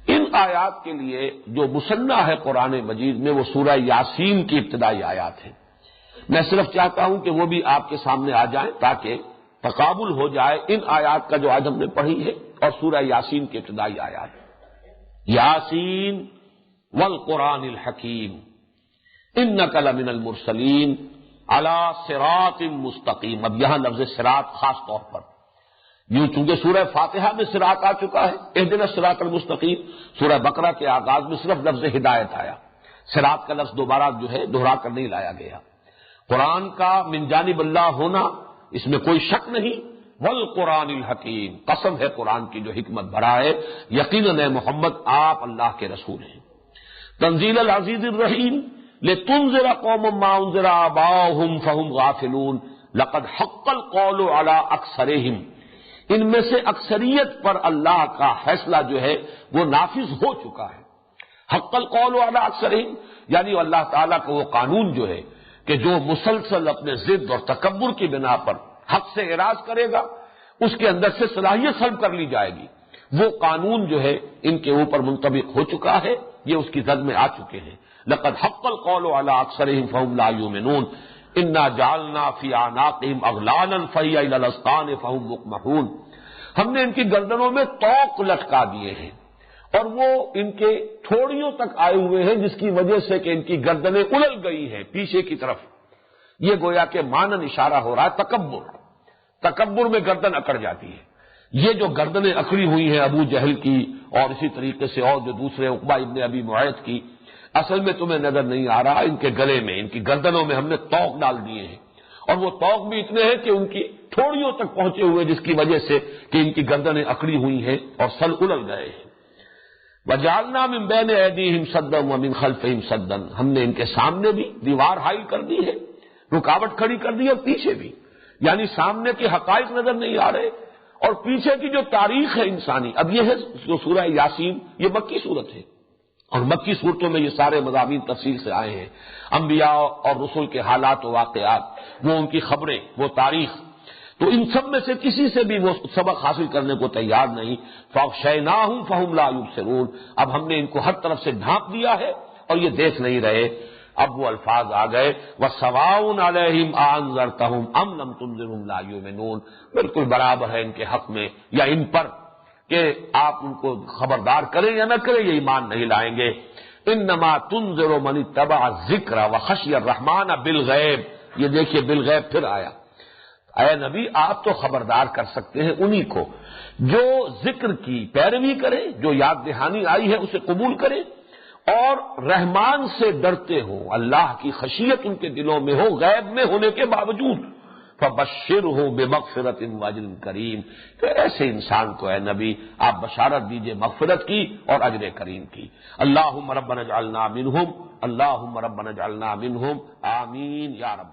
A: ان آیات کے لیے جو مصنع ہے قرآن مجید میں وہ سورہ یاسین کی ابتدائی آیات ہیں، میں صرف چاہتا ہوں کہ وہ بھی آپ کے سامنے آ جائیں تاکہ تقابل ہو جائے ان آیات کا جو آج ہم نے پڑھی ہے اور سورہ یاسین کی ابتدائی آیات۔ یاسین والقرآن الحکیم انک لمن المرسلین علی صراط مستقیم۔ اب یہاں لفظ صراط خاص طور پر، یوں چونکہ سورہ فاتحہ میں صراط آ چکا ہے، اہدنا الصراط المستقیم، سورہ بقرہ کے آغاز میں صرف لفظ ہدایت آیا، صراط کا لفظ دوبارہ جو ہے دہرا کر نہیں لایا گیا۔ قرآن کا من جانب اللہ ہونا اس میں کوئی شک نہیں، والقرآن الحکیم، قسم ہے قرآن کی جو حکمت بھرا ہے، یقیناً اے محمد آپ اللہ کے رسول ہیں۔ تنزیل العزیز الرحیم، لتنذر قوما ما انذر آباؤہم فہم غافلون لقد حق القول علی اکثرہم، ان میں سے اکثریت پر اللہ کا فیصلہ جو ہے وہ نافذ ہو چکا ہے۔ حق القول علی اکثرہم یعنی اللہ تعالیٰ کا وہ قانون جو ہے کہ جو مسلسل اپنے ضد اور تکبر کی بنا پر حق سے اعراض کرے گا اس کے اندر سے صلاحیت سلب کر لی جائے گی، وہ قانون جو ہے ان کے اوپر منطبق ہو چکا ہے، یہ اس کی زد میں آ چکے ہیں۔ لقد حق القول علی اکثرہم فہم لا یؤمنون انا جعلنا فی اعناقہم اغلالا فہی الی الاذقان فہم مقمحون، ہم نے ان کی گردنوں میں طوق لٹکا دیے ہیں اور وہ ان کے تھوڑیوں تک آئے ہوئے ہیں، جس کی وجہ سے کہ ان کی گردنیں الل گئی ہیں پیچھے کی طرف۔ یہ گویا کہ مانن اشارہ ہو رہا ہے تکبر میں گردن اکڑ جاتی ہے۔ یہ جو گردنیں اکڑی ہوئی ہیں ابو جہل کی اور اسی طریقے سے اور جو دوسرے عقبہ ابن ابی معیط کی، اصل میں تمہیں نظر نہیں آ رہا، ان کے گلے میں، ان کی گردنوں میں ہم نے طوق ڈال دیے ہیں، اور وہ طوق بھی اتنے ہیں کہ ان کی تھوڑیوں تک پہنچے ہوئے، جس کی وجہ سے کہ ان کی گردنیں اکڑی ہوئی ہیں اور سر الل گئے ہیں۔ وَجَعَلْنَا مِن بَيْنِ أَيْدِيهِمْ سَدًّا وَمِن خَلْفِهِمْ سَدًّا، ہم نے ان کے سامنے بھی دیوار حائل کر دی ہے، رکاوٹ کھڑی کر دی ہے، اور پیچھے بھی، یعنی سامنے کے حقائق نظر نہیں آ رہے اور پیچھے کی جو تاریخ ہے انسانی۔ اب یہ ہے جو سورہ یاسین، یہ مکی صورت ہے، اور مکی صورتوں میں یہ سارے مضامین تفصیل سے آئے ہیں، انبیاء اور رسل کے حالات و واقعات، وہ ان کی خبریں، وہ تاریخ، تو ان سب میں سے کسی سے بھی وہ سبق حاصل کرنے کو تیار نہیں۔ فَأَغْشَيْنَاهُمْ فَهُمْ لَا يُبْصِرُونَ، اب ہم نے ان کو ہر طرف سے ڈھانپ دیا ہے اور یہ دیکھ نہیں رہے۔ اب وہ الفاظ آ گئے وَسَوَاءٌ عَلَيْهِمْ أَأَنذَرْتَهُمْ أَمْ لَمْ تُنذِرْهُمْ لَا يُؤْمِنُونَ، بالکل برابر ہے ان کے حق میں یا ان پر کہ آپ ان کو خبردار کریں یا نہ کریں، یہ ایمان نہیں لائیں گے۔ إِنَّمَا تُنذِرُ مَنِ اتَّبَعَ الذِّكْرَ وَخَشِيَ الرَّحْمَنَ بِالْغَيْبِ، یہ دیکھیے بالغیب پھر آیا۔ اے نبی آپ تو خبردار کر سکتے ہیں انہی کو جو ذکر کی پیروی کرے، جو یاد دہانی آئی ہے اسے قبول کرے اور رحمان سے ڈرتے ہو، اللہ کی خشیت ان کے دلوں میں ہو غیب میں ہونے کے باوجود۔ فَبَشِّرْهُ بِمَغْفِرَةٍ وَأَجْرٍ کریم، تو ایسے انسان کو اے نبی آپ بشارت دیجئے مغفرت کی اور اجر کریم کی۔ اللہم ربنا اجعلنا منہم، اللہم ربنا اجعلنا منہم، آمین یا رب۔